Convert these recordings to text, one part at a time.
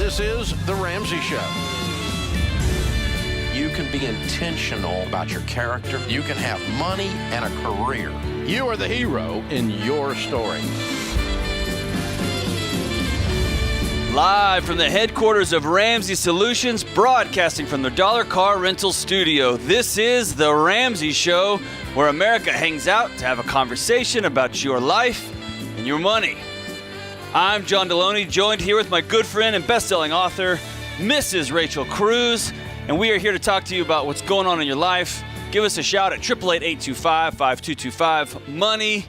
This is The Ramsey Show. You can be intentional about your character. You can have money and a career. You are the hero in your story. Live from the headquarters of Ramsey Solutions, broadcasting from the Dollar Car Rental Studio. This is The Ramsey Show, where America hangs out to have a conversation about your life and your money. I'm John Deloney, joined here with my good friend and best-selling author, Mrs. Rachel Cruz, and we are here to talk to you about what's going on in your life. Give us a shout at 888-825-5225. Money,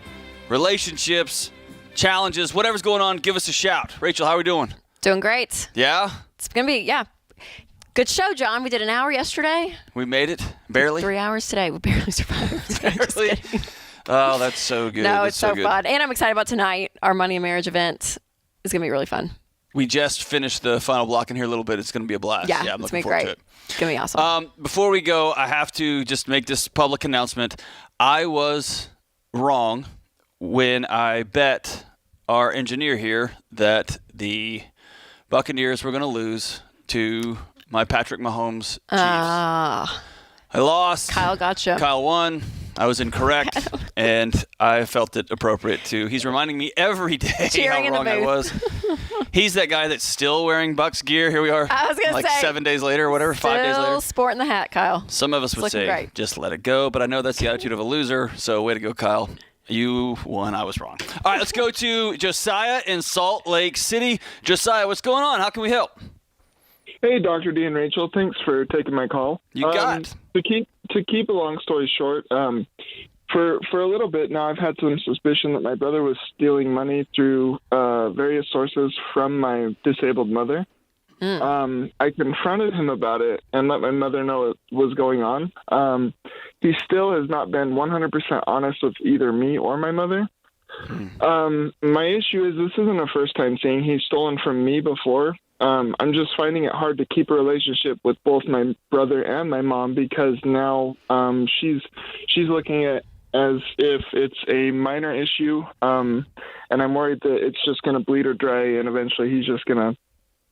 relationships, challenges, whatever's going on, give us a shout. Rachel, how are we doing? Doing great. Yeah? It's going to be, good show, John. We did an hour yesterday. We made it? Barely? 3 hours today. We barely survived. Barely? Oh, that's so good. No, that's it's so good. fun. And I'm excited about tonight. Our money and marriage event is going to be really fun. We just finished the final block in here a little bit. It's going to be a blast. Yeah, I'm it's looking going to be forward great. to it. It's going to be awesome. Before we go, I have to just make this public announcement. I was wrong when I bet our engineer here that the Buccaneers were going to lose to my Patrick Mahomes Chiefs. I lost. Kyle gotcha. Kyle won. I was incorrect, and I felt it appropriate to. He's reminding me every day Cheering how wrong I was. He's that guy that's still wearing Bucks gear. Here we are. I was gonna say 7 days later or whatever, 5 days later. Still sporting the hat, Kyle. Some of us would say, great. just let it go, but I know that's the attitude of a loser, so way to go, Kyle. You won. I was wrong. All right, let's go to Josiah in Salt Lake City. Josiah, what's going on? How can we help? Hey, Dr. D and Rachel. Thanks for taking my call. You got it. To keep a long story short, for a little bit now, I've had some suspicion that my brother was stealing money through various sources from my disabled mother. I confronted him about it and let my mother know what was going on. He still has not been 100% honest with either me or my mother. My issue is this isn't a first time thing. He's stolen from me before. I'm just finding it hard to keep a relationship with both my brother and my mom because now she's looking at as if it's a minor issue, and I'm worried that it's just going to bleed her dry, and eventually he's just going to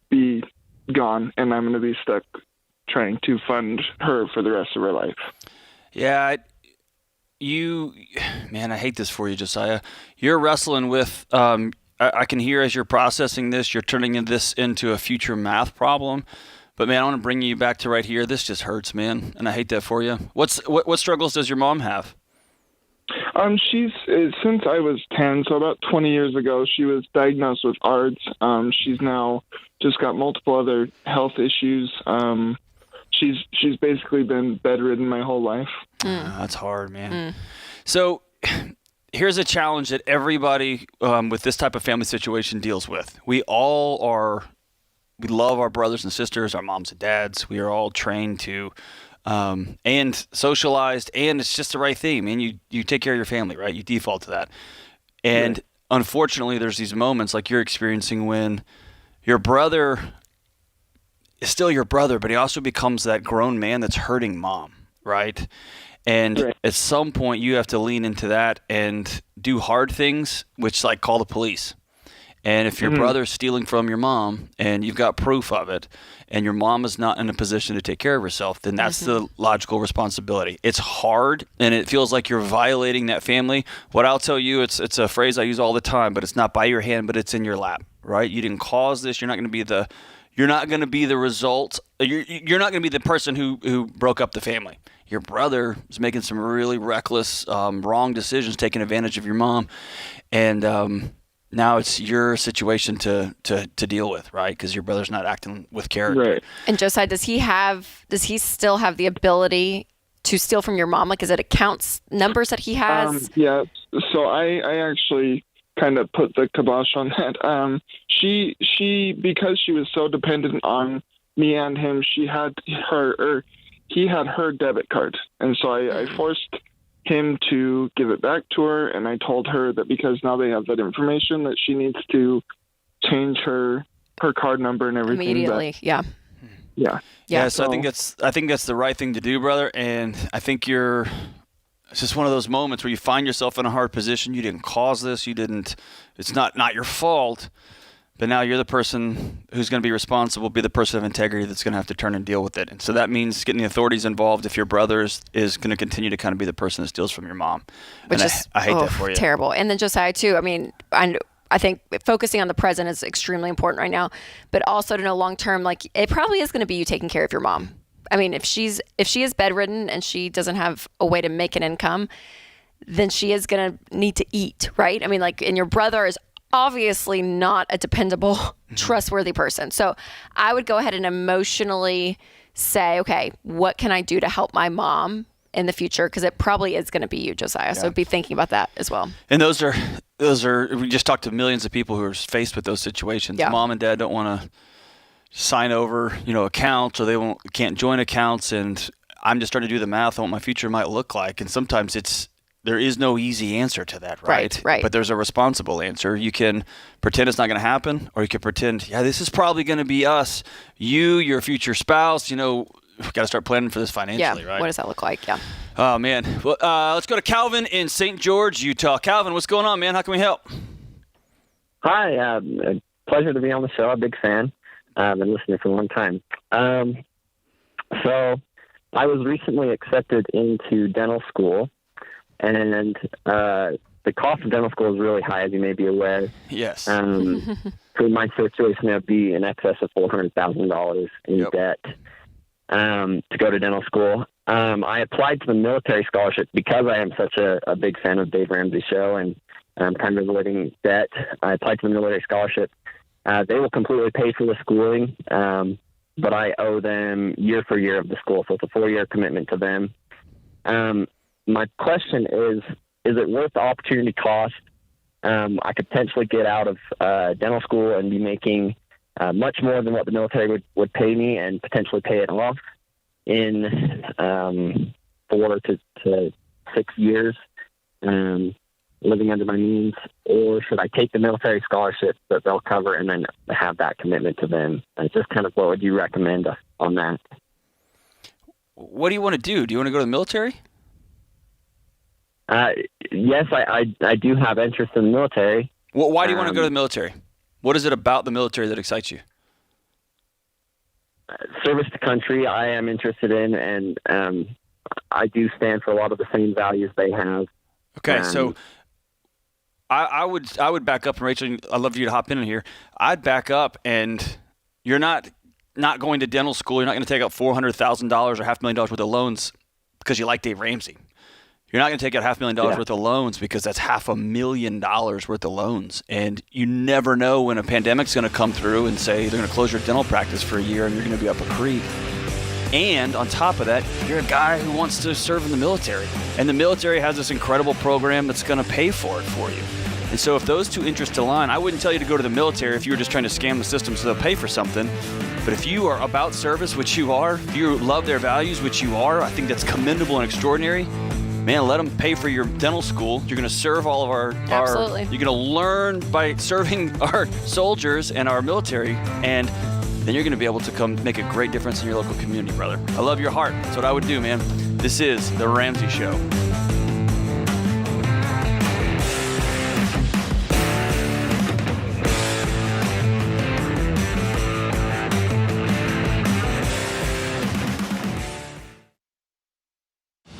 be gone, and I'm going to be stuck trying to fund her for the rest of her life. Yeah, man, I hate this for you, Josiah. You're wrestling with, I can hear as you're processing this, you're turning this into a future math problem. But, man, I want to bring you back to right here. This just hurts, man, and I hate that for you. What struggles does your mom have? She's since I was 10, so about 20 years ago, she was diagnosed with ARDS. She's now just got multiple other health issues. She's basically been bedridden my whole life. That's hard, man. So here's a challenge that everybody with this type of family situation deals with. We love our brothers and sisters, our moms and dads. We are all trained to and socialized, and it's just the right thing. I mean, you take care of your family, right? You default to that. And unfortunately, there's these moments like you're experiencing when your brother is still your brother, but he also becomes that grown man that's hurting mom, right? And at some point, you have to lean into that and do hard things, which like call the police. And if your brother's stealing from your mom and you've got proof of it and your mom is not in a position to take care of herself, then that's the logical responsibility. It's hard and it feels like you're violating that family. What I'll tell you, it's a phrase I use all the time, but it's not by your hand, but it's in your lap, right? You didn't cause this. You're not going to be the result. You're not going to be the person who broke up the family. Your brother is making some really reckless, wrong decisions, taking advantage of your mom. And, now it's your situation to deal with, right? Because your brother's not acting with character. Right. And Josiah, does he still have the ability to steal from your mom? Like, is it accounts numbers that he has? Yeah. So I actually kind of put the kibosh on that. She because she was so dependent on me and him, he had her debit card, and so I forced him to give it back to her, and I told her that because now they have that information that she needs to change her card number and everything. Immediately, yeah. So I think that's the right thing to do, brother. And I think it's just one of those moments where you find yourself in a hard position. You didn't cause this. It's not your fault. But now you're the person who's going to be responsible, be the person of integrity that's going to have to turn and deal with it. And so that means getting the authorities involved if your brother is going to continue to kind of be the person that steals from your mom. Which and is I hate that for you. Terrible. And then Josiah, too, I mean, I think focusing on the present is extremely important right now, but also to know long term, like it probably is going to be you taking care of your mom. I mean, if she is bedridden and she doesn't have a way to make an income, then she is going to need to eat, right? I mean, like, and your brother is obviously not a dependable, trustworthy person. So I would go ahead and emotionally say, okay, what can I do to help my mom in the future? Because it probably is going to be you, Josiah. Yeah. So be thinking about that as well. And those are, we just talked to millions of people who are faced with those situations. Yeah. Mom and dad don't want to sign over, accounts, or they can't join accounts. And I'm just trying to do the math on what my future might look like. And sometimes there is no easy answer to that, right? Right. But there's a responsible answer. You can pretend it's not going to happen, or you can pretend, this is probably going to be us, you, your future spouse. We've got to start planning for this financially, right? What does that look like? Yeah. Oh, man. Well, let's go to Calvin in St. George, Utah. Calvin, what's going on, man? How can we help? Hi. Pleasure to be on the show. I'm a big fan. I've been listening for a long time. So I was recently accepted into dental school, and the cost of dental school is really high, as you may be aware. Yes. For my situation, it would be in excess of $400,000 in debt to go to dental school. I applied to the military scholarship because I am such a big fan of Dave Ramsey Show and I'm kind of avoiding debt. I applied to the military scholarship. They will completely pay for the schooling, but I owe them year for year of the school, so it's a 4-year commitment to them. My question is it worth the opportunity cost? I could potentially get out of dental school and be making much more than what the military would pay me and potentially pay it off in 4 to 6 years, living under my means, or should I take the military scholarship that they'll cover and then have that commitment to them? Just kind of what would you recommend on that? What do you want to do? Do you want to go to the military? Yes, I do have interest in the military. Well, why do you want to go to the military? What is it about the military that excites you? Service to country I am interested in, and I do stand for a lot of the same values they have. Okay, so I would back up, and Rachel, I'd love for you to hop in here. I'd back up, and you're not going to dental school. You're not going to take out $400,000 or $500,000 worth of loans because you like Dave Ramsey. You're not going to take out $500,000 worth of loans because that's $500,000 worth of loans. And you never know when a pandemic's going to come through and say they're going to close your dental practice for a year and you're going to be up a creek. And on top of that, you're a guy who wants to serve in the military. And the military has this incredible program that's going to pay for it for you. And so if those two interests align, I wouldn't tell you to go to the military if you were just trying to scam the system so they'll pay for something. But if you are about service, which you are, if you love their values, which you are, I think that's commendable and extraordinary. Man, let them pay for your dental school. You're going to serve all of our Absolutely. You're going to learn by serving our soldiers and our military, and then you're going to be able to come make a great difference in your local community, brother. I love your heart. That's what I would do, man. This is The Ramsey Show.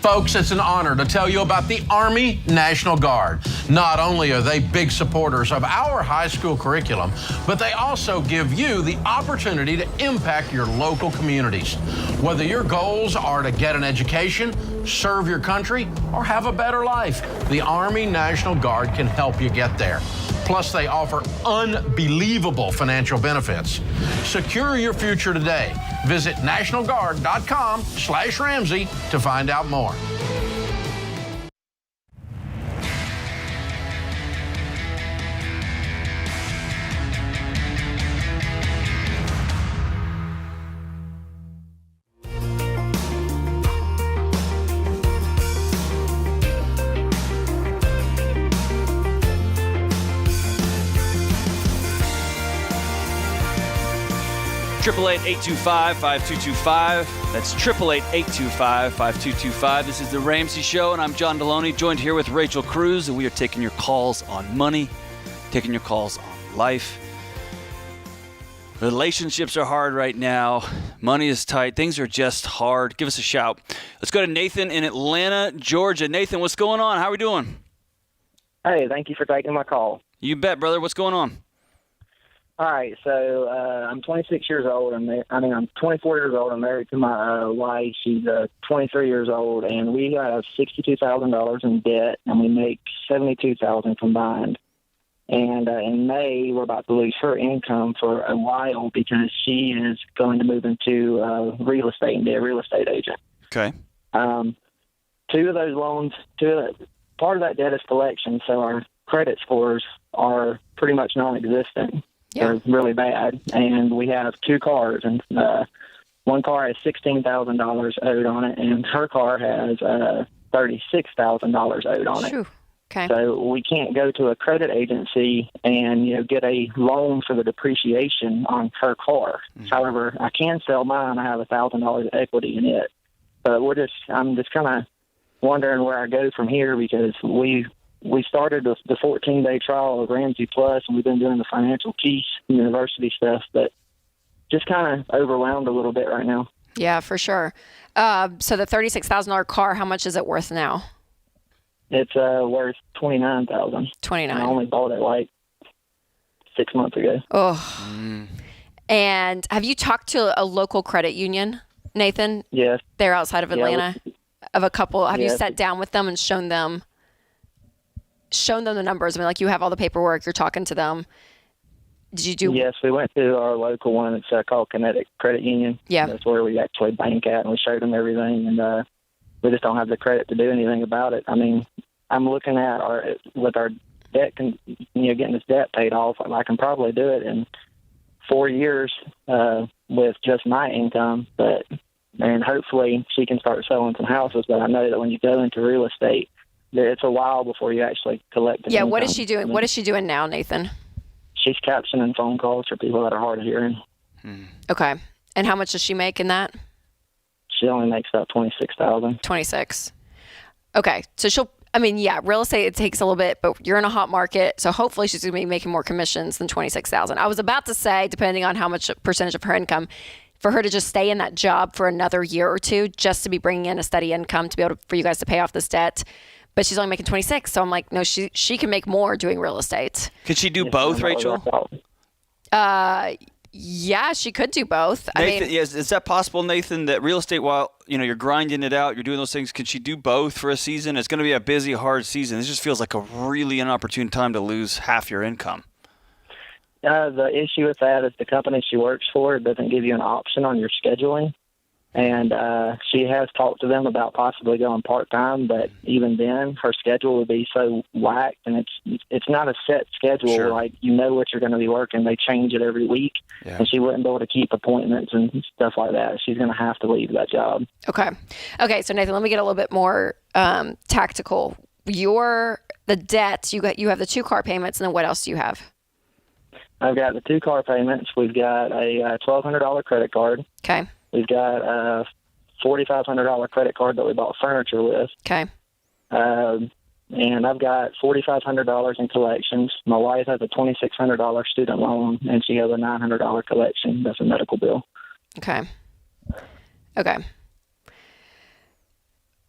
Folks, it's an honor to tell you about the Army National Guard. Not only are they big supporters of our high school curriculum, but they also give you the opportunity to impact your local communities. Whether your goals are to get an education, serve your country, or have a better life, the Army National Guard can help you get there. Plus, they offer unbelievable financial benefits. Secure your future today. Visit nationalguard.com/Ramsey to find out more. Triple 825-5225. That's 888-825-5225. This is The Ramsey Show, and I'm John Deloney, joined here with Rachel Cruz, and we are taking your calls on money, taking your calls on life. Relationships are hard right now. Money is tight. Things are just hard. Give us a shout. Let's go to Nathan in Atlanta, Georgia. Nathan, what's going on? How are we doing? Hey, thank you for taking my call. You bet, brother. What's going on? All right, so I'm 26 years old. I'm 24 years old. I'm married to my wife. She's 23 years old, and we have $62,000 in debt, and we make $72,000 combined. And in May, we're about to lose her income for a while because she is going to move into real estate and be a real estate agent. Okay. Two of those loans, part of that debt is collection, so our credit scores are pretty much non-existent. Yeah. They're really bad. And we have two cars, and one car has $16,000 owed on it, and her car has $36,000 owed on it. Phew. Okay. So we can't go to a credit agency and get a loan for the depreciation on her car. Mm-hmm. However, I can sell mine. I have $1,000 equity in it. But I'm just kind of wondering where I go from here, because we started the 14-day trial of Ramsey Plus, and we've been doing the financial peace university stuff, but just kind of overwhelmed a little bit right now. Yeah, for sure. So the $36,000 car, how much is it worth now? It's worth $29,000. $29,000. I only bought it like 6 months ago. Oh. And have you talked to a local credit union, Nathan? Yes. They're outside of Atlanta. Of a couple. Have you sat down with them and shown them the numbers? I mean, like, you have all the paperwork. You're talking to them. Did you do? Yes, we went to our local one. It's called Kinetic Credit Union. Yeah. That's where we actually bank at, and we showed them everything, and we just don't have the credit to do anything about it. I mean, I'm looking at with our debt, getting this debt paid off. I can probably do it in 4 years with just my income, and hopefully she can start selling some houses. But I know that when you go into real estate, it's a while before you actually collect an income. What is she doing? What is she doing now, Nathan? She's captioning phone calls for people that are hard of hearing. Okay. And how much does she make in that? She only makes about $26,000. 26. Okay. So real estate, it takes a little bit, but you're in a hot market. So hopefully she's going to be making more commissions than 26,000. I was about to say, depending on how much percentage of her income, for her to just stay in that job for another year or two, just to be bringing in a steady income to be able for you guys to pay off this debt. But she's only making 26. So I'm like, no, she can make more doing real estate. Could she do both, Rachel? Yeah, she could do both. Nathan, is that possible, Nathan, that real estate, while you're grinding it out, you're doing those things, could she do both for a season? It's going to be a busy, hard season. This just feels like a really inopportune time to lose half your income. The issue with that is the company she works for doesn't give you an option on your scheduling. And she has talked to them about possibly going part-time, but even then, her schedule would be so whacked, and it's not a set schedule. Sure. Like, what you're going to be working. They change it every week, and she wouldn't be able to keep appointments and stuff like that. She's going to have to leave that job. Okay, so Nathan, let me get a little bit more tactical. The debt, you have the 2 car payments, and then what else do you have? I've got the 2 car payments. We've got a $1,200 credit card. Okay. We've got a $4,500 credit card that we bought furniture with. Okay. And I've got $4,500 in collections. My wife has a $2,600 student loan, and she has a $900 collection. That's a medical bill. Okay.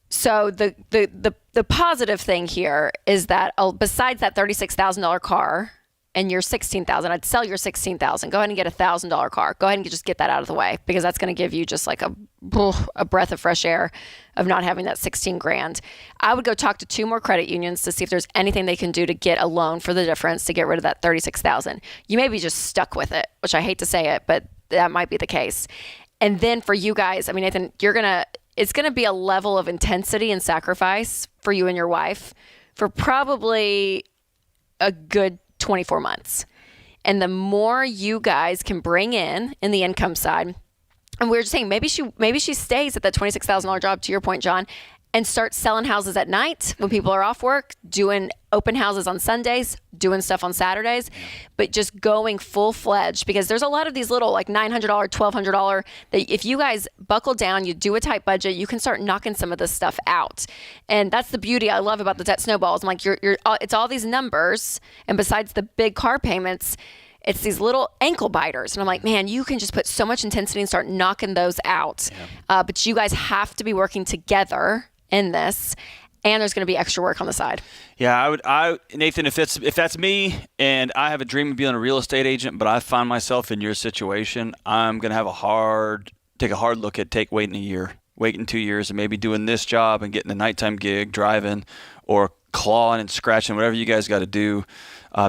So the positive thing here is that besides that $36,000 car and your $16,000, I'd sell your $16,000. Go ahead and get a $1,000 car. Go ahead and just get that out of the way, because that's going to give you just like a breath of fresh air of not having that $16,000. I would go talk to 2 more credit unions to see if there's anything they can do to get a loan for the difference to get rid of that $36,000. You may be just stuck with it, which I hate to say it, but that might be the case. And then for you guys, Nathan, it's going to be a level of intensity and sacrifice for you and your wife for probably a good 24 months. And the more you guys can bring in the income side, and we were just saying, maybe she stays at that $26,000 job, to your point, John, and starts selling houses at night when people are off work, doing open houses on Sundays, doing stuff on Saturdays, but just going full-fledged, because there's a lot of these little like $900, $1,200 that if you guys buckle down, you do a tight budget, you can start knocking some of this stuff out. And that's the beauty I love about the debt snowballs. I'm like, it's all these numbers, and besides the big car payments, it's these little ankle biters. And I'm like, man, you can just put so much intensity and start knocking those out. Yeah. But you guys have to be working together in this. And there's going to be extra work on the side. Yeah, Nathan, if that's me and I have a dream of being a real estate agent, but I find myself in your situation, I'm going to have take a hard look at waiting 2 years and maybe doing this job and getting a nighttime gig, driving or clawing and scratching, whatever you guys got to do.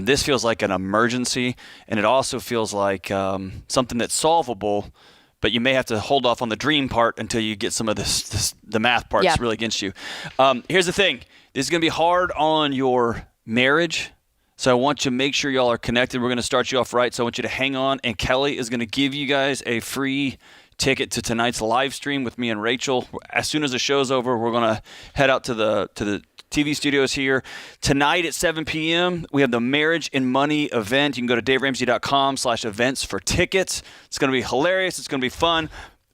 This feels like an emergency, and it also feels like something that's solvable, but you may have to hold off on the dream part until you get some of the math parts really against you. Here's the thing. This is going to be hard on your marriage, so I want you to make sure y'all are connected. We're going to start you off right, so I want you to hang on, and Kelly is going to give you guys a free ticket to tonight's live stream with me and Rachel. As soon as the show's over, we're going to head out to the TV studios here. Tonight at 7 p.m., we have the Marriage and Money event. You can go to daveramsey.com/events for tickets. It's going to be hilarious. It's going to be fun.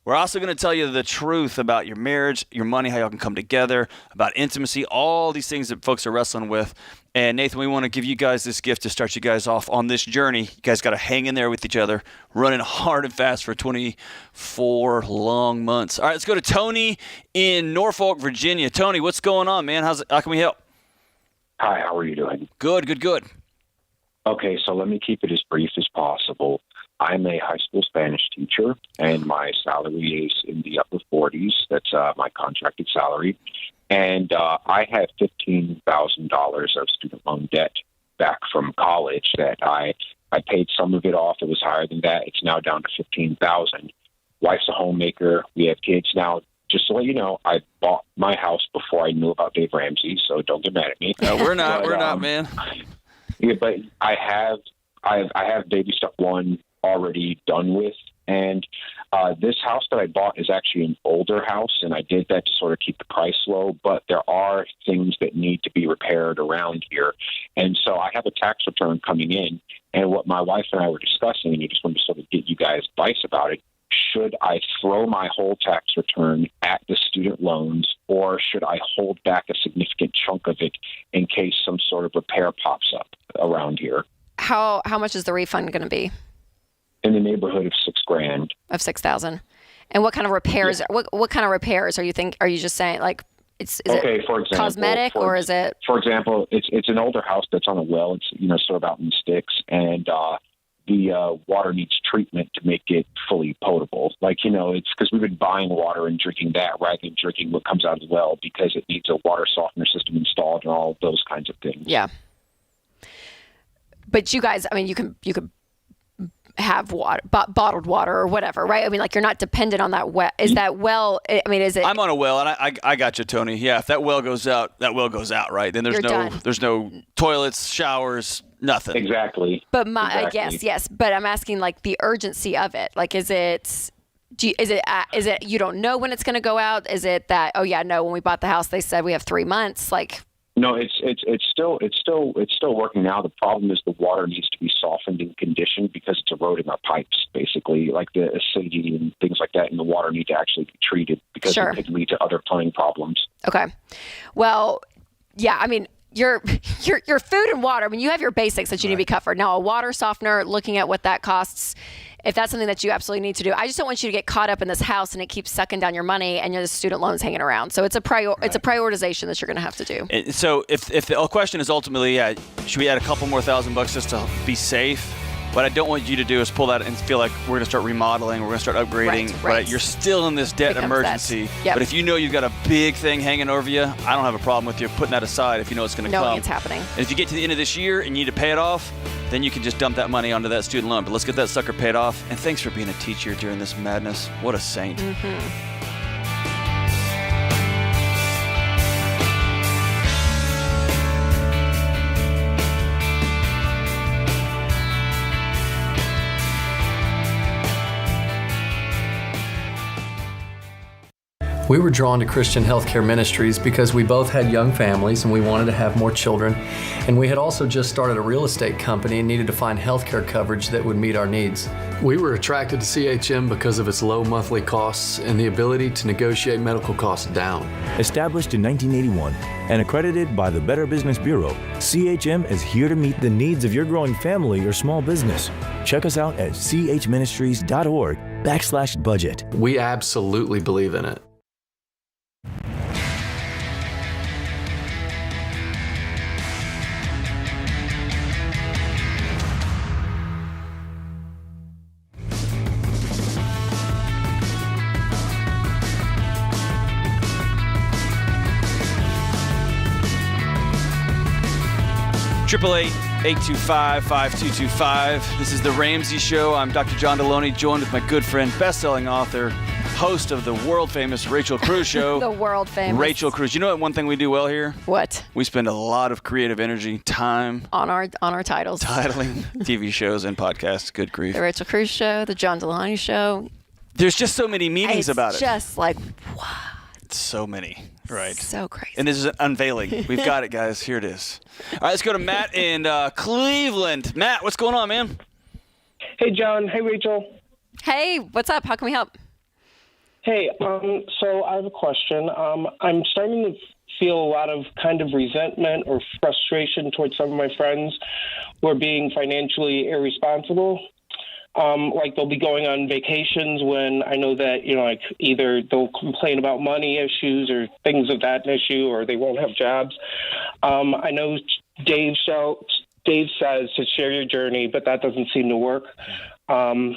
We're also going to tell you the truth about your marriage, your money, how y'all can come together, about intimacy, all these things that folks are wrestling with. And Nathan, we want to give you guys this gift to start you guys off on this journey. You guys got to hang in there with each other, running hard and fast for 24 long months. All right, let's go to Tony in Norfolk, Virginia. Tony, what's going on, man? How can we help? Hi, how are you doing? Good. Okay, so let me keep it as brief as possible. I'm a high school Spanish teacher, and my salary is in the upper 40s. That's my contracted salary. And I had $15,000 of student loan debt back from college that I paid some of it off. It was higher than that. It's now down to $15,000. Wife's a homemaker. We have kids now. Just to let you know, I bought my house before I knew about Dave Ramsey, so don't get mad at me. No, we're not. We're not, man. Yeah, but I have baby step one already done with, and this house that I bought is actually an older house, and I did that to sort of keep the price low, but there are things that need to be repaired around here. And so I have a tax return coming in, and what my wife and I were discussing, and I just wanted to sort of get you guys' advice about it, should I throw my whole tax return at the student loans, or should I hold back a significant chunk of it in case some sort of repair pops up around here? How much is the refund going to be? In the neighborhood of $6,000. Of $6,000. And what kind of repairs? Yeah. What kind of repairs are you just saying? Like, is okay, it for example, cosmetic or is it? For example, it's an older house that's on a well. It's sort of out in the sticks, and the water needs treatment to make it fully potable. It's because we've been buying water and drinking that rather than drinking what comes out of the well because it needs a water softener system installed and all of those kinds of things. Yeah. But you guys, I mean, you could have water, bottled water or whatever, right? I mean, like, you're not dependent on that well. Is that well? I mean, is it? I'm on a well, and I got you, Tony. Yeah, if that well goes out, that well goes out, right? Then there's no toilets, showers, nothing. Exactly. But I guess yes. But I'm asking, like, the urgency of it. Like, is it? Is it? You don't know when it's going to go out? Is it that? Oh yeah, no. When we bought the house, they said we have 3 months. Like. No, it's still working now. The problem is the water needs to be softened and conditioned because it's eroding our pipes, basically, like the acidity and things like that, and the water need to actually be treated because it could lead to other plumbing problems. Okay. Well, yeah, I mean, your food and water, I mean, you have your basics that you need to be covered. Now, a water softener, looking at what that costs, if that's something that you absolutely need to do. I just don't want you to get caught up in this house and it keeps sucking down your money and your student loans hanging around. So it's a prioritization that you're going to have to do. And so if the question is ultimately, should we add a couple more $1,000 just to be safe? What I don't want you to do is pull that and feel like we're going to start remodeling, we're going to start upgrading. Right. You're still in this debt emergency. Yep. But if you know you've got a big thing hanging over you, I don't have a problem with you putting that aside if you know it's going to come. Knowing it's happening. And if you get to the end of this year and you need to pay it off, then you can just dump that money onto that student loan. But let's get that sucker paid off. And thanks for being a teacher during this madness. What a saint. Mm-hmm. We were drawn to Christian Healthcare Ministries because we both had young families and we wanted to have more children. And we had also just started a real estate company and needed to find healthcare coverage that would meet our needs. We were attracted to CHM because of its low monthly costs and the ability to negotiate medical costs down. Established in 1981 and accredited by the Better Business Bureau, CHM is here to meet the needs of your growing family or small business. Check us out at chministries.org/budget. We absolutely believe in it. Triple 888-825-5225. This is the Ramsey Show. I'm Dr. John Deloney, joined with my good friend, best-selling author, host of the world-famous Rachel Cruz Show. The world-famous Rachel Cruz. You know what one thing we do well here? What? We spend a lot of creative energy, time On our titles. titling TV shows and podcasts. Good grief. The Rachel Cruz Show, the John Deloney Show. There's just so many meanings about it. It's just like, wow. So many. Right. So crazy. And this is an unveiling. We've got it, guys. Here it is. All right, let's go to Matt in Cleveland. Matt, what's going on, man? Hey, John. Hey, Rachel. Hey, what's up? How can we help? Hey, so I have a question. I'm starting to feel a lot of kind of resentment or frustration towards some of my friends who are being financially irresponsible. Like they'll be going on vacations when I know that, like either they'll complain about money issues or things of that issue, or they won't have jobs. I know Dave says to share your journey, but that doesn't seem to work. Listening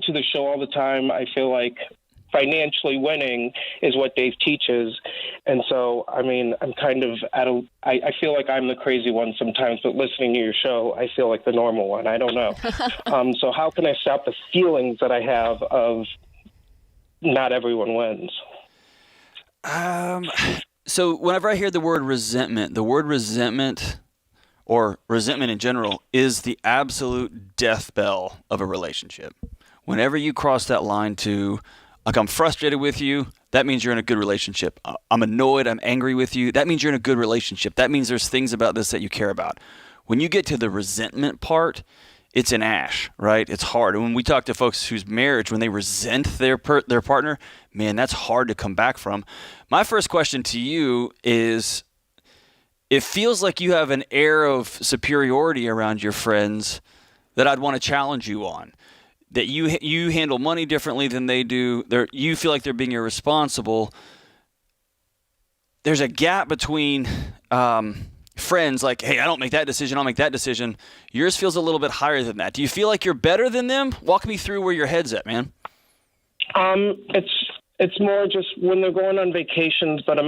to the show all the time, I feel like financially winning is what Dave teaches. And so, I mean, I'm kind of I feel like I'm the crazy one sometimes, but listening to your show, I feel like the normal one. I don't know. So how can I stop the feelings that I have of not everyone wins? So whenever I hear the word resentment or resentment in general is the absolute death bell of a relationship. Whenever you cross that line to, like, I'm frustrated with you, that means you're in a good relationship. I'm annoyed, I'm angry with you, that means you're in a good relationship. That means there's things about this that you care about. When you get to the resentment part, it's an ash, right? It's hard. And when we talk to folks whose marriage, when they resent their partner, man, that's hard to come back from. My first question to you is, it feels like you have an air of superiority around your friends that I'd want to challenge you on. That you handle money differently than they do. You feel like they're being irresponsible. There's a gap between friends, like, hey, I don't make that decision, I'll make that decision. Yours feels a little bit higher than that. Do you feel like you're better than them? Walk me through where your head's at, man. It's more just when they're going on vacations, but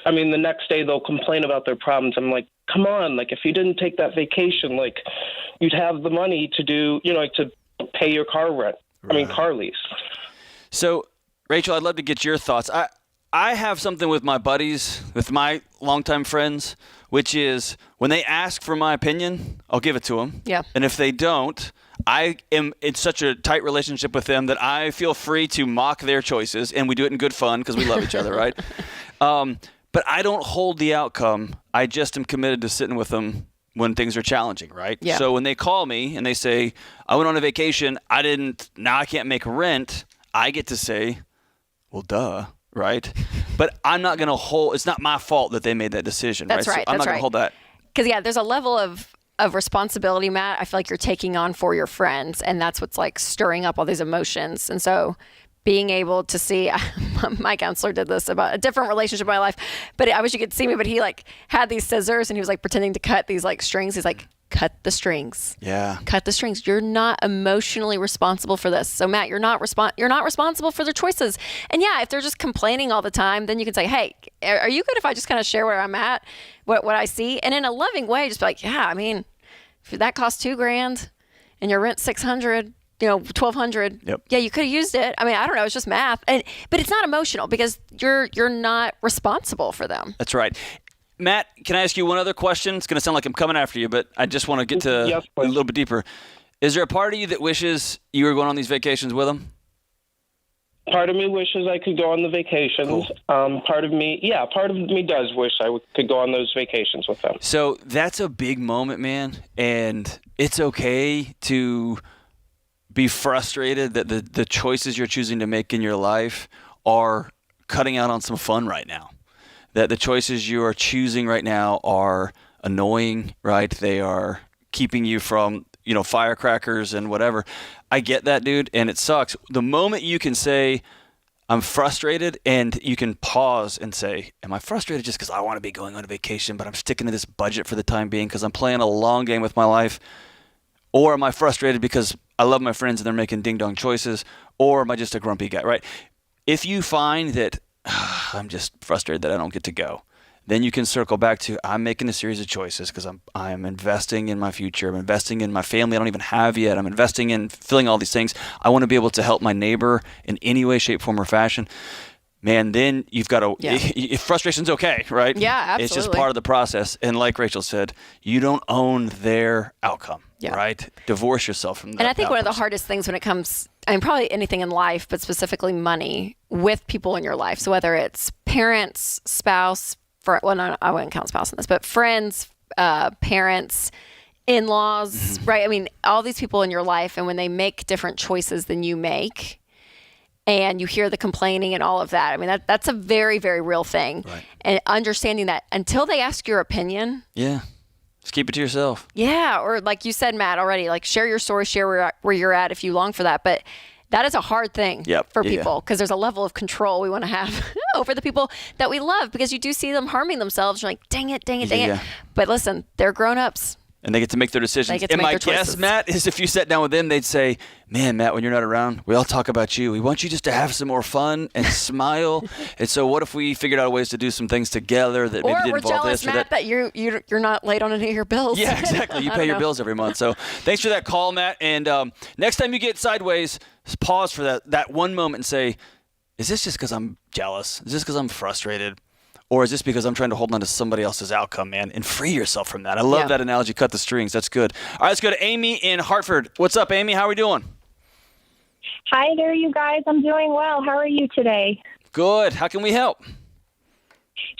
I mean, the next day they'll complain about their problems. I'm like, come on, like, if you didn't take that vacation, like, you'd have the money to do, to pay your car rent. Right. I mean, car lease. So, Rachel, I'd love to get your thoughts. I have something with my buddies, with my longtime friends, which is when they ask for my opinion, I'll give it to them. Yeah. And if they don't, I am in such a tight relationship with them that I feel free to mock their choices, and we do it in good fun because we love each other, right? But I don't hold the outcome. I just am committed to sitting with them when things are challenging, right? Yeah. So when they call me and they say, I went on a vacation, now I can't make rent, I get to say, well, duh, right? But I'm not going to it's not my fault that they made that decision, That's right? right. So I'm not going to hold that. Because, yeah, there's a level of responsibility, Matt, I feel like you're taking on for your friends, and that's what's like stirring up all these emotions. And so being able to see, my counselor did this about a different relationship in my life, but I wish you could see me, but he like had these scissors and he was like pretending to cut these like strings. He's like, cut the strings. Yeah. Cut the strings. You're not emotionally responsible for this. So Matt, you're not responsible for their choices. And yeah, if they're just complaining all the time, then you can say, hey, are you good if I just kind of share where I'm at, what I see? And in a loving way, just be like, yeah, I mean, if that costs $2,000 and your rent's $600, $1,200. Yep. Yeah, you could have used it. I mean, I don't know. It's just math. But it's not emotional because you're not responsible for them. That's right. Matt, can I ask you one other question? It's going to sound like I'm coming after you, but I just want to get to a little bit deeper. Is there a part of you that wishes you were going on these vacations with them? Part of me wishes I could go on the vacations. Cool. Part of me does wish I could go on those vacations with them. So that's a big moment, man. And it's okay to be frustrated that the choices you're choosing to make in your life are cutting out on some fun right now. That the choices you are choosing right now are annoying, right? They are keeping you from, firecrackers and whatever. I get that, dude, and it sucks. The moment you can say, I'm frustrated, and you can pause and say, am I frustrated just because I want to be going on a vacation, but I'm sticking to this budget for the time being because I'm playing a long game with my life? Or am I frustrated because I love my friends and they're making ding-dong choices? Or am I just a grumpy guy, right? If you find that I'm just frustrated that I don't get to go, then you can circle back to, I'm making a series of choices because I'm investing in my future. I'm investing in my family I don't even have yet. I'm investing in filling all these things. I want to be able to help my neighbor in any way, shape, form, or fashion. Man, then you've got to, frustration's okay, right? Yeah, absolutely. It's just part of the process. And like Rachel said, you don't own their outcome, right? Divorce yourself from that. And I think one of the hardest things when it comes, probably anything in life, but specifically money, with people in your life. So whether it's parents, spouse, I wouldn't count spouse in this, but friends, parents, in-laws, right? All these people in your life, and when they make different choices than you make, and you hear the complaining and all of that, that's a very, very real thing. Right. And understanding that until they ask your opinion. Yeah. Just keep it to yourself. Yeah. Or like you said, Matt, already, like share your story, share where you're at if you long for that. But that is a hard thing for people because there's a level of control we want to have over the people that we love, because you do see them harming themselves. You're like, dang it. But listen, they're grown-ups. And they get to make their decisions. And my guess, Matt, is if you sat down with them, they'd say, man, Matt, when you're not around, we all talk about you. We want you just to have some more fun and smile. And so what if we figured out ways to do some things together that maybe didn't involve this or that? Matt, that you're not late on any of your bills. Yeah, exactly. You pay your bills every month. So thanks for that call, Matt. And next time you get sideways, just pause for that one moment and say, is this just because I'm jealous? Is this because I'm frustrated? Or is this because I'm trying to hold on to somebody else's outcome, man? And free yourself from that. I love that analogy, cut the strings. That's good. All right, let's go to Amy in Hartford. What's up, Amy? How are we doing? Hi there, you guys. I'm doing well. How are you today? Good. How can we help?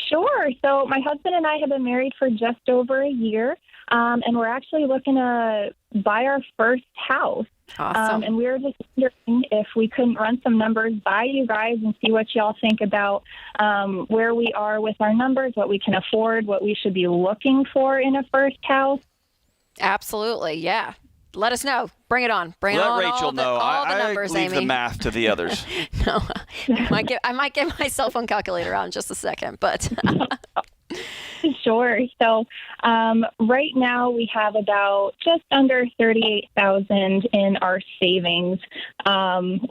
Sure. So my husband and I have been married for just over a year, and we're actually looking to buy our first house. Awesome. And we were just wondering if we couldn't run some numbers by you guys and see what y'all think about where we are with our numbers, what we can afford, what we should be looking for in a first house. Absolutely, yeah. Let us know. Bring it on. Bring Let on Rachel know. all the numbers, I leave Amy. the math to the others. No, I might get my cell phone calculator out in just a second, but... Sure. So right now we have about just under $38,000 in our savings.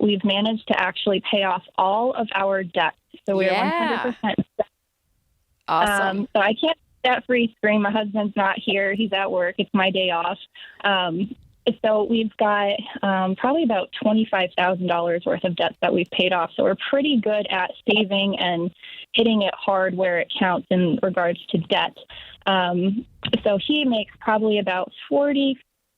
We've managed to actually pay off all of our debts. So we're 100% set. Awesome. So I can't debt-free scream. My husband's not here. He's at work. It's my day off. So we've got probably about $25,000 worth of debts that we've paid off. So we're pretty good at saving and hitting it hard where it counts in regards to debt. So he makes probably about $45,000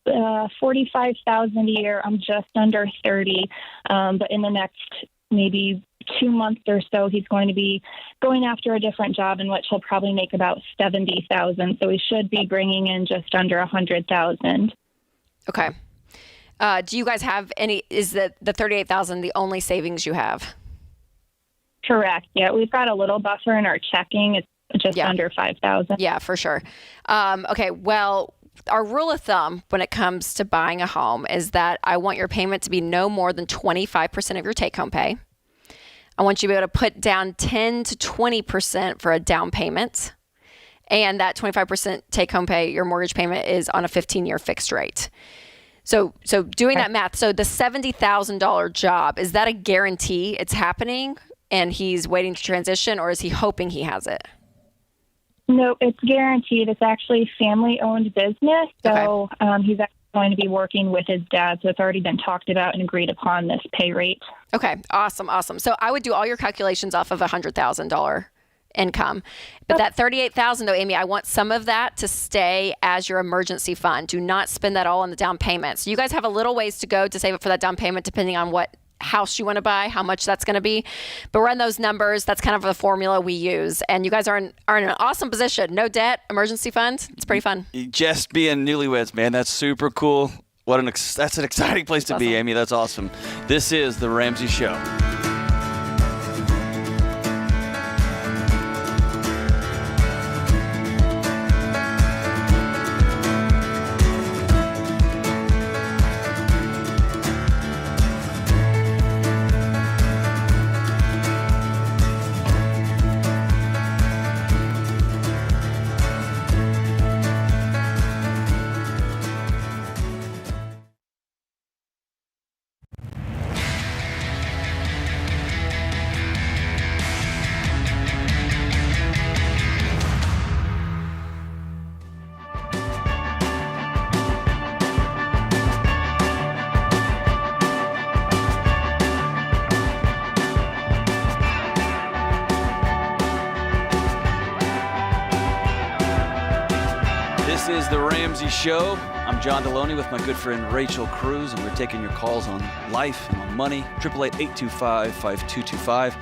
a year. I'm just under 30. But in the next maybe 2 months or so, he's going to be going after a different job in which he'll probably make about $70,000. So he should be bringing in just under $100,000. Okay. Do you guys have any, is the $38,000 the only savings you have? Correct. Yeah, we've got a little buffer in our checking. It's just under $5,000. Yeah, for sure. Okay, well, our rule of thumb when it comes to buying a home is that I want your payment to be no more than 25% of your take-home pay. I want you to be able to put down 10 to 20% for a down payment. And that 25% take-home pay, your mortgage payment, is on a 15-year fixed rate. So doing that math, so the $70,000 job, is that a guarantee it's happening and he's waiting to transition, or is he hoping he has it? No, it's guaranteed. It's actually family-owned business. So he's actually going to be working with his dad. So it's already been talked about and agreed upon, this pay rate. Okay, awesome. So I would do all your calculations off of $100,000 income. But that $38,000 though, Amy, I want some of that to stay as your emergency fund. Do not spend that all on the down payment. So you guys have a little ways to go to save up for that down payment, depending on what house you want to buy, how much that's going to be. But run those numbers. That's kind of the formula we use. And you guys are in an awesome position. No debt, emergency fund. It's pretty fun. Just being newlyweds, man. That's super cool. That's an exciting place to be, Amy. That's awesome. This is The Ramsey Show. This is The Ramsey Show. I'm John Deloney with my good friend Rachel Cruz, and we're taking your calls on life and on money. 888-825-5225.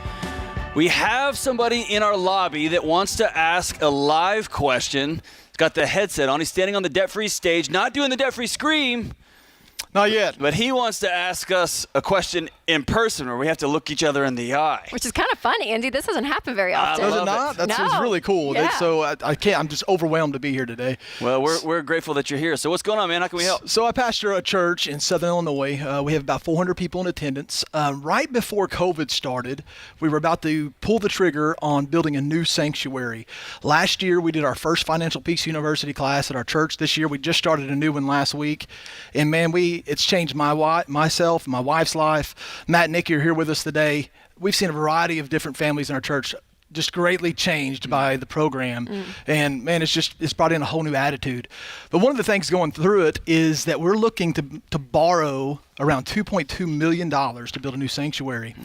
We have somebody in our lobby that wants to ask a live question. He's got the headset on. He's standing on the debt-free stage, not doing the debt-free scream. Not yet. But he wants to ask us a question in person where we have to look each other in the eye. Which is kind of fun, Andy. This doesn't happen very often. Does it not? That sounds really cool. Yeah. So I can't. I'm just overwhelmed to be here today. Well, we're grateful that you're here. So what's going on, man? How can we help? So I pastor a church in Southern Illinois. We have about 400 people in attendance. Right before COVID started, we were about to pull the trigger on building a new sanctuary. Last year, we did our first Financial Peace University class at our church. This year, we just started a new one last week. And man, it's changed myself, my wife's life. Matt and Nikki are here with us today. We've seen a variety of different families in our church just greatly changed by the program. And man, it's brought in a whole new attitude. But one of the things going through it is that we're looking to borrow around $2.2 million to build a new sanctuary.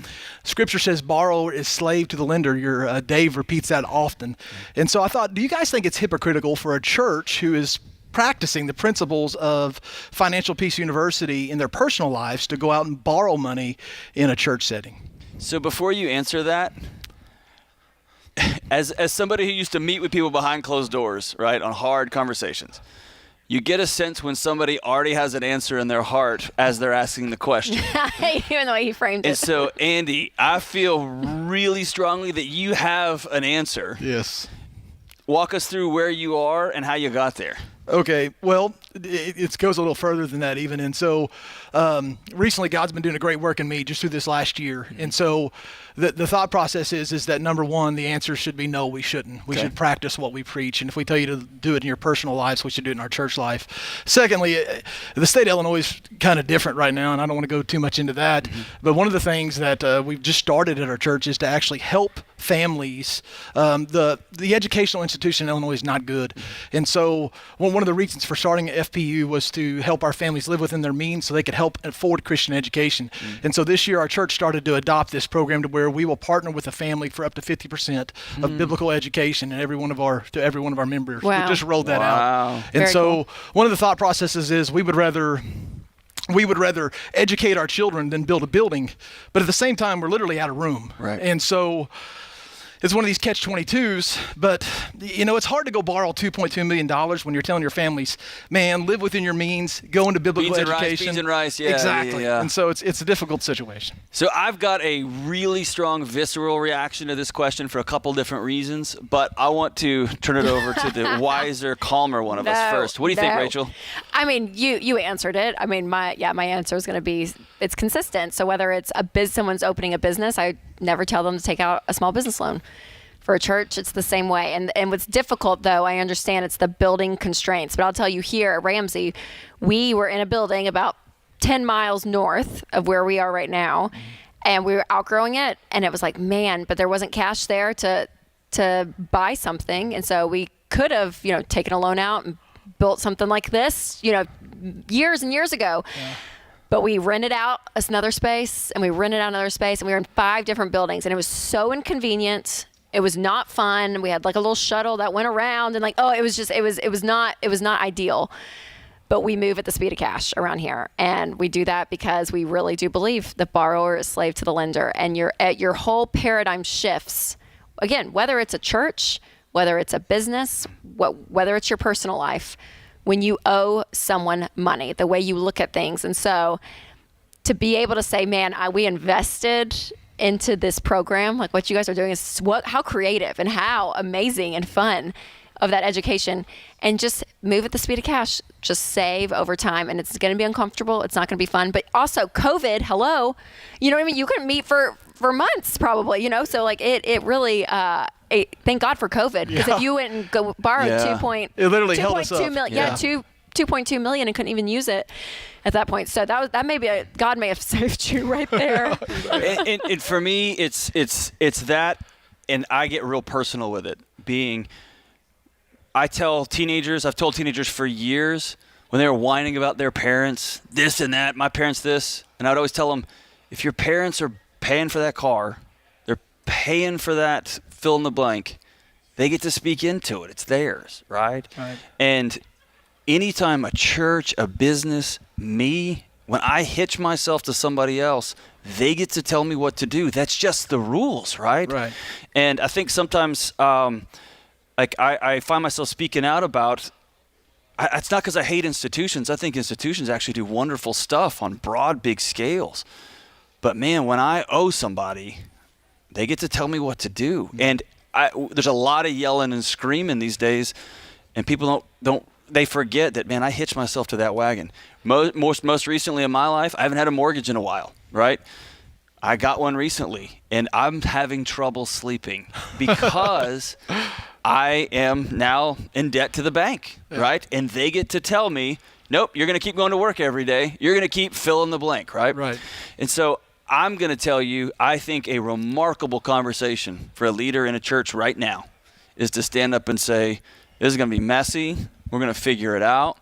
Scripture says borrower is slave to the lender. Your Dave repeats that often. And so I thought, do you guys think it's hypocritical for a church who is practicing the principles of Financial Peace University in their personal lives to go out and borrow money in a church setting? So before you answer that, as somebody who used to meet with people behind closed doors, right, on hard conversations, you get a sense when somebody already has an answer in their heart as they're asking the question. Even the way he framed it. And so, Andy, I feel really strongly that you have an answer. Yes. Walk us through where you are and how you got there. Okay, well, it goes a little further than that even. And so recently God's been doing a great work in me just through this last year. And so the thought process is that number one, the answer should be no, we shouldn't. We should practice what we preach. And if we tell you to do it in your personal lives, we should do it in our church life. Secondly, the state of Illinois is kind of different right now, and I don't want to go too much into that. But one of the things that we've just started at our church is to actually help families. The educational institution in Illinois is not good. And so one of the reasons for starting at FPU was to help our families live within their means so they could help afford Christian education. And so this year our church started to adopt this program to where we will partner with a family for up to 50% of biblical education to every one of our members. Wow. We just rolled that out. And Very so cool. one of the thought processes is we would rather educate our children than build a building, but at the same time we're literally out of room. Right. And so it's one of these catch-22s, but it's hard to go borrow $2.2 million when you're telling your families, man, live within your means, go into biblical education. Beans and rice, yeah. Exactly. Yeah. And so it's a difficult situation. So I've got a really strong visceral reaction to this question for a couple different reasons, but I want to turn it over to the wiser, calmer one of us first. What do you think, Rachel? I mean, you answered it. I mean, my answer is going to be it's consistent. So whether it's someone's opening a business, I never tell them to take out a small business loan. For a church, it's the same way. And what's difficult, though, I understand it's the building constraints. But I'll tell you here at Ramsey, we were in a building about 10 miles north of where we are right now, and we were outgrowing it. And it was like, man, but there wasn't cash there to buy something. And so we could have, taken a loan out and built something like this, years and years ago. Yeah. But we rented out another space, and we rented out another space, and we were in 5 different buildings. And it was so inconvenient. It was not fun. We had like a little shuttle that went around, and it was not ideal. But we move at the speed of cash around here. And we do that because we really do believe the borrower is slave to the lender. And your whole paradigm shifts. Again, whether it's a church, whether it's a business, whether it's your personal life, when you owe someone money, the way you look at things. And so to be able to say, man, we invested into this program, like what you guys are doing is how creative and how amazing and fun of that education, and just move at the speed of cash, just save over time. And it's going to be uncomfortable. It's not going to be fun, but also COVID, hello, you know what I mean? You couldn't meet for months probably, you know? So like it really, thank God for COVID, because if you went and borrowed it literally held us up. 2.2 million and couldn't even use it at that point. So that may be God may have saved you right there. and for me, it's that, and I get real personal with it. I've told teenagers for years when they were whining about their parents, this and that, my parents this, and I'd always tell them, if your parents are paying for that car, they're paying for that fill in the blank, they get to speak into it. It's theirs, right? And anytime a church, a business, me, when I hitch myself to somebody else, they get to tell me what to do. That's just the rules, right? And I think sometimes I find myself speaking out about, it's not because I hate institutions. I think institutions actually do wonderful stuff on broad, big scales. But man, when I owe somebody, they get to tell me what to do. And there's a lot of yelling and screaming these days, and people they forget that, man, I hitched myself to that wagon. Most recently in my life, I haven't had a mortgage in a while, right? I got one recently, and I'm having trouble sleeping because I am now in debt to the bank, right? And they get to tell me, nope, you're going to keep going to work every day. You're going to keep fill in the blank, right? And so I'm going to tell you, I think a remarkable conversation for a leader in a church right now is to stand up and say, this is going to be messy. We're going to figure it out,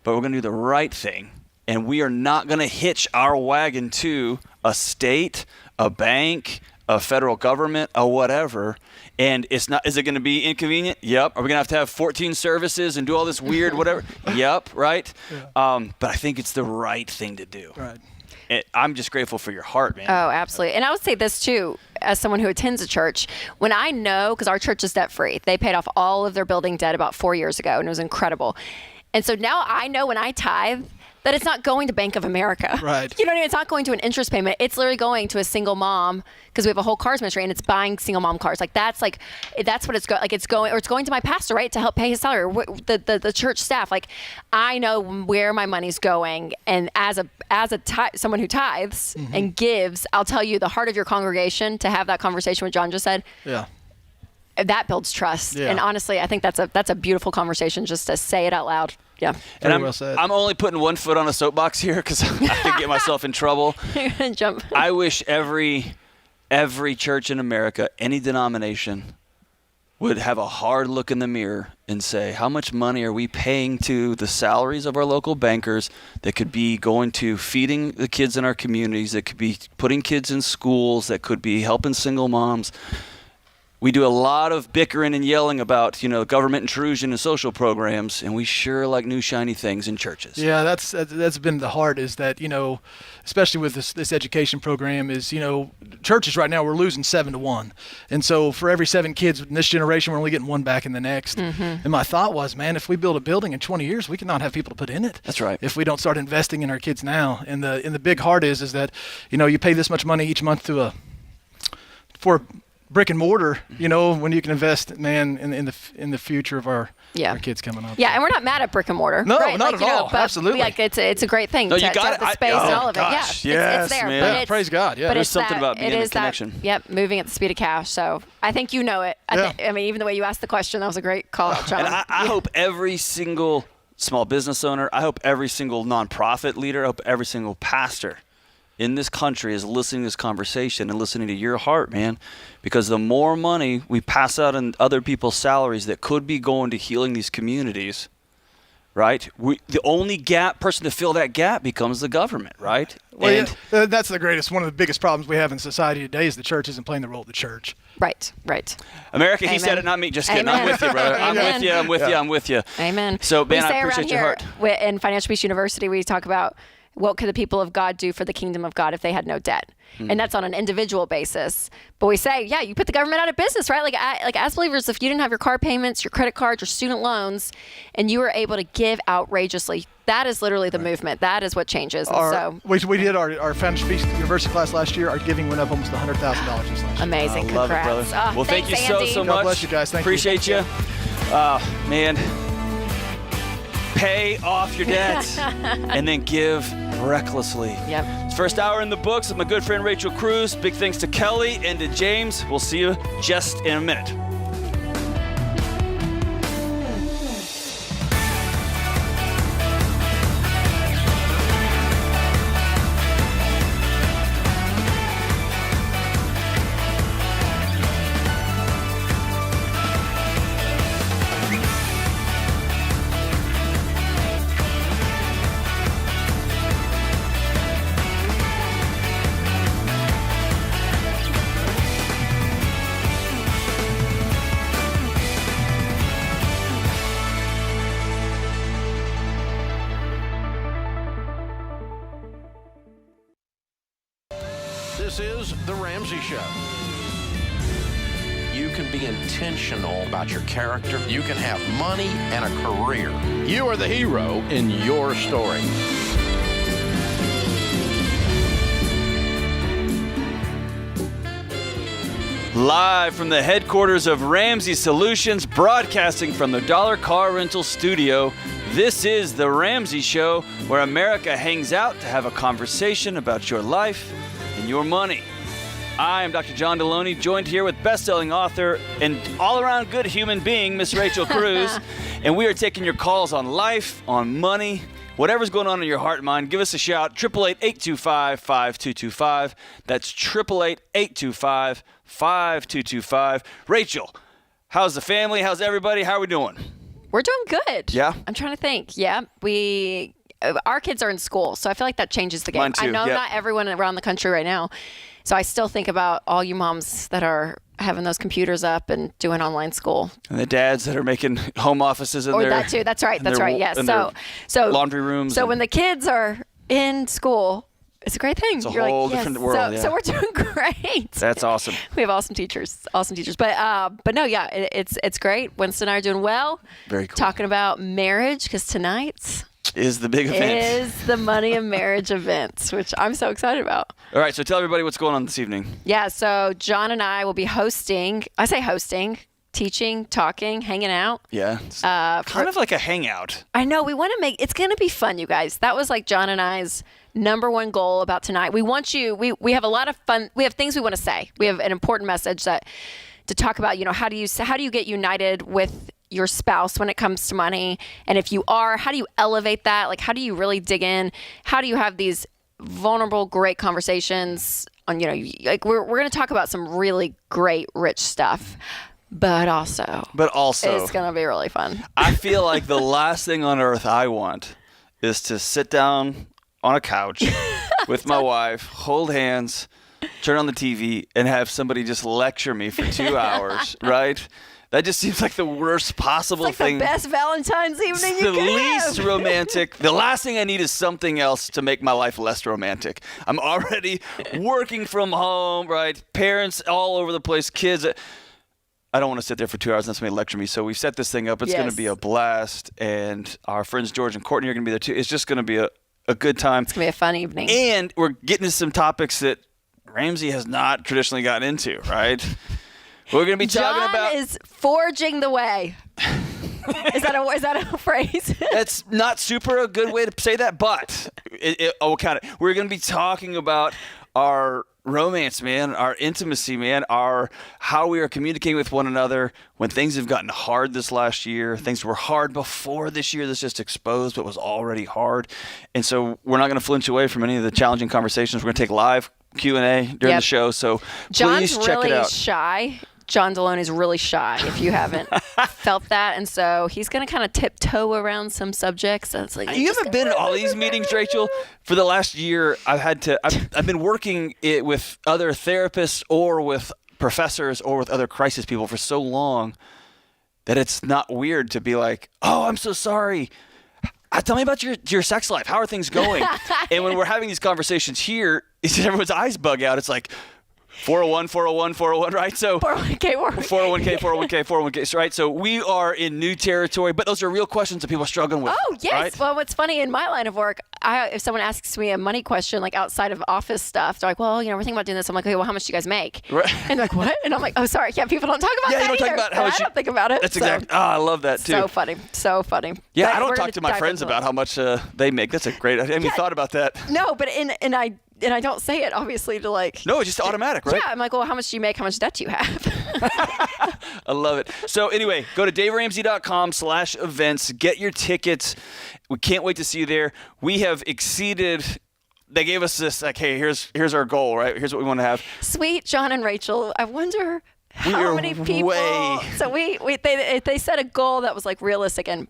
but we're going to do the right thing. And we are not going to hitch our wagon to a state, a bank, a federal government, or whatever. And is it going to be inconvenient? Yep. Are we going to have 14 services and do all this weird whatever? Yep. Right. But I think it's the right thing to do. I'm just grateful for your heart, man. Oh, absolutely. And I would say this too, as someone who attends a church, when I know, because our church is debt free, they paid off all of their building debt about 4 years ago, and it was incredible. And so now I know when I tithe that it's not going to Bank of America. You know what I mean? It's not going to an interest payment. It's literally going to a single mom, because we have a whole cars ministry, and it's buying single mom cars. That's what it's going. Like it's going to my pastor, right, to help pay his salary. The church staff. Like I know where my money's going, and as someone who tithes and gives, I'll tell you, the heart of your congregation, to have that conversation what John just said. That builds trust. And honestly, I think that's a beautiful conversation, just to say it out loud. And I'm only putting one foot on a soapbox here because I could get myself in trouble. You're gonna jump. I wish every church in America, any denomination, would have a hard look in the mirror and say, how much money are we paying to the salaries of our local bankers that could be going to feeding the kids in our communities, that could be putting kids in schools, that could be helping single moms. We do a lot of bickering and yelling about, government intrusion and social programs, and we sure like new shiny things in churches. Yeah, that's been the heart, is that, especially with this education program, is, churches right now, we're losing 7-1. And so for every 7 kids in this generation, we're only getting 1 back in the next. And my thought was, man, if we build a building in 20 years, we cannot have people to put in it. That's right. If we don't start investing in our kids now. And the big heart is that, you pay this much money each month for brick and mortar, when you can invest, man, in the future of our kids coming up. Yeah, and we're not mad at brick and mortar. No, right? not at all. Absolutely. It's a great thing. No, you got it. The space and all of it. Gosh, it's there. Man. But praise God. Yeah, but there's something about being in the connection. Moving at the speed of cash. So I think you know it. I mean, even the way you asked the question, that was a great call out, John. And I hope every single small business owner, I hope every single nonprofit leader, I hope every single pastor in this country is listening to this conversation and listening to your heart, man, because the more money we pass out in other people's salaries that could be going to healing these communities, right? The only person to fill that gap becomes the government, right? Well, that's the greatest. One of the biggest problems we have in society today is the church isn't playing the role of the church. Right. America, Amen. he said it, not me. Just kidding. Amen. I'm with you, brother. I'm with you. Amen. So, Ben, we say I appreciate your around heart. here in Financial Peace University, we talk about what could the people of God do for the kingdom of God if they had no debt? And that's on an individual basis. But we say, you put the government out of business, right? Like as believers, if you didn't have your car payments, your credit cards, your student loans, and you were able to give outrageously, that is literally the movement. That is what changes. We did our Financial Peace University class last year. Our giving went up almost $100,000 this last year. Amazing. Love it, Congrats. brother. Well, thank you so much. God bless you guys. Thank Appreciate you. Man. Pay off your debt and then give recklessly. Yep. First hour in the books with my good friend Rachel Cruz. Big thanks to Kelly and to James. We'll see you just in a minute. This is The Ramsey Show. You can be intentional about your character. You can have money and a career. You are the hero in your story. Live from the headquarters of Ramsey Solutions, broadcasting from the Dollar Car Rental Studio, this is The Ramsey Show, where America hangs out to have a conversation about your life and your money. I am Dr. John Deloney, joined here with best-selling author and all-around good human being, Miss Rachel Cruz, and we are taking your calls on life, on money, whatever's going on in your heart and mind. Give us a shout, 888-825-5225. That's 888-825-5225. Rachel, how's the family? How's everybody? How are we doing? We're doing good. Yeah? I'm trying to think. Yeah. Our kids are in school, so I feel like that changes the game. Mine too, I know not everyone around the country right now, so I still think about all you moms that are having those computers up and doing online school. And the dads that are making home offices in Or their... that too. That's right. That's right. Yes. So laundry rooms. So when the kids are in school, it's a great thing. It's a You're whole like, different world. So we're doing great. That's awesome. We have awesome teachers. But no, yeah, it's great. Winston and I are doing well. Very cool. Talking about marriage, because tonight's is the big event. Is the Money and Marriage event, which I'm so excited about. All right, so tell everybody what's going on this evening. Yeah, so John and I will be hosting. I say hosting, teaching, talking, hanging out. Yeah, kind of like a hangout. I know. We want to it's going to be fun, you guys. That was like John and I's number one goal about tonight. We want you, we have a lot of fun. We have things we want to say. We have an important message to talk about, how do you get united with your spouse when it comes to money? And if you are, how do you elevate that? Like, how do you really dig in? How do you have these vulnerable, great conversations on, like we're going to talk about some really great, rich stuff, but also it's going to be really fun. I feel like the last thing on earth I want is to sit down on a couch with my wife, hold hands, turn on the TV, and have somebody just lecture me for 2 hours, right? That just seems like the worst possible thing. The best Valentine's evening you the could least have. Romantic. The last thing I need is something else to make my life less romantic. I'm already working from home, right? Parents all over the place, kids. I don't want to sit there for 2 hours and somebody lecture me. So we set this thing up. It's going to be a blast. And our friends George and Courtney are going to be there too. It's just going to be a good time. It's going to be a fun evening. And we're getting to some topics that Ramsey has not traditionally gotten into, right? We're going to be talking about... John is forging the way. Is that a phrase? That's not super a good way to say that, but we'll count it. We're going to be talking about our romance, man, our intimacy, man, how we are communicating with one another when things have gotten hard this last year. Things were hard before this year. This just exposed what was already hard. And so we're not going to flinch away from any of the challenging conversations. We're going to take live Q&A during the show. So John's please check really it out. Shy John Deloney's really shy, if you haven't felt that. And so he's going to kind of tiptoe around some subjects. So it's like, you haven't been in all these meetings, Rachel. For the last year, I've been working it with other therapists or with professors or with other crisis people for so long that it's not weird to be like, oh, I'm so sorry. Tell me about your sex life. How are things going? And when we're having these conversations here, everyone's eyes bug out. It's like, 401, right? So 401k, right? So we are in new territory, but those are real questions that people are struggling with. Oh, yes. Right? Well, what's funny in my line of work, if someone asks me a money question, like outside of office stuff, they're like, well, we're thinking about doing this. I'm like, okay, well, how much do you guys make? Right. And they're like, what? And I'm like, oh, sorry. Yeah, people don't talk about that you don't either. talk about how much I don't think about it. That's exactly. I love that too. So funny. Yeah, But I don't we're talk gonna to my dive friends into about it. how much they make. That's a great. I haven't even thought about that. No, but and I don't say it obviously to like. No, it's just automatic, right? Yeah, I'm like, well, how much do you make? How much debt do you have? I love it. So anyway, go to daveramsey.com/events. Get your tickets. We can't wait to see you there. We have exceeded. They gave us this like, hey, here's our goal, right? Here's what we want to have. Sweet John and Rachel. I wonder how many people. So they set a goal that was like realistic, and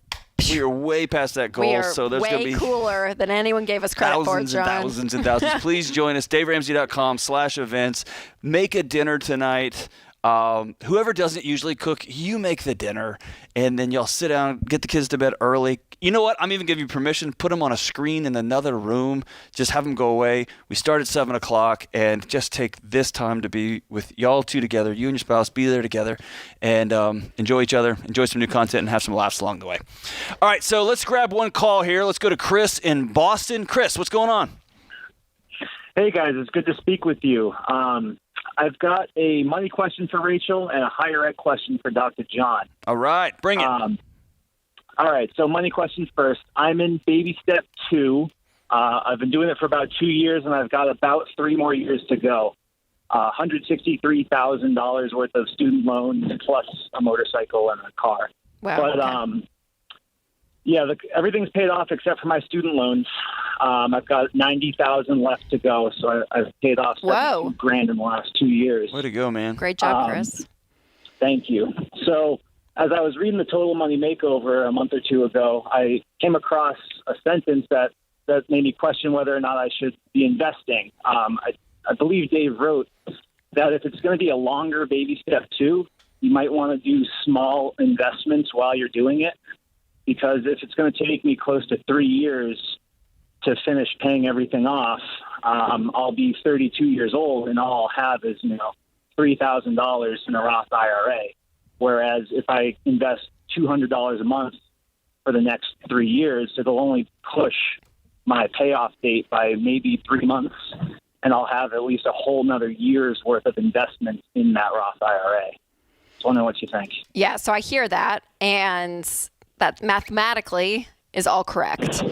we are way past that goal. we are so there's going to be cooler than anyone gave us credit for, John. Thousands and thousands. Please join us. daveramsey.com/events. Make a dinner tonight. Whoever doesn't usually cook, you make the dinner, and then y'all sit down, get the kids to bed early. You know what? I'm even giving you permission. Put them on a screen in another room. Just have them go away. We start at 7 o'clock, and just take this time to be with y'all two together, you and your spouse, be there together, and enjoy each other, enjoy some new content, and have some laughs along the way. All right, so let's grab one call here. Let's go to Chris in Boston. Chris, what's going on? Hey, guys. It's good to speak with you. I've got a money question for Rachel and a higher ed question for Dr. John. All right, bring it. All right, so money question first. I'm in baby step 2. I've been doing it for about 2 years, and I've got about 3 more years to go. $163,000 worth of student loans plus a motorcycle and a car. Wow. But everything's paid off except for my student loans. I've got $90,000 left to go, so I've paid off $72,000 in the last 2 years. Way to go, man! Great job, Chris. Thank you. So, as I was reading the Total Money Makeover a month or 2 ago, I came across a sentence that made me question whether or not I should be investing. I believe Dave wrote that if it's going to be a longer baby step 2, you might want to do small investments while you're doing it. Because if it's going to take me close to 3 years to finish paying everything off, I'll be 32 years old, and all I'll have is $3,000 in a Roth IRA. Whereas if I invest $200 a month for the next 3 years, it'll only push my payoff date by maybe 3 months, and I'll have at least a whole another year's worth of investment in that Roth IRA. So I don't know what you think. Yeah, so I hear that, and that mathematically is all correct.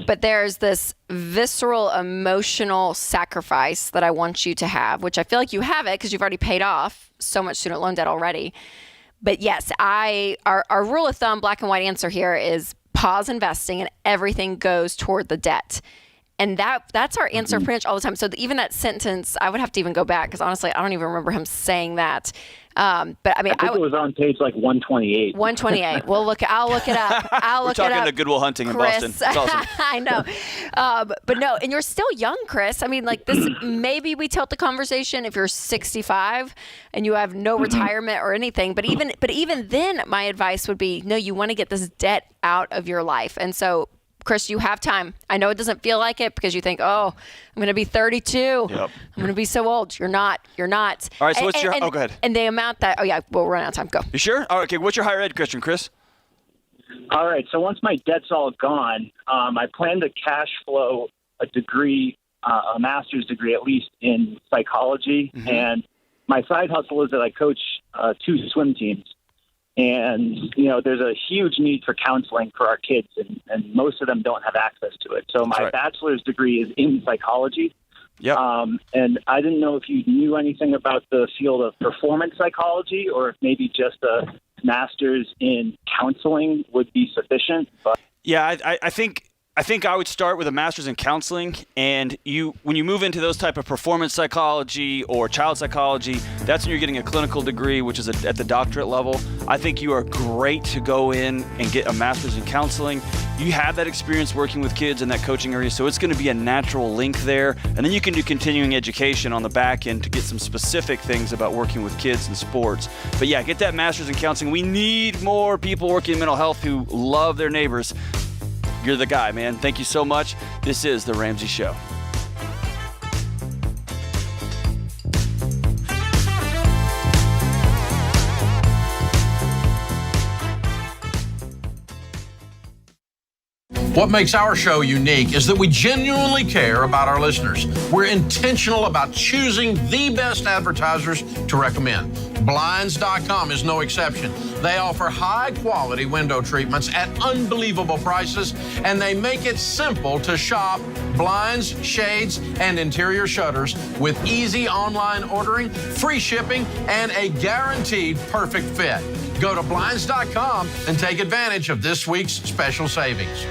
But there's this visceral emotional sacrifice that I want you to have, which I feel like you have it because you've already paid off so much student loan debt already. But yes, our rule of thumb, black and white answer here is pause investing and everything goes toward the debt. And that's our answer pretty much all the time. So even that sentence, I would have to even go back because honestly, I don't even remember him saying that. But I mean, I think it was on page like 128. 128. I'll look it up. We're talking to Goodwill Hunting in Boston. It's awesome. I know. But no, and you're still young, Chris. I mean, like this, maybe we tilt the conversation if you're 65 and you have no retirement or anything. But even then, my advice would be, no, you want to get this debt out of your life. And so, Chris, you have time. I know it doesn't feel like it because you think, oh, I'm going to be 32. Yep. I'm going to be so old. You're not. All right, so what's your... go ahead. And the amount that... Oh, yeah, we'll run out of time. Go. You sure? All right, okay. What's your higher ed question, Chris? All right, so once my debt's all gone, I plan to cash flow a degree, a master's degree at least in psychology. Mm-hmm. And my side hustle is that I coach 2 swim teams. And, there's a huge need for counseling for our kids, and most of them don't have access to it. So my bachelor's degree is in psychology. Yep. And I didn't know if you knew anything about the field of performance psychology or if maybe just a master's in counseling would be sufficient. But yeah, I think I think I would start with a master's in counseling, and when you move into those type of performance psychology or child psychology, that's when you're getting a clinical degree, which is at the doctorate level. I think you are great to go in and get a master's in counseling. You have that experience working with kids in that coaching area, so it's going to be a natural link there. And then you can do continuing education on the back end to get some specific things about working with kids and sports. But yeah, get that master's in counseling. We need more people working in mental health who love their neighbors. You're the guy, man. Thank you so much. This is The Ramsey Show. What makes our show unique is that we genuinely care about our listeners. We're intentional about choosing the best advertisers to recommend. Blinds.com is no exception. They offer high-quality window treatments at unbelievable prices, and they make it simple to shop blinds, shades, and interior shutters with easy online ordering, free shipping, and a guaranteed perfect fit. Go to Blinds.com and take advantage of this week's special savings.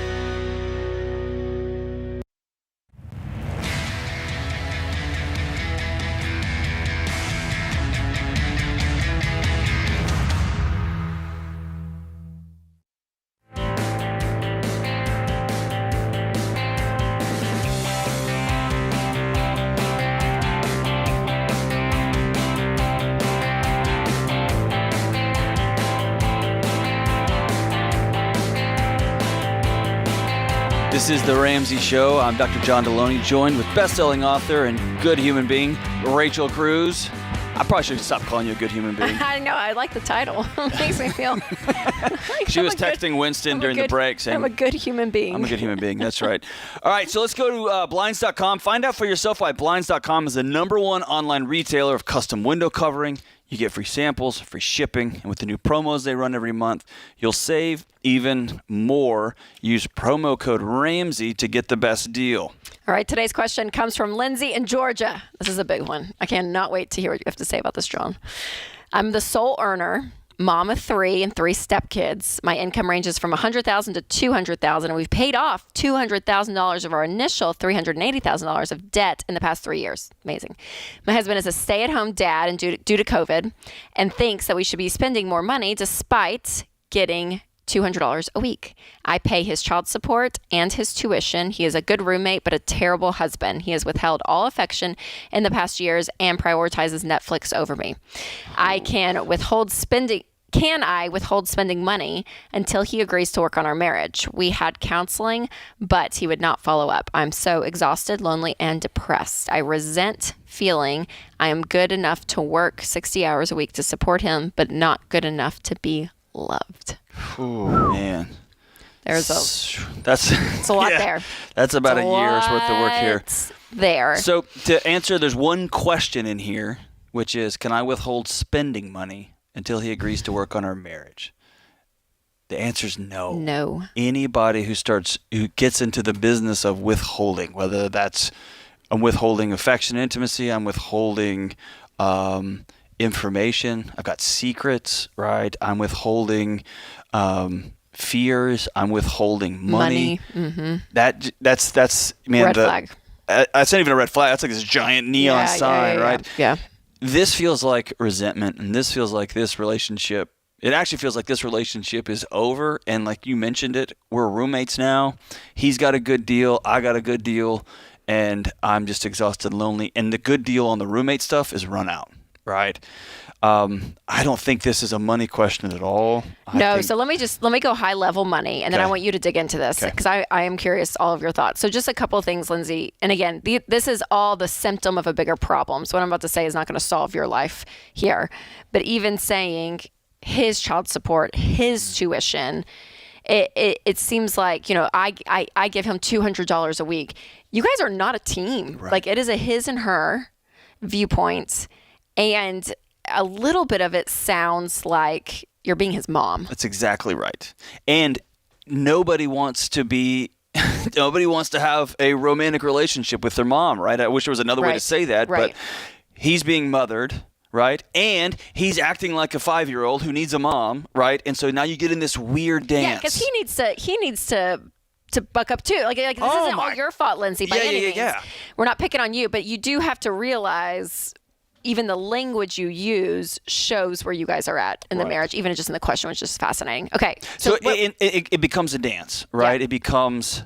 This is The Ramsey Show. I'm Dr. John Deloney, joined with best-selling author and good human being, Rachel Cruz. I probably should stop calling you a good human being. I know. I like the title. It makes me feel like She was texting Winston during the break saying, I'm a good human being. I'm a good human being. That's right. All right, so let's go to Blinds.com. Find out for yourself why Blinds.com is the #1 online retailer of custom window covering. You get free samples, free shipping, and with the new promos they run every month, you'll save even more. Use promo code Ramsey to get the best deal. All right, today's question comes from Lindsay in Georgia. This is a big one. I cannot wait to hear what you have to say about this, John. I'm the sole earner, mom of 3 and 3 stepkids. My income ranges from $100,000 to $200,000, and we've paid off $200,000 of our initial $380,000 of debt in the past 3 years. Amazing. My husband is a stay-at-home dad and due to COVID, and thinks that we should be spending more money despite getting $200 a week. I pay his child support and his tuition. He is a good roommate, but a terrible husband. He has withheld all affection in the past years and prioritizes Netflix over me. Can I withhold spending money until he agrees to work on our marriage? We had counseling, but he would not follow up. I'm so exhausted, lonely, and depressed. I resent feeling I am good enough to work 60 hours a week to support him, but not good enough to be loved. Oh, man. That's a lot there. That's about a year's worth of work here. There. So to answer, there's one question in here, which is, can I withhold spending money until he agrees to work on our marriage? The answer is no. No. Anybody who gets into the business of withholding, whether that's I'm withholding affection and intimacy, I'm withholding information, I've got secrets, right? I'm withholding fears, I'm withholding money. Mm-hmm. That's man, red flag. That's not even a red flag. That's like this giant neon sign, right? Yeah. This feels like resentment, and this feels like this relationship. It actually feels like this relationship is over, and like you mentioned it, we're roommates now. He's got a good deal, I got a good deal, and I'm just exhausted and lonely. And the good deal on the roommate stuff is run out, right? I don't think this is a money question at all. So let me go high level money, and then I want you to dig into this because I am curious all of your thoughts. So just a couple of things, Lindsay. And again, this is all the symptom of a bigger problem. So what I'm about to say is not going to solve your life here. But even saying his child support, his tuition, it seems like, I give him $200 a week. You guys are not a team. Right. Like it is a his and her viewpoint, and a little bit of it sounds like you're being his mom. That's exactly right. And nobody wants to have a romantic relationship with their mom, right? I wish there was another way to say that, but he's being mothered, right? And he's acting like a 5-year-old who needs a mom, right? And so now you get in this weird dance. Yeah, because he needs to to buck up too. Like this isn't all your fault, Lindsay, by any means. Yeah. We're not picking on you, but you do have to realize even the language you use shows where you guys are at in the marriage, even just in the question, which is fascinating. Okay. So it becomes a dance, right? Yeah. It becomes,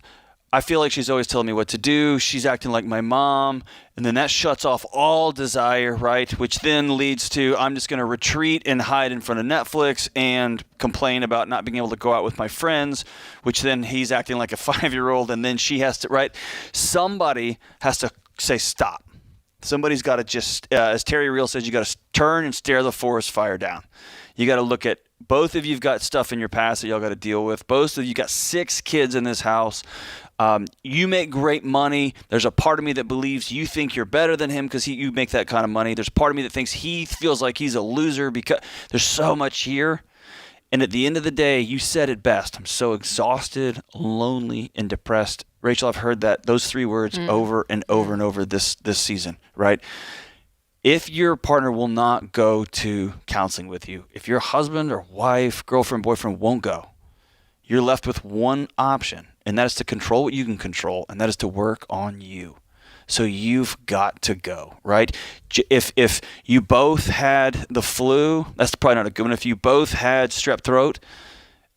I feel like she's always telling me what to do. She's acting like my mom. And then that shuts off all desire, right? Which then leads to, I'm just going to retreat and hide in front of Netflix and complain about not being able to go out with my friends, which then he's acting like a 5-year-old. And then she has to, right? Somebody has to say, stop. Somebody's got to just, as Terry Real says, you got to turn and stare the forest fire down. You got to look at, both of you've got stuff in your past that y'all got to deal with. Both of you got 6 kids in this house. You make great money. There's a part of me that believes you think you're better than him because you make that kind of money. There's a part of me that thinks he feels like he's a loser because there's so much here. And at the end of the day, you said it best. I'm so exhausted, lonely, and depressed. Rachel, I've heard those 3 words over and over and over this season, right? If your partner will not go to counseling with you, if your husband or wife, girlfriend, boyfriend won't go, you're left with one option, and that is to control what you can control, and that is to work on you. So you've got to go, right? If you both had the flu, that's probably not a good one. If you both had strep throat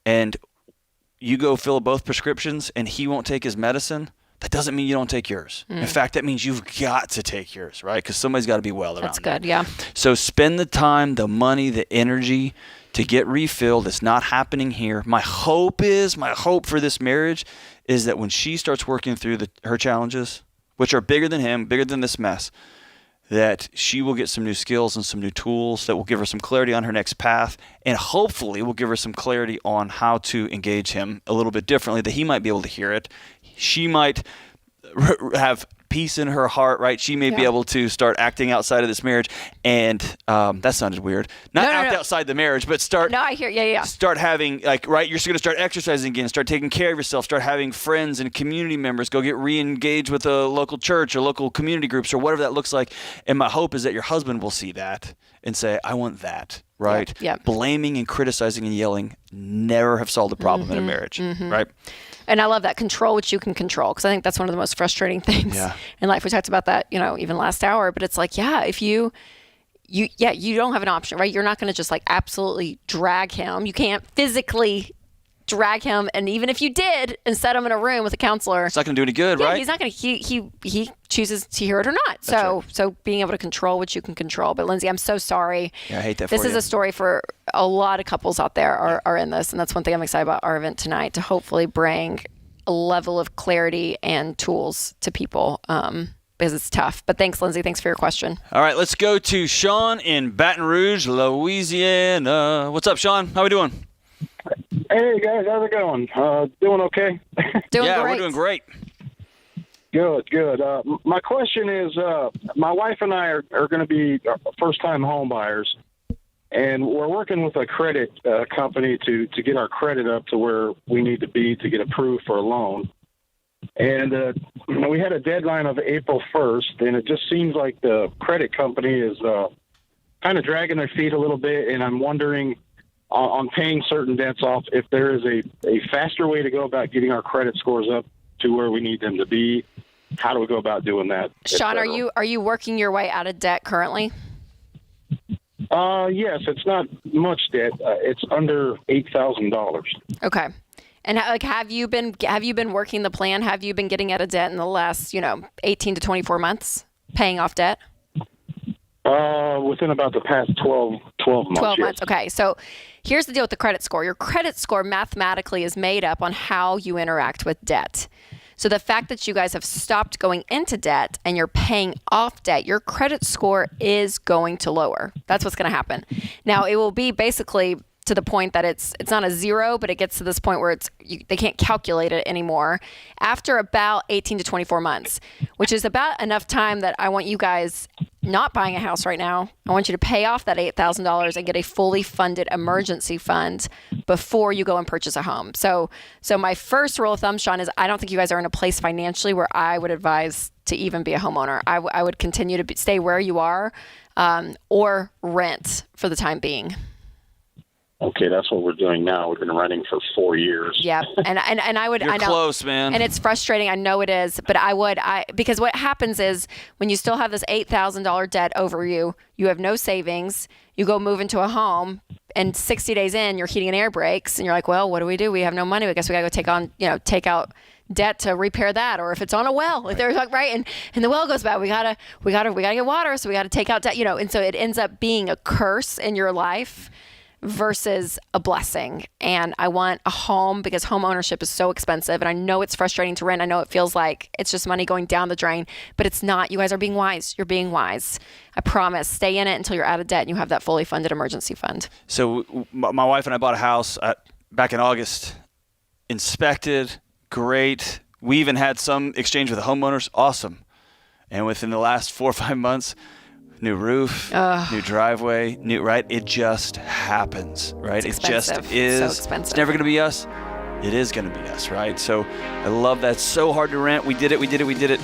and you go fill both prescriptions and he won't take his medicine, that doesn't mean you don't take yours. In fact, that means you've got to take yours, right? Because somebody's got to be well around. That's good, yeah. So spend the time, the money, the energy to get refilled. It's not happening here. My hope for this marriage is that when she starts working through her challenges, which are bigger than him, bigger than this mess, that she will get some new skills and some new tools that will give her some clarity on her next path, and hopefully will give her some clarity on how to engage him a little bit differently, that he might be able to hear it. She might have peace in her heart, right? She may be able to start acting outside of this marriage, and that sounded weird. Not outside the marriage, but start. No, I hear. Yeah. Start having right. You're going to start exercising again. Start taking care of yourself. Start having friends and community members. Go get re-engaged with a local church or local community groups or whatever that looks like. And my hope is that your husband will see that and say, "I want that." Right? Yep. Blaming and criticizing and yelling never have solved the problem in a marriage. Right? And I love that. Control what you can control, because I think that's one of the most frustrating things in life. We talked about that, even last hour. But it's like, if you don't have an option, right? You're not going to just absolutely drag him. You can't physically drag him, and even if you did and set him in a room with a counselor, it's not going to do any good, right? He's not going to. He chooses to hear it or not. So being able to control what you can control. But Lindsay, I'm so sorry. Yeah, I hate that. This is a story for a lot of couples out there are in this, and that's one thing I'm excited about our event tonight, to hopefully bring a level of clarity and tools to people. Because it's tough. But thanks, Lindsay. Thanks for your question. All right, let's go to Sean in Baton Rouge, Louisiana. What's up, Sean? How we doing? Hey guys, how's it going? Doing okay? Doing great. We're doing great. Good. My question is, my wife and I are going to be first-time home buyers, and we're working with a credit company to get our credit up to where we need to be to get approved for a loan. And we had a deadline of April 1st, and it just seems like the credit company is kind of dragging their feet a little bit, and I'm wondering, on paying certain debts off, if there is a faster way to go about getting our credit scores up to where we need them to be. How do we go about doing that? Sean, are you working your way out of debt currently? Yes, it's not much debt. It's under $8,000. Okay. And have you been working the plan? Have you been getting out of debt in the last 18 to 24 months, paying off debt? Within about the past 12 months. 12 months. Okay. So here's the deal with the credit score. Your credit score mathematically is made up on how you interact with debt. So the fact that you guys have stopped going into debt and you're paying off debt, your credit score is going to lower. That's what's going to happen. Now, it will be basically to the point that it's not a zero, but it gets to this point where they can't calculate it anymore after about 18 to 24 months, which is about enough time that I want you guys not buying a house right now. I want you to pay off that $8,000 and get a fully funded emergency fund before you go and purchase a home. So my first rule of thumb, Sean, is I don't think you guys are in a place financially where I would advise to even be a homeowner. I would continue to stay where you are or rent for the time being. Okay, that's what we're doing now. We've been running for 4 years. Yeah, and I would. You're I know, close, man. And it's frustrating. I know it is, but because what happens is when you still have this $8,000 debt over you, you have no savings. You go move into a home, and 60 days in, your heating and air breaks, and you're like, well, what do? We have no money. I guess we gotta go take out debt to repair that, or if it's on a well, if there's right, and the well goes bad, we gotta get water, so we gotta take out debt, and so it ends up being a curse in your life versus a blessing. And I want a home because home ownership is so expensive, and I know it's frustrating to rent. I know it feels like it's just money going down the drain, but it's not. You guys are being wise. You're being wise. I promise. Stay in it until you're out of debt and you have that fully funded emergency fund. So my wife and I bought a house back in August, inspected, great. We even had some exchange with the homeowners, awesome. And within the last 4 or 5 months, new roof, new driveway, it just happens, right? It's it just expensive. is. So expensive. It's never going to be us. It is going to be us, right? So I love that. It's so hard to rent. We did it.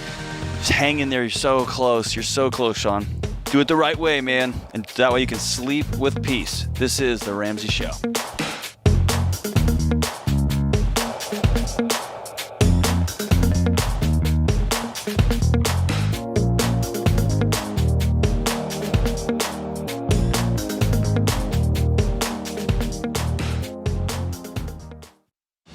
Just hang in there. You're so close. You're so close, Sean. Do it the right way, man. And that way you can sleep with peace. This is The Ramsey Show.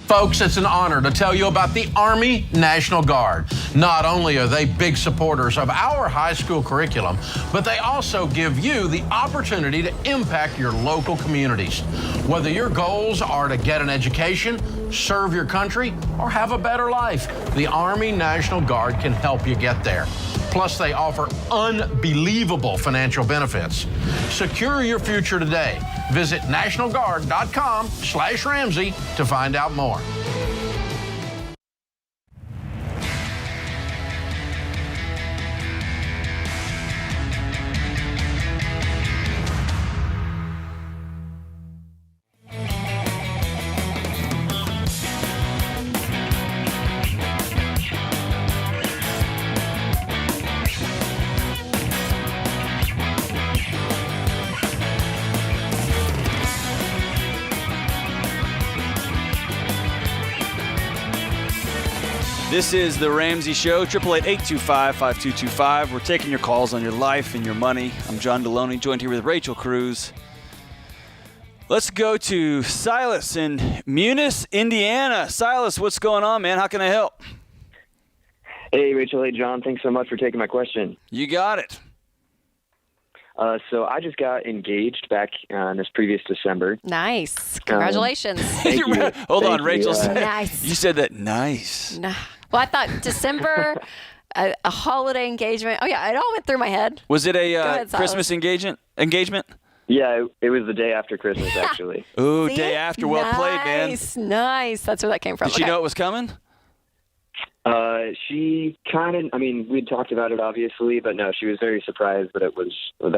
Folks, it's an honor to tell you about the Army National Guard. Not only are they big supporters of our high school curriculum, but they also give you the opportunity to impact your local communities. Whether your goals are to get an education, serve your country, or have a better life, the Army National Guard can help you get there. Plus, they offer unbelievable financial benefits. Secure your future today. Visit nationalguard.com/Ramsey to find out more. This is The Ramsey Show, 888-825-5225. We're taking your calls on your life and your money. I'm John Deloney, joined here with Rachel Cruz. Let's go to Silas in Munis, Indiana. Silas, what's going on, man? How can I help? Hey, Rachel. Hey, John. Thanks so much for taking my question. You got it. So I just got engaged back this previous December. Nice. Congratulations. Thank you. Hold on, Thank Rachel. you. Nice. You said that nice. Nah. Well, I thought December, a holiday engagement. Oh, yeah, it all went through my head. Was it a ahead, Christmas engagement? Yeah, it was the day after Christmas, actually. Ooh, See? day after. Well played, man. Nice. That's where that came from. Did she know it was coming? She we'd talked about it, obviously, but no, she was very surprised that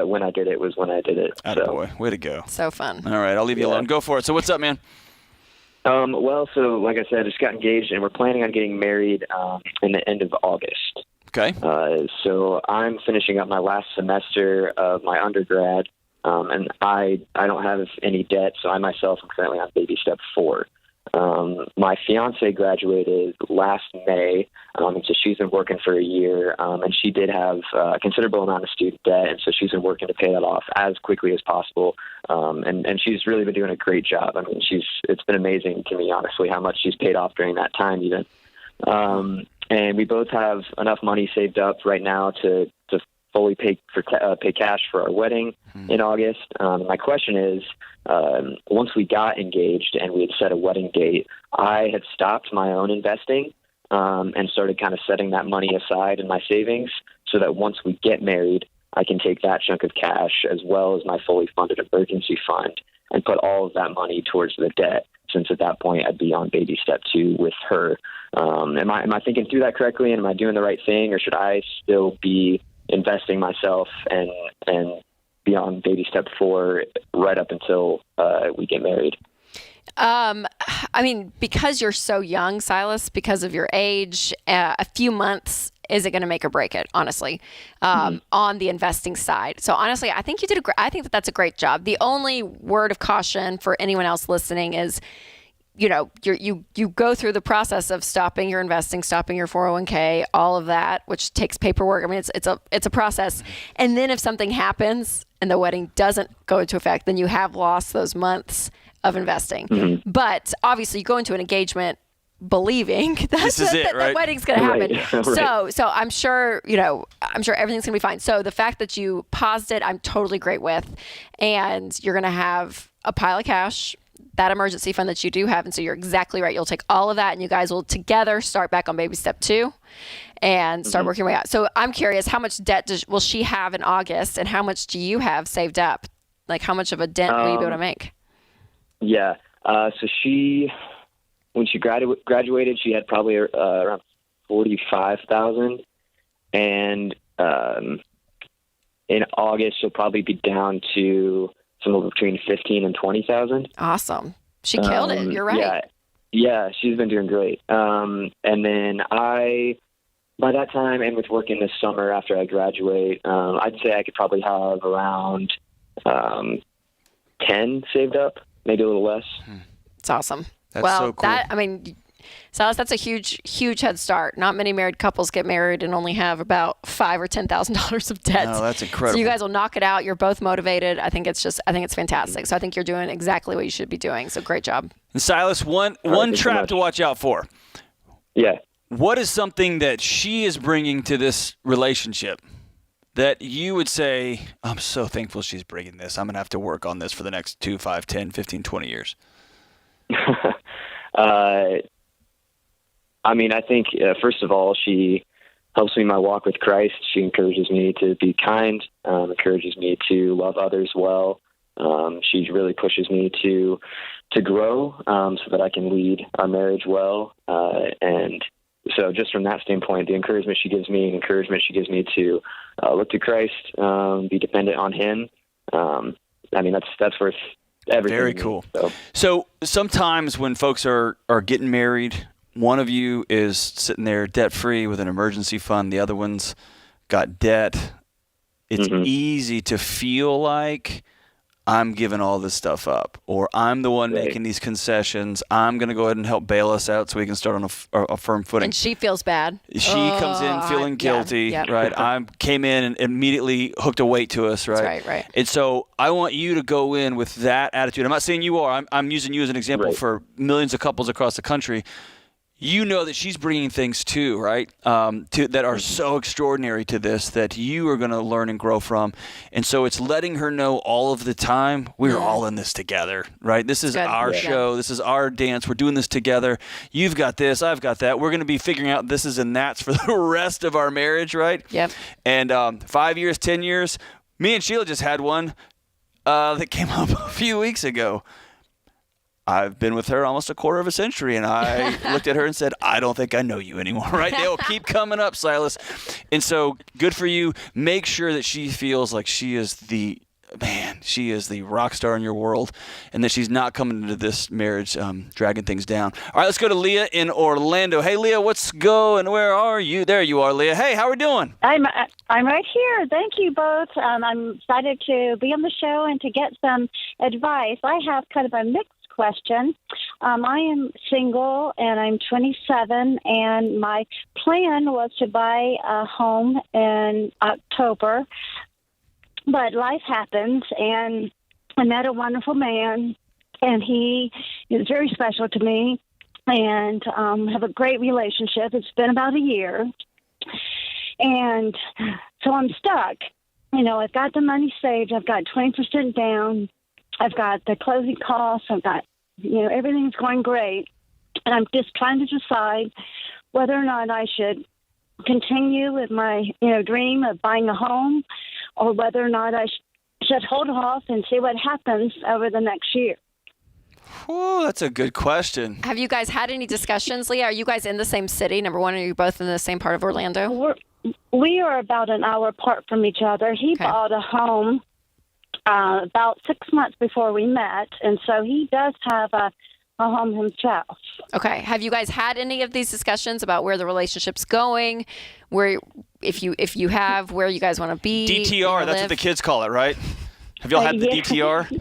when I did it was when I did it. Attaboy. Way to go. So fun. All right, I'll leave you alone. Go for it. So what's up, man? So like I said, I just got engaged, and we're planning on getting married in the end of August. Okay. So I'm finishing up my last semester of my undergrad, and I don't have any debt, so I myself am currently on baby step 4. My fiance graduated last May, and so she's been working for a year, and she did have a considerable amount of student debt, and so she's been working to pay that off as quickly as possible, and she's really been doing a great job. I mean, it's been amazing to me, honestly, how much she's paid off during that time even. And we both have enough money saved up right now to fully pay cash for our wedding in August. My question is, once we got engaged and we had set a wedding date, I had stopped my own investing and started kind of setting that money aside in my savings so that once we get married, I can take that chunk of cash as well as my fully funded emergency fund and put all of that money towards the debt, since at that point I'd be on baby step 2 with her. Am I thinking through that correctly, and am I doing the right thing, or should I still be investing myself and be on baby step 4 right up until we get married? I I mean, because you're so young, Silas, because of your age, a few months isn't going to make or break it, honestly, on the investing side. So honestly, I think you did I think that that's a great job. The only word of caution for anyone else listening is, you know, you go through the process of stopping your investing, stopping your 401k, all of that, which takes paperwork. I mean, it's a process. And then if something happens and the wedding doesn't go into effect, then you have lost those months of investing. But obviously, you go into an engagement believing that wedding's going to happen. Right. So I'm sure, I'm sure everything's going to be fine. So the fact that you paused it, I'm totally great with, and you're going to have a pile of cash, that emergency fund that you do have. And so you're exactly right. You'll take all of that and you guys will together start back on baby step 2 and start working your way out. So I'm curious, how much debt will she have in August, and how much do you have saved up? Like, how much of a dent will you be able to make? Yeah. So when she graduated, she had probably around $45,000, and in August she'll probably be down to somewhere between $15,000 and $20,000. Awesome. She killed it. You're right. Yeah, she's been doing great. And then by that time, and with working this summer after I graduate, I'd say I could probably have around 10 saved up, maybe a little less. It's awesome. That's so cool. Silas, that's a huge, huge head start. Not many married couples get married and only have about $5,000 or $10,000 of debt. No, that's incredible. So you guys will knock it out. You're both motivated. I think it's fantastic. So I think you're doing exactly what you should be doing. So great job. And Silas, one trap to watch out for. Yeah. What is something that she is bringing to this relationship that you would say, I'm so thankful she's bringing this. I'm going to have to work on this for the next 2, 5, 10, 15, 20 years. I think, first of all, she helps me in my walk with Christ. She encourages me to be kind, encourages me to love others well. She really pushes me to grow so that I can lead our marriage well. And so just from that standpoint, the encouragement she gives me and encouragement she gives me to look to Christ, be dependent on him. That's worth everything. Very cool. So sometimes when folks are getting married, one of you is sitting there debt-free with an emergency fund. The other one's got debt. It's easy to feel like I'm giving all this stuff up, or I'm the one making these concessions. I'm going to go ahead and help bail us out so we can start on a firm footing. And she feels bad. She comes in feeling guilty, right? I came in and immediately hooked a weight to us, right? That's right. And so I want you to go in with that attitude. I'm not saying you are. I'm using you as an example for millions of couples across the country. You know that she's bringing things too, right? That are so extraordinary to this that you are going to learn and grow from. And so it's letting her know all of the time, we're all in this together, right? This is our show. This is our dance. We're doing this together. You've got this. I've got that. We're going to be figuring out this is and that's for the rest of our marriage, right? Yep. And 5 years, 10 years, me and Sheila just had one that came up a few weeks ago. I've been with her almost a quarter of a century, and I looked at her and said, I don't think I know you anymore, right? They will keep coming up, Silas. And so good for you. Make sure that she feels like she is the rock star in your world, and that she's not coming into this marriage dragging things down. All right, let's go to Leah in Orlando. Hey, Leah, what's going? Where are you? There you are, Leah. Hey, how are we doing? I'm right here. Thank you both. I'm excited to be on the show and to get some advice. I have kind of a mixed question. I am single and I'm 27, and my plan was to buy a home in October, but life happens, and I met a wonderful man, and he is very special to me, and have a great relationship. It's been about a year, and so I'm stuck. I've got the money saved. I've got 20% down. I've got the closing costs. I've got, everything's going great. And I'm just trying to decide whether or not I should continue with my, dream of buying a home, or whether or not I should hold off and see what happens over the next year. Oh, that's a good question. Have you guys had any discussions, Leah? Are you guys in the same city? Number one, are you both in the same part of Orlando? We are about an hour apart from each other. He bought a home about 6 months before we met, and so he does have a a home himself. Okay. Have you guys had any of these discussions about where the relationship's going? Where, if you have, where you guys want to be? DTR, that's what the kids call it, right? Have y'all had the DTR?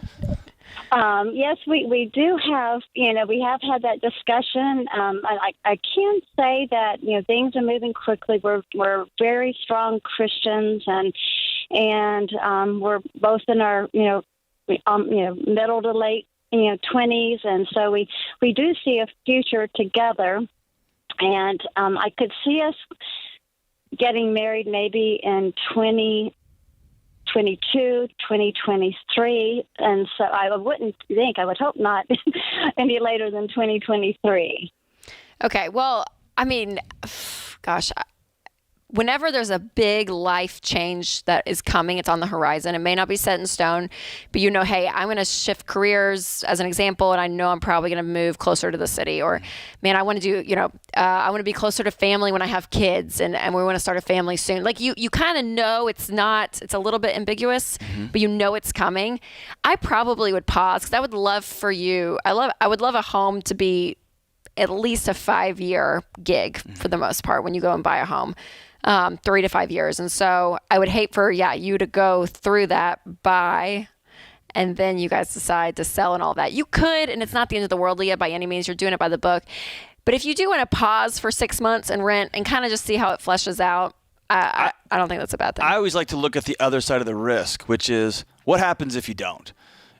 Yes, we do have, we have had that discussion. I can say that, things are moving quickly. We're very strong Christians, and we're both in our, middle to late, 20s. And so we do see a future together. And I could see us getting married maybe in 2022, 2023, and so I would hope not any later than 2023. Okay, well, I mean, gosh, whenever there's a big life change that is coming, it's on the horizon. It may not be set in stone, but hey, I'm going to shift careers as an example, and I know I'm probably going to move closer to the city. Or, man, I want to do, I want to be closer to family when I have kids, and we want to start a family soon. Like you kind of know it's a little bit ambiguous, but it's coming. I probably would pause because I would love for you. I would love a home to be at least a 5-year gig for the most part when you go and buy a home. 3 to 5 years. And so I would hate for, you to go through that, buy, and then you guys decide to sell and all that. You could, and it's not the end of the world, Leah, by any means. You're doing it by the book. But if you do want to pause for 6 months and rent and kind of just see how it fleshes out, I don't think that's a bad thing. I always like to look at the other side of the risk, which is what happens if you don't?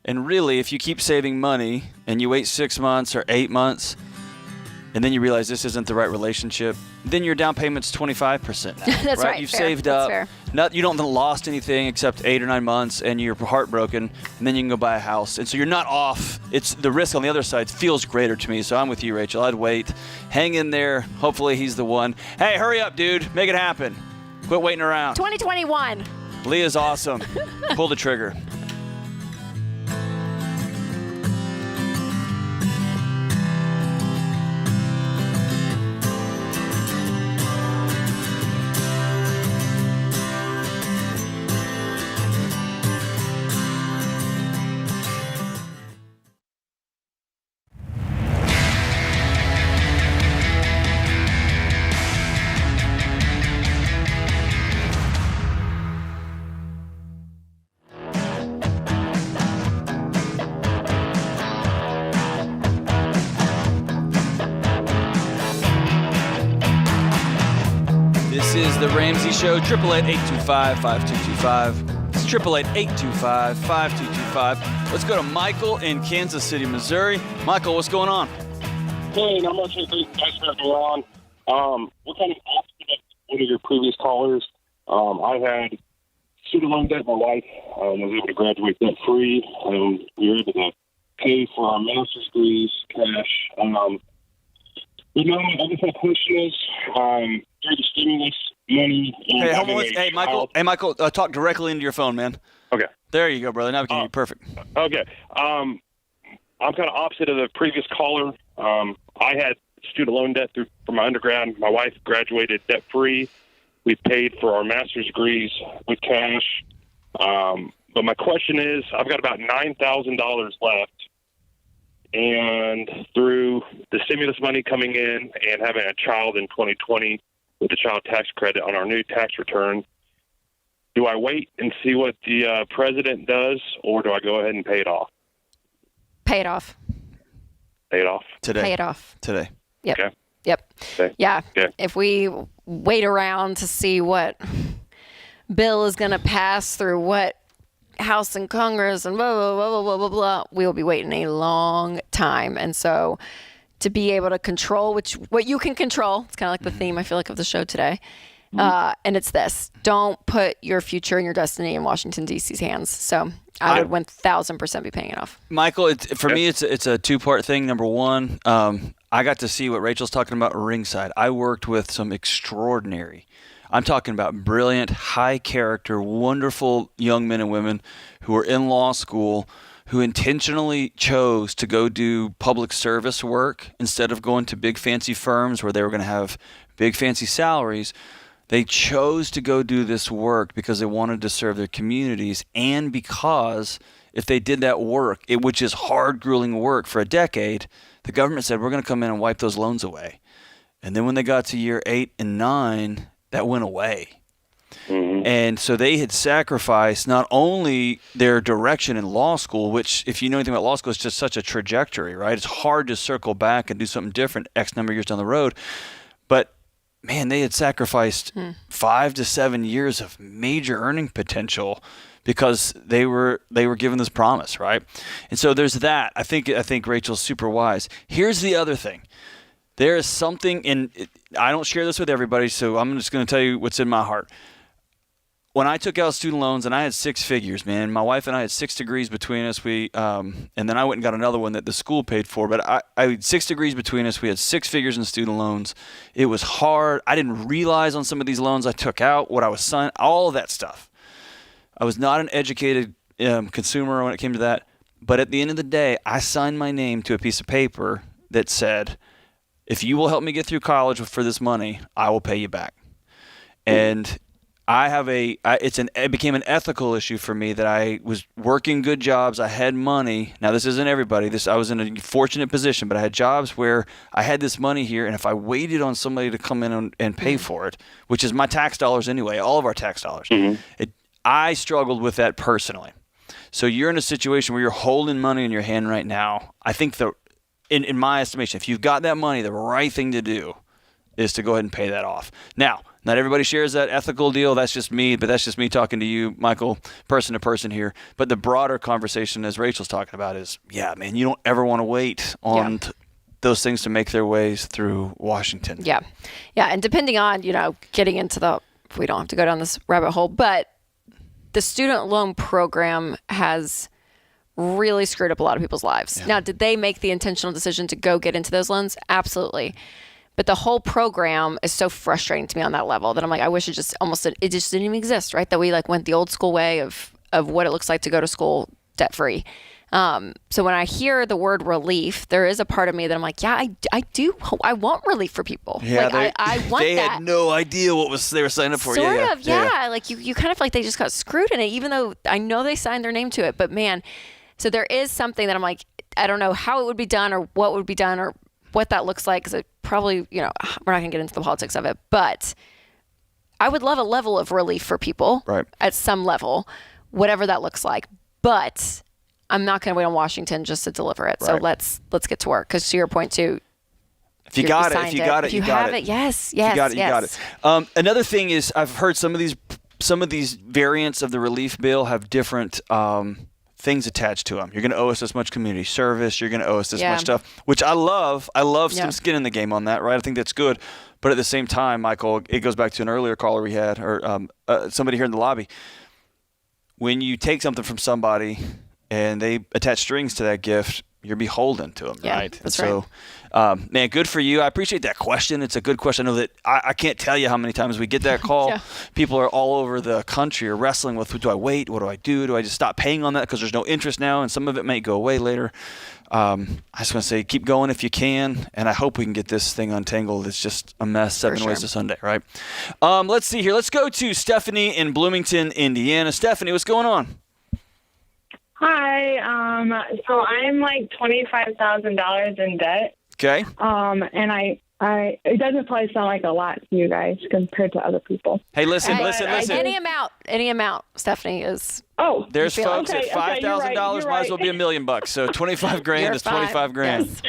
And really, if you keep saving money and you wait 6 months or 8 months, and then you realize this isn't the right relationship, then your down payment's 25% now. That's right. You've fair. saved That's up. Fair. You don't have lost anything except 8 or 9 months, and you're heartbroken, and then you can go buy a house. And so you're not off. It's the risk on the other side feels greater to me. So I'm with you, Rachel. I'd wait. Hang in there. Hopefully he's the one. Hey, hurry up, dude. Make it happen. Quit waiting around. 2021. Leah's awesome. Pull the trigger. This is the Ramsey Show, 888-825-5225. It's 888-825-5225. Let's go to Michael in Kansas City, Missouri. Michael, what's going on? Hey, not much. Thanks for having me on. What kind of opposite of one of your previous callers? I had student loan debt. My wife was able to graduate debt-free. We were able to pay for our master's degrees, cash. I guess my question is, through the stimulus money. Hey, hold on. Hey, Michael, talk directly into your phone, man. Okay. There you go, brother. Now we can hear you perfect. Okay. I'm kind of opposite of the previous caller. I had student loan debt for my undergrad. My wife graduated debt-free. We paid for our master's degrees with cash. But my question is, I've got about $9,000 left. And through the stimulus money coming in and having a child in 2020 with the child tax credit on our new tax return, do I wait and see what the president does, or do I go ahead and pay it off? Pay it off. Pay it off? Today. Pay it off. Today. Yep. Okay. Yep. Okay. Yeah. Okay. If we wait around to see what bill is going to pass through what House and Congress and blah, blah, blah, blah, blah, blah, we will be waiting a long time. And so to be able to control what you can control, it's kind of like the theme, I feel like, of the show today. And it's this: don't put your future and your destiny in Washington, D.C.'s hands. So I would 1,000% be paying it off. Michael, for me, it's a two-part thing. Number one, I got to see what Rachel's talking about ringside. I worked with some extraordinary, I'm talking about brilliant, high-character, wonderful young men and women who were in law school, who intentionally chose to go do public service work instead of going to big fancy firms where they were going to have big fancy salaries. They chose to go do this work because they wanted to serve their communities, and because if they did that work, which is hard, grueling work for a decade, the government said, we're going to come in and wipe those loans away. And then when they got to year 8 and 9, that went away. And so they had sacrificed not only their direction in law school, which if you know anything about law school, it's just such a trajectory, right? It's hard to circle back and do something different X number of years down the road. But, man, they had sacrificed 5 to 7 years of major earning potential because they were given this promise, right? And so there's that. I think Rachel's super wise. Here's the other thing. There is something I don't share this with everybody, so I'm just going to tell you what's in my heart. When I took out student loans, and I had 6 figures, man, my wife and I had 6 degrees between us. And then I went and got another one that the school paid for. But I had 6 degrees between us. We had 6 figures in student loans. It was hard. I didn't realize on some of these loans I took out what I was signing, all of that stuff. I was not an educated consumer when it came to that. But at the end of the day, I signed my name to a piece of paper that said, if you will help me get through college for this money, I will pay you back. And it became an ethical issue for me that I was working good jobs. I had money. Now, this isn't everybody. I was in a fortunate position, but I had jobs where I had this money here, and if I waited on somebody to come in and pay for it, which is my tax dollars anyway, all of our tax dollars, I struggled with that personally. So you're in a situation where you're holding money in your hand right now. I think in my estimation, if you've got that money, the right thing to do is to go ahead and pay that off. Now, not everybody shares that ethical deal. That's just me, but that's just me talking to you, Michael, person to person here. But the broader conversation, as Rachel's talking about, is, yeah, man, you don't ever want to wait on those things to make their ways through Washington. Yeah. Yeah, and depending on, getting into we don't have to go down this rabbit hole, but the student loan program has really screwed up a lot of people's lives. Yeah. Now, did they make the intentional decision to go get into those loans? Absolutely. But the whole program is so frustrating to me on that level that I'm like, I wish it just didn't even exist, right? That we went the old school way of what it looks like to go to school debt free. So when I hear the word relief, there is a part of me that I'm like, yeah, I do. I want relief for people. Yeah, I want they that. had no idea what they were signing up for. Sort of, yeah. Like you kind of like they just got screwed in it, even though I know they signed their name to it. But man, so there is something that I'm like, I don't know how it would be done or what would be done or what that looks like, because it probably, we're not going to get into the politics of it, but I would love a level of relief for people at some level, whatever that looks like. But I'm not going to wait on Washington just to deliver it. So let's get to work. Because to your point too, if you got it, you got it. You have it. Yes. You got it. Another thing is, I've heard some of these variants of the relief bill have different things attached to them. You're going to owe us this much community service. You're going to owe us this much stuff, which I love. I love some skin in the game on that, right? I think that's good. But at the same time, Michael, it goes back to an earlier caller we had, or somebody here in the lobby. When you take something from somebody and they attach strings to that gift, you're beholden to them, right? That's right. So, man, good for you. I appreciate that question. It's a good question. I know that I can't tell you how many times we get that call. People are all over the country are wrestling with, do I wait? What do I do? Do I just stop paying on that because there's no interest now? And some of it may go away later. I just want to say, keep going if you can, and I hope we can get this thing untangled. It's just a mess. 7 ways to Sunday, right? Let's see here. Let's go to Stephanie in Bloomington, Indiana. Stephanie, what's going on? Hi. So I'm like $25,000 in debt. Okay. And I it doesn't probably sound like a lot to you guys compared to other people. Hey, listen. Any amount, Stephanie, is. Oh, there's folks at $5,000 might as well be $1 million bucks. So 25 grand is 25 grand. Yes.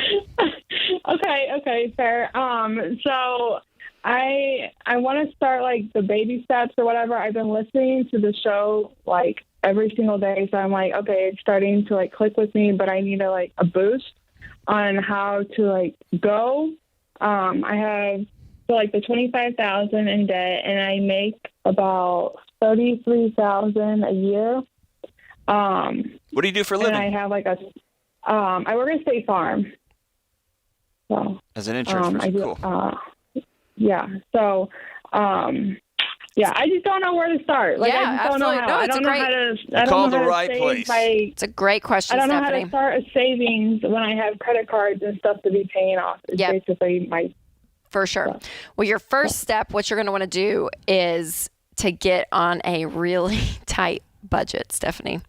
Okay, fair. So I want to start like the baby steps or whatever. I've been listening to the show like every single day, so I'm like, okay, it's starting to like click with me, but I need a boost on how to like go. I have the 25,000 in debt, and I make about 33,000 a year. What do you do for a living? And I have I work at State Farm. So as an insurance person, cool. Yeah. So, I just don't know where to start. I just don't know how. I don't know how to. I don't know how to save it's a great question, I don't know Stephanie. how to start a savings when I have credit cards and stuff to be paying off. It's basically my. For sure. Well, your first step, what you're going to want to do is to get on a really tight budget, Stephanie.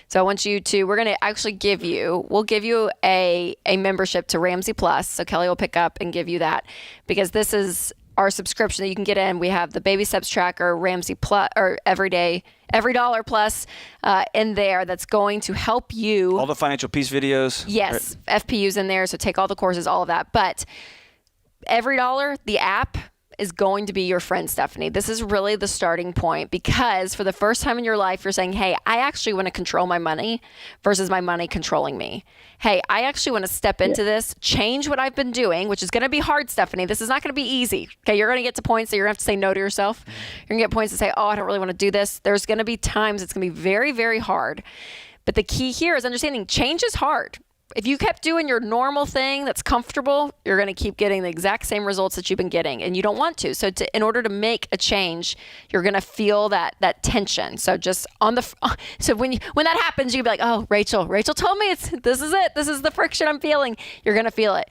So I want you to, we're going to actually we'll give you a membership to Ramsey Plus. So Kelly will pick up and give you that, because this is our subscription that you can get in. We have the Baby Steps Tracker, Ramsey Plus, or Every Dollar Plus in there, that's going to help you. All the financial peace videos. Yes, right. FPU's in there. So take all the courses, all of that. But Every Dollar, the app, is going to be your friend, Stephanie. This is really the starting point, because for the first time in your life, you're saying, hey, I actually want to control my money versus my money controlling me. Hey, I actually want to step into this, change what I've been doing, which is going to be hard, Stephanie. This is not going to be easy. Okay, you're going to get to points that you're going to have to say no to yourself. You're going to get points to say, oh, I don't really want to do this. There's going to be times it's going to be very, very hard. But the key here is understanding change is hard. If you kept doing your normal thing that's comfortable, you're going to keep getting the exact same results that you've been getting, and you don't want to. So in order to make a change, you're going to feel that tension. So just so when that happens, you'll be like, oh, Rachel told me this is it. This is the friction I'm feeling. You're going to feel it.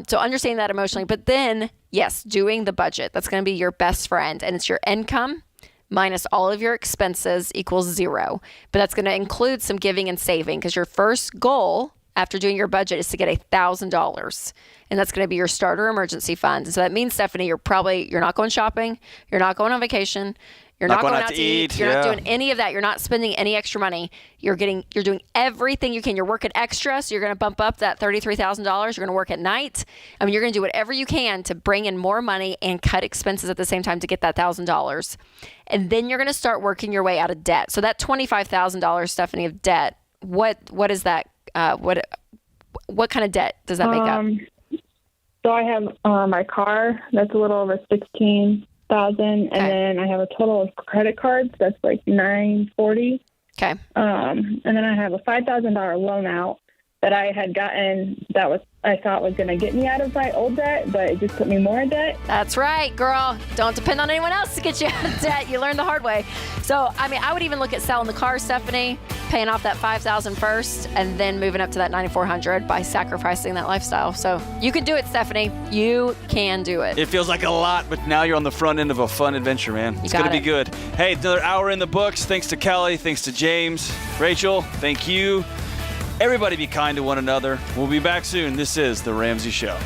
So understanding that emotionally. But then, yes, doing the budget. That's going to be your best friend, and it's your income minus all of your expenses equals 0. But that's going to include some giving and saving, because your first goal after doing your budget is to get $1,000, and that's going to be your starter emergency fund. And so that means, Stephanie, you're not going shopping, you're not going on vacation, you're not going out to eat, you're not doing any of that, you're not spending any extra money. You're doing everything you can. You're working extra, so you're going to bump up that $33,000. You're going to work at night. I mean, you're going to do whatever you can to bring in more money and cut expenses at the same time to get that $1,000. And then you're going to start working your way out of debt. So that $25,000, Stephanie, of debt, what is that? What kind of debt does that make up? So I have my car, that's a little over $16,000, and then I have a total of credit cards that's like $940. Okay. And then I have a $5,000 loan out that I had gotten that I thought was going to get me out of my old debt, but it just put me more in debt. That's right, girl. Don't depend on anyone else to get you out of debt. You learn the hard way. So, I mean, I would even look at selling the car, Stephanie, paying off that $5,000 first, and then moving up to that $9,400 by sacrificing that lifestyle. So you can do it, Stephanie. You can do it. It feels like a lot, but now you're on the front end of a fun adventure, man. It's going to be good. Hey, another hour in the books. Thanks to Kelly. Thanks to James. Rachel, thank you. Everybody be kind to one another. We'll be back soon. This is The Ramsey Show.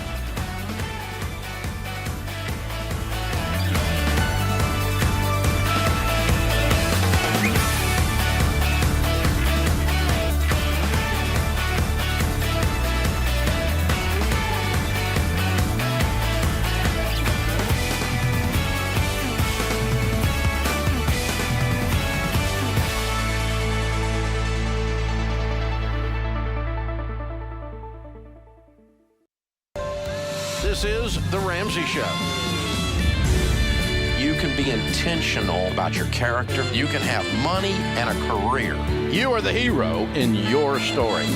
This is The Ramsey Show. You can be intentional about your character. You can have money and a career. You are the hero in your story.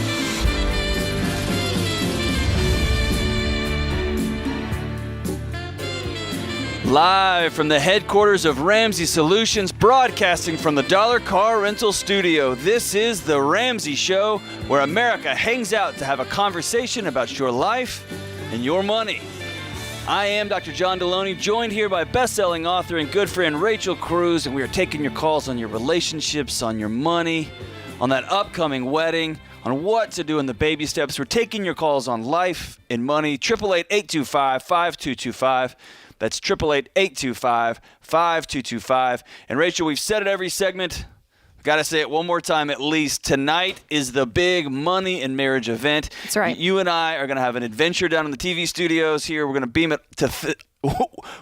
Live from the headquarters of Ramsey Solutions, broadcasting from the Dollar Car Rental Studio, this is The Ramsey Show, where America hangs out to have a conversation about your life and your money. I am Dr. John Deloney, joined here by best-selling author and good friend Rachel Cruz, and we are taking your calls on your relationships, on your money, on that upcoming wedding, on what to do in the baby steps. We're taking your calls on life and money. 888-825-5225. That's 888-825-5225. And Rachel, we've said it every segment. Got to say it one more time at least. Tonight is the big money and marriage event. That's right. You and I are going to have an adventure down in the TV studios here. We're going to beam it to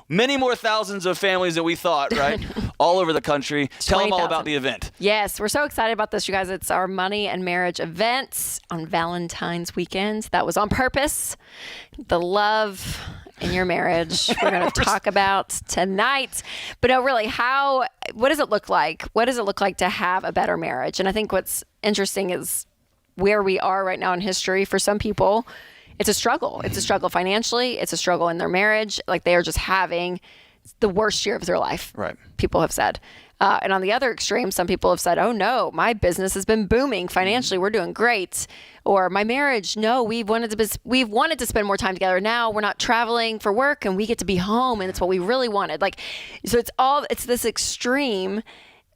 many more thousands of families than we thought, right? All over the country. Tell them all about the event. Yes, we're so excited about this, you guys. It's our money and marriage event on Valentine's weekend. That was on purpose. The love in your marriage we're going to talk about tonight. But no, really, what does it look like? What does it look like to have a better marriage? And I think what's interesting is where we are right now in history. For some people, it's a struggle. It's a struggle financially. It's a struggle in their marriage. Like they are just having the worst year of their life. Right. People have said. And on the other extreme, some people have said, oh no, my business has been booming financially. We're doing great. Or my marriage, no, we've wanted to spend more time together. Now we're not traveling for work and we get to be home and it's what we really wanted. Like, so it's this extreme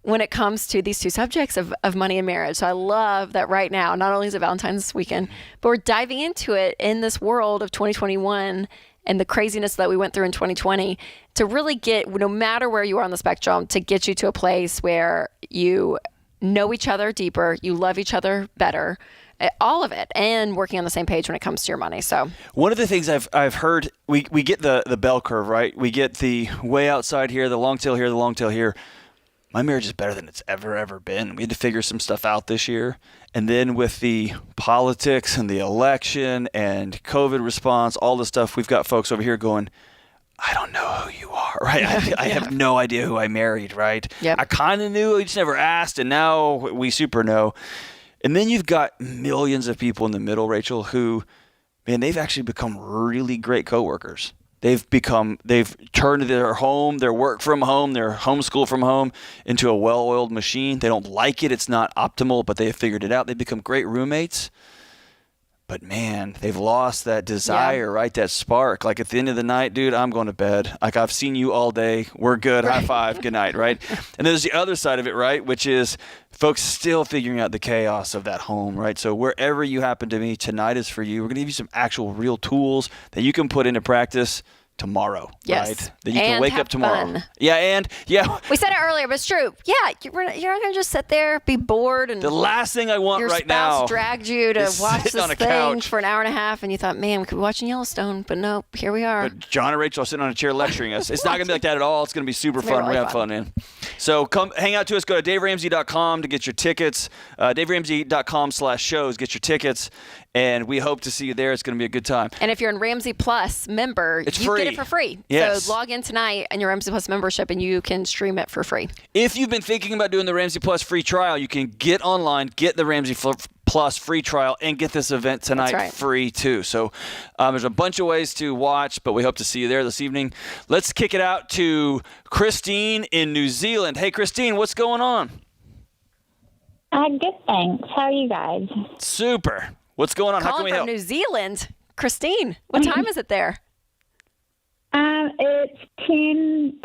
when it comes to these two subjects of money and marriage. So I love that right now, not only is it Valentine's weekend, but we're diving into it in this world of 2021 and the craziness that we went through in 2020 to really get, no matter where you are on the spectrum, to get you to a place where you know each other deeper, you love each other better, all of it, and working on the same page when it comes to your money. So one of the things I've heard, we get the bell curve, right? We get the way outside here, the long tail here, the long tail here. My marriage is better than it's ever been. We had to figure some stuff out this year. And then with the politics and the election and COVID response, all the stuff, we've got folks over here going, I don't know who you are, right? I have no idea who I married, right? Yep. I kind of knew, I just never asked, and now we super know. And then you've got millions of people in the middle, Rachel, who, man, they've actually become really great coworkers. They've turned their home, their work from home, their homeschool from home into a well-oiled machine. They don't like it. It's not optimal, but they have figured it out. They've become great roommates. But, man, they've lost that desire, right? That spark. Like, at the end of the night, dude, I'm going to bed. Like, I've seen you all day. We're good. High five. Good night, right? And there's the other side of it, right, which is folks still figuring out the chaos of that home, right? So wherever you happen to be, tonight is for you. We're going to give you some actual real tools that you can put into practice tomorrow, yes. Right? That you can wake up tomorrow. Fun. Yeah. We said it earlier, but it's true. Yeah, you're not going to just sit there, be bored, and the last thing I want right now. Your spouse dragged you to watch this thing couch for an hour and a half, and you thought, man, we could be watching Yellowstone, but no, here we are. But John and Rachel are sitting on a chair lecturing us. It's not going to be like that at all. It's going to be super fun. We have fun, man. So come hang out to us. Go to DaveRamsey.com to get your tickets. DaveRamsey.com/shows. Get your tickets. And we hope to see you there. It's going to be a good time. And if you're a Ramsey Plus member, it's you free. get it for free. Yes. So log in tonight on your Ramsey Plus membership, and you can stream it for free. If you've been thinking about doing the Ramsey Plus free trial, you can get online, get the Ramsey Plus free trial, and get this event tonight free too. So there's a bunch of ways to watch, but we hope to see you there this evening. Let's kick it out to Christine in New Zealand. Hey, Christine, what's going on? Good, thanks. How are you guys? Super. What's going on? How can we help? New Zealand. Christine, what time is it there? It's 10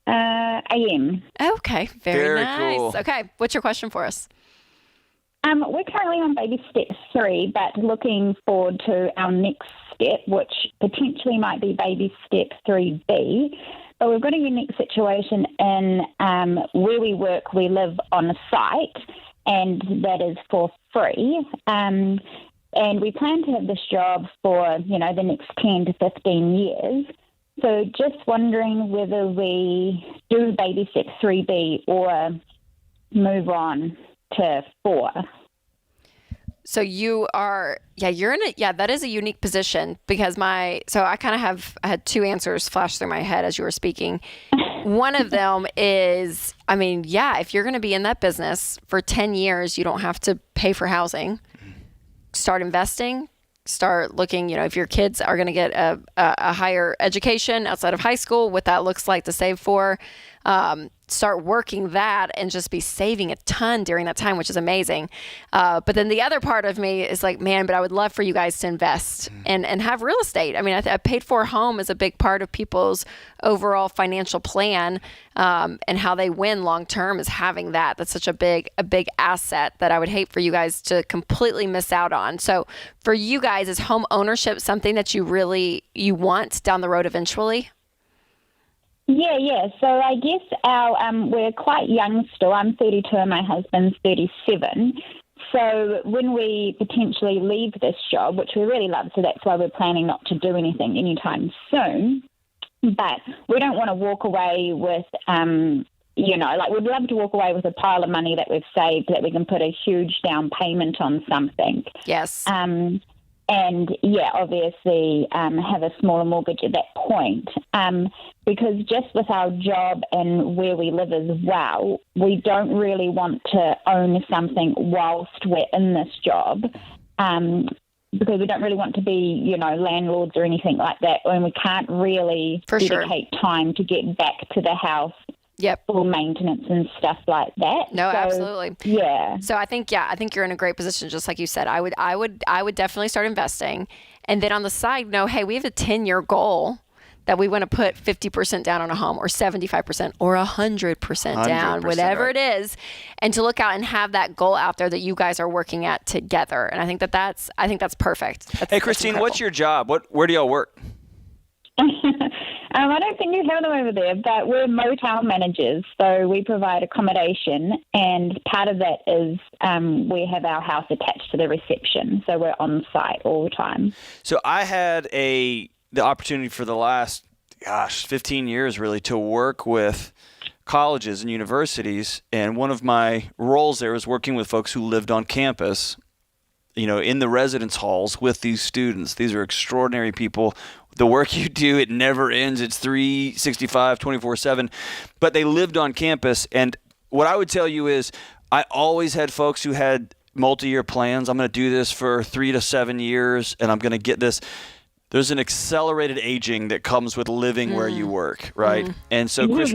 a.m. Okay, very nice. Cool. Okay, what's your question for us? We're currently on baby step 3, but looking forward to our next step, which potentially might be baby step 3B. But we've got a unique situation in where we work. We live on a site, and that is for free. And we plan to have this job for, the next 10 to 15 years. So just wondering whether we do baby step 3B or move on to 4. So you are, you're in it. Yeah, that is a unique position because I had 2 answers flash through my head as you were speaking. One of them is, if you're going to be in that business for 10 years, you don't have to pay for housing. Start investing, start looking, if your kids are going to get a higher education outside of high school, what that looks like to save for. Start working that and just be saving a ton during that time, which is amazing. But then the other part of me is like, man, but I would love for you guys to invest and have real estate. A paid for home is a big part of people's overall financial plan, and how they win long term is having that. That's such a big asset that I would hate for you guys to completely miss out on. So for you guys, is home ownership something that you want down the road eventually? Yeah. So I guess we're quite young still. I'm 32 and my husband's 37. So when we potentially leave this job, which we really love, so that's why we're planning not to do anything anytime soon, but we don't want to walk away with, we'd love to walk away with a pile of money that we've saved that we can put a huge down payment on something. Yes. Obviously have a smaller mortgage at that point. Because just with our job and where we live as well, we don't really want to own something whilst we're in this job. Because we don't really want to be, landlords or anything like that. And we can't really dedicate time to get back to the house. Yep. For maintenance and stuff like that. No, absolutely. Yeah. So I think you're in a great position, just like you said. I would definitely start investing, and then on the side, hey, we have a 10-year goal that we want to put 50% down on a home or 75% or 100% down, whatever it is, and to look out and have that goal out there that you guys are working at together. And I think that's perfect. Hey, Christine, what's your job? Where do y'all work? I don't think you have them over there, but we're motel managers, so we provide accommodation, and part of that is we have our house attached to the reception, so we're on site all the time. So I had the opportunity for the last, 15 years really to work with colleges and universities, and one of my roles there was working with folks who lived on campus, in the residence halls with these students. These are extraordinary people. The work you do, it never ends. It's 365, 24/7. But they lived on campus. And what I would tell you is I always had folks who had multi-year plans. I'm going to do this for 3 to 7 years, and I'm going to get this. There's an accelerated aging that comes with living where you work, right? And so, Chris,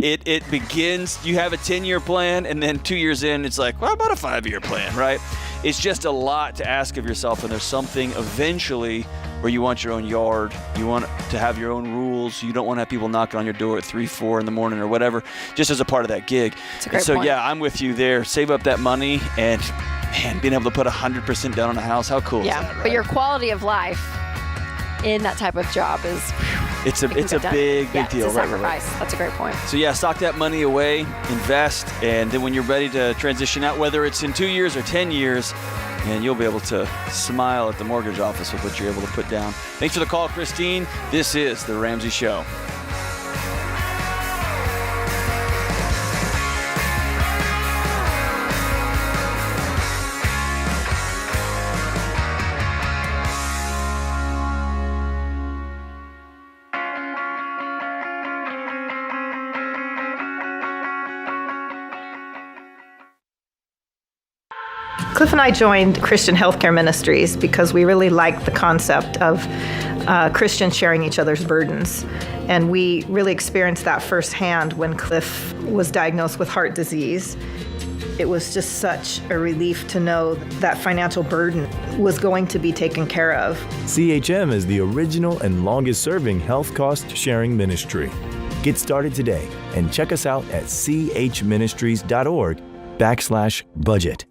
it begins, you have a 10-year plan, and then 2 years in, it's like, well, about a 5-year plan, right? It's just a lot to ask of yourself, and there's something eventually where you want your own yard, you want to have your own rules, you don't want to have people knocking on your door at 3, 4 in the morning or whatever, just as a part of that gig. That's a great point. point. I'm with you there. Save up that money, and man, being able to put 100% down on a house, how cool is that, right? But your quality of life in that type of job is it's a big deal, it's a sacrifice. Right. That's a great point. So stock that money away, invest, and then when you're ready to transition out, whether it's in 2 years or 10 years, and you'll be able to smile at the mortgage office with what you're able to put down. Thanks for the call, Christine. This is The Ramsey Show. Cliff and I joined Christian Healthcare Ministries because we really liked the concept of Christians sharing each other's burdens. And we really experienced that firsthand when Cliff was diagnosed with heart disease. It was just such a relief to know that financial burden was going to be taken care of. CHM is the original and longest-serving health cost-sharing ministry. Get started today and check us out at chministries.org/budget.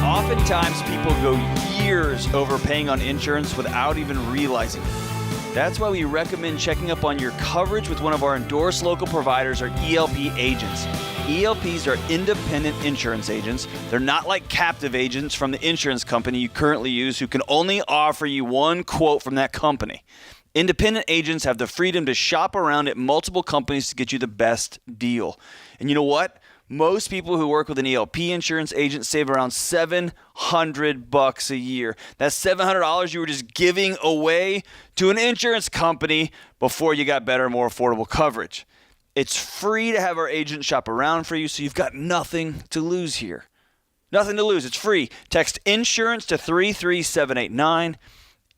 Oftentimes people go years overpaying on insurance without even realizing it. That's why we recommend checking up on your coverage with one of our endorsed local providers, or ELP agents. ELPs are independent insurance agents. They're not like captive agents from the insurance company you currently use who can only offer you one quote from that company. Independent agents have the freedom to shop around at multiple companies to get you the best deal. And you know what? Most people who work with an ELP insurance agent save around $700 a year. That's $700 you were just giving away to an insurance company before you got better, more affordable coverage. It's free to have our agent shop around for you, so you've got nothing to lose here. Nothing to lose. It's free. Text insurance to 33789.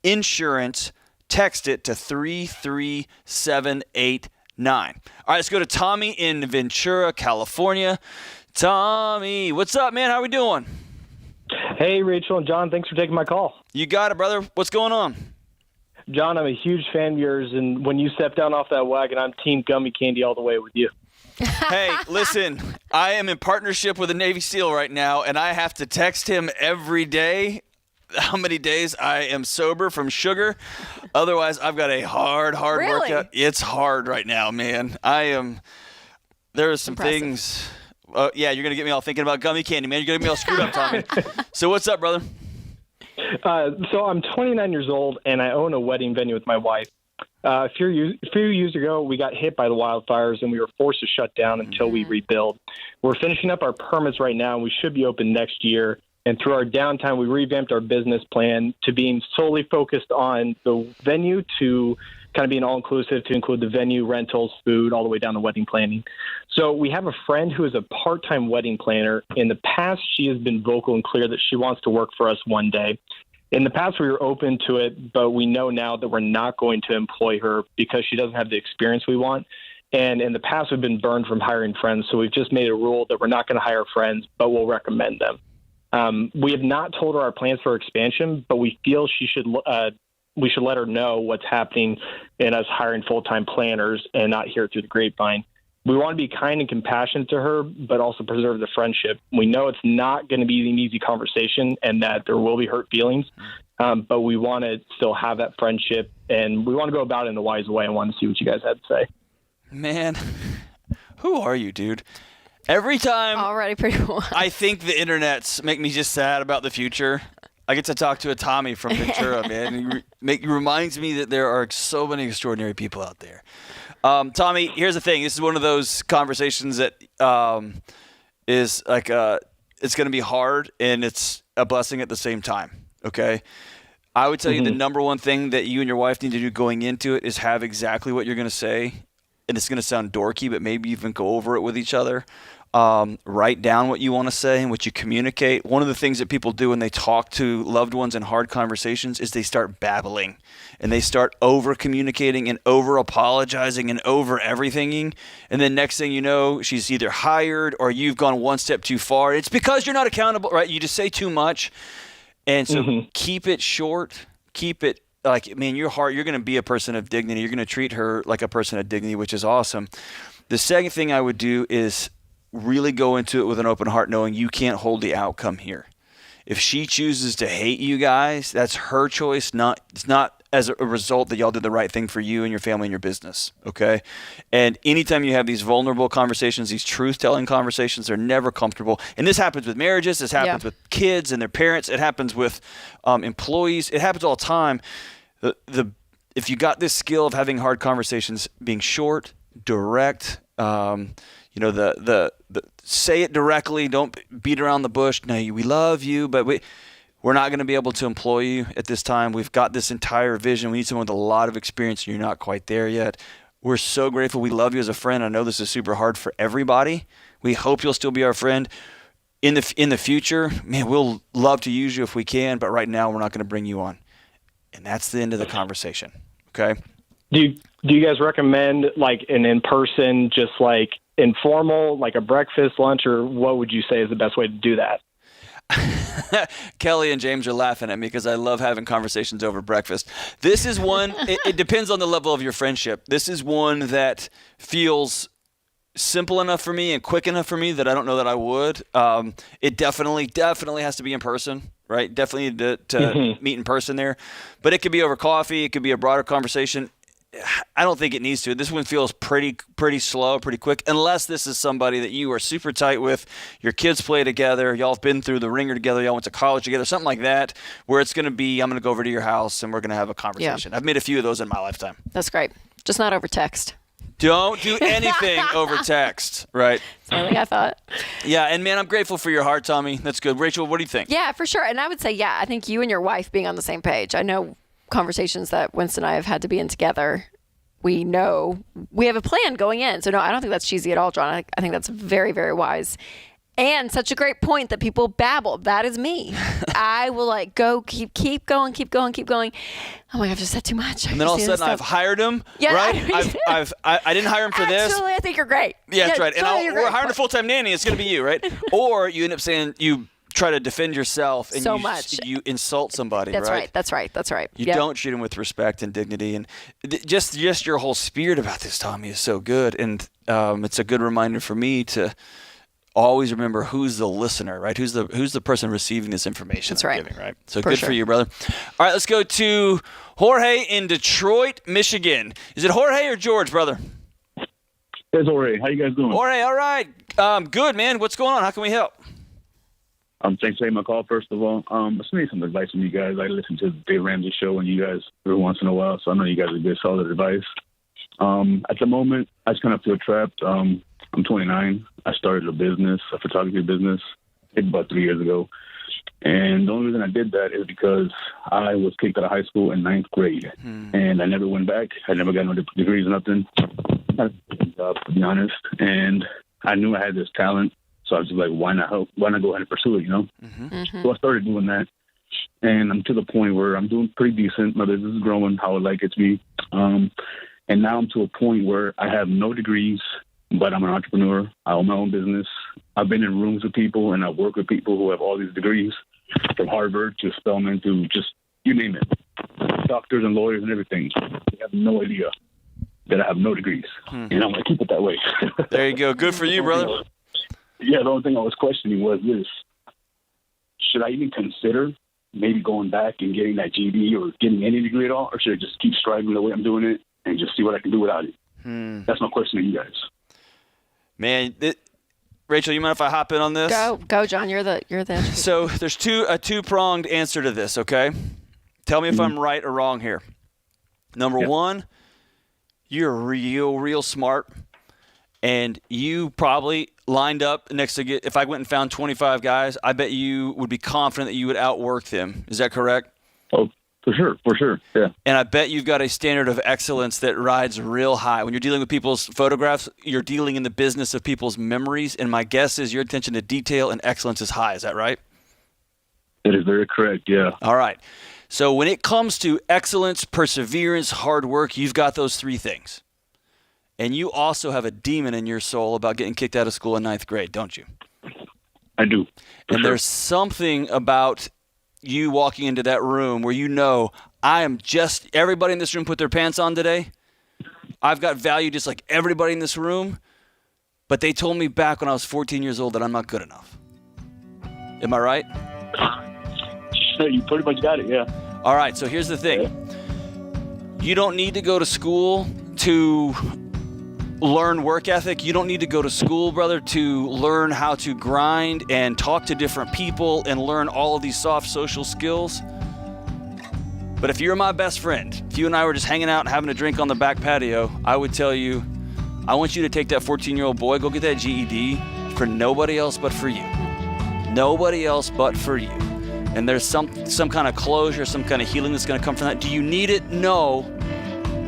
Insurance, text it to 33789. All right, let's go to Tommy in Ventura, California. Tommy, what's up, man? How we doing? Hey, Rachel and John. Thanks for taking my call. You got it, brother. What's going on? John, I'm a huge fan of yours, and when you step down off that wagon, I'm team gummy candy all the way with you. Hey, listen, I am in partnership with a Navy SEAL right now, and I have to text him every day how many days I am sober from sugar. Otherwise, I've got a hard workout. It's hard right now, man. There are some things. Yeah, you're going to get me all thinking about gummy candy, man. You're going to get me all screwed up, Tommy. So what's up, brother? So I'm 29 years old, and I own a wedding venue with my wife. A few years ago, we got hit by the wildfires, and we were forced to shut down until we rebuild. We're finishing up our permits right now, and we should be open next year. And through our downtime, we revamped our business plan to being solely focused on the venue to kind of being all-inclusive to include the venue, rentals, food, all the way down to wedding planning. So we have a friend who is a part-time wedding planner. In the past, she has been vocal and clear that she wants to work for us one day. In the past, we were open to it, but we know now that we're not going to employ her because she doesn't have the experience we want. And in the past, we've been burned from hiring friends, so we've just made a rule that we're not going to hire friends, but we'll recommend them. We have not told her our plans for expansion, but we feel we should let her know what's happening in us hiring full-time planners and not hear it through the grapevine. We want to be kind and compassionate to her, but also preserve the friendship. We know it's not going to be an easy conversation and that there will be hurt feelings, but we want to still have that friendship, and we want to go about it in a wise way. I want to see what you guys had to say. Man, who are you, dude? Every time already pretty cool. I think the internets make me just sad about the future. I get to talk to a Tommy from Ventura, man. He reminds me that there are so many extraordinary people out there. Tommy, here's the thing. This is one of those conversations that is like it's going to be hard and it's a blessing at the same time, okay? I would tell you the number one thing that you and your wife need to do going into it is have exactly what you're going to say. And it's going to sound dorky, but maybe even go over it with each other. Write down what you want to say and what you communicate. One of the things that people do when they talk to loved ones in hard conversations is they start babbling and they start over communicating and over apologizing and over everythinging. And then next thing you know, she's either hired or you've gone one step too far. It's because you're not accountable, right? You just say too much. And so keep it short, keep it like, man, you're going to be a person of dignity. You're going to treat her like a person of dignity, which is awesome. The second thing I would do is really go into it with an open heart, knowing you can't hold the outcome here. If she chooses to hate you guys, that's her choice. It's not as a result that y'all did the right thing for you and your family and your business, okay? And anytime you have these vulnerable conversations, these truth-telling conversations, they're never comfortable. And this happens with marriages. This happens with kids and their parents. It happens with employees. It happens all the time. If you got this skill of having hard conversations, being short, direct, the say it directly, don't beat around the bush. No, we love you, but we're not going to be able to employ you at this time. We've got this entire vision. We need someone with a lot of experience, and you're not quite there yet. We're so grateful. We love you as a friend. I know this is super hard for everybody. We hope you'll still be our friend in the future. Man, we'll love to use you if we can, but right now we're not going to bring you on. And that's the end of the conversation. Okay. Do you guys recommend like an in-person, just like informal, like a breakfast, lunch, or what would you say is the best way to do that? Kelly and James are laughing at me because I love having conversations over breakfast. This is one, it depends on the level of your friendship. This is one that feels simple enough for me and quick enough for me that I don't know that I would. It definitely has to be in person. Right? Definitely to meet in person there. But it could be over coffee. It could be a broader conversation. I don't think it needs to. This one feels pretty slow, pretty quick, unless this is somebody that you are super tight with. Your kids play together. Y'all have been through the ringer together. Y'all went to college together, something like that, where it's going to be, I'm going to go over to your house and we're going to have a conversation. Yeah. I've made a few of those in my lifetime. That's great. Just not over text. Don't do anything over text, right? Something I thought. Yeah, and man, I'm grateful for your heart, Tommy. That's good. Rachel, what do you think? Yeah, for sure. And I would say, I think you and your wife being on the same page. I know conversations that Winston and I have had to be in together. We know we have a plan going in. So no, I don't think that's cheesy at all, John. I think that's very, very wise. And such a great point that people babble. That is me. I will keep going. Oh my God, I've just said too much. And then all of a sudden I've hired him, right? I didn't hire him for this. Actually, I think you're great. Yeah, that's right. Totally, and we're hiring a full-time nanny. It's going to be you, right? Or you end up saying you try to defend yourself and you insult somebody, right? That's right. You don't treat them with respect and dignity. And just your whole spirit about this, Tommy, is so good. And it's a good reminder for me to always remember who's the listener, right? Who's the person receiving this information? That's right. Giving, right? So good for you, brother. All right, let's go to Jorge in Detroit, Michigan. Is it Jorge or George, brother? It's Jorge. How you guys doing? Jorge, all right. Good, man. What's going on? How can we help? Thanks for taking my call, first of all. I just need some advice from you guys. I listen to the Dave Ramsey Show and you guys every once in a while, so I know you guys are good, solid advice. At the moment, I just kind of feel trapped. I'm 29. I started a photography business, about 3 years ago. And the only reason I did that is because I was kicked out of high school in 9th grade. And I never went back. I never got no degrees, nothing, to be honest. And I knew I had this talent. So I was just like, why not go ahead and pursue it, So I started doing that. And I'm to the point where I'm doing pretty decent. My business is growing how I like it to be. And now I'm to a point where I have no degrees, but I'm an entrepreneur. I own my own business. I've been in rooms with people, and I've worked with people who have all these degrees, from Harvard to Spelman to just, you name it, doctors and lawyers and everything. They have no idea that I have no degrees. And I'm going to keep it that way. There you go. Good for you, brother. Yeah, the only thing I was questioning was this. Should I even consider maybe going back and getting that GED or getting any degree at all, or should I just keep striving the way I'm doing it and just see what I can do without it? That's my question to you guys. Man, Rachel, you mind if I hop in on this? Go, John. You're the. So there's a two-pronged answer to this. Okay, tell me if I'm right or wrong here. Number one, you're real smart, and you probably lined up next to if I went and found 25 guys, I bet you would be confident that you would outwork them. Is that correct? Oh, for sure, yeah. And I bet you've got a standard of excellence that rides real high. When you're dealing with people's photographs, you're dealing in the business of people's memories, and my guess is your attention to detail and excellence is high. Is that right? That is very correct, yeah. All right. So when it comes to excellence, perseverance, hard work, you've got those three things. And you also have a demon in your soul about getting kicked out of school in 9th grade, don't you? I do. And there's something about you walking into that room where everybody in this room put their pants on today. I've got value just like everybody in this room. But they told me back when I was 14 years old that I'm not good enough. Am I right? You pretty much got it, yeah. All right, so here's the thing. You don't need to go to school to learn work ethic. You don't need to go to school, brother, to learn how to grind and talk to different people and learn all of these soft social skills. But if you're my best friend, if you and I were just hanging out and having a drink on the back patio, I would tell you, I want you to take that 14-year-old boy, go get that GED for nobody else but for you. Nobody else but for you. And there's some kind of closure, some kind of healing that's going to come from that. Do you need it? No.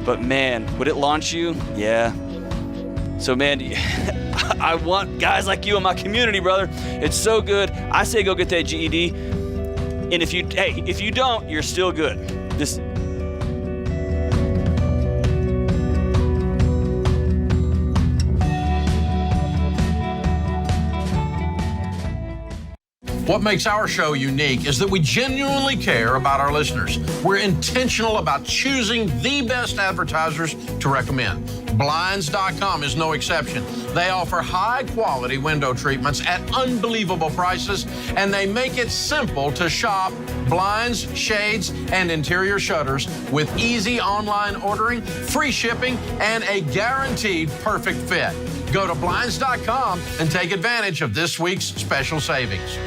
But man, would it launch you? Yeah. So man, I want guys like you in my community, brother. It's so good. I say go get that GED. And if you don't, you're still good. What makes our show unique is that we genuinely care about our listeners. We're intentional about choosing the best advertisers to recommend. Blinds.com is no exception. They offer high-quality window treatments at unbelievable prices, and they make it simple to shop blinds, shades, and interior shutters with easy online ordering, free shipping, and a guaranteed perfect fit. Go to Blinds.com and take advantage of this week's special savings.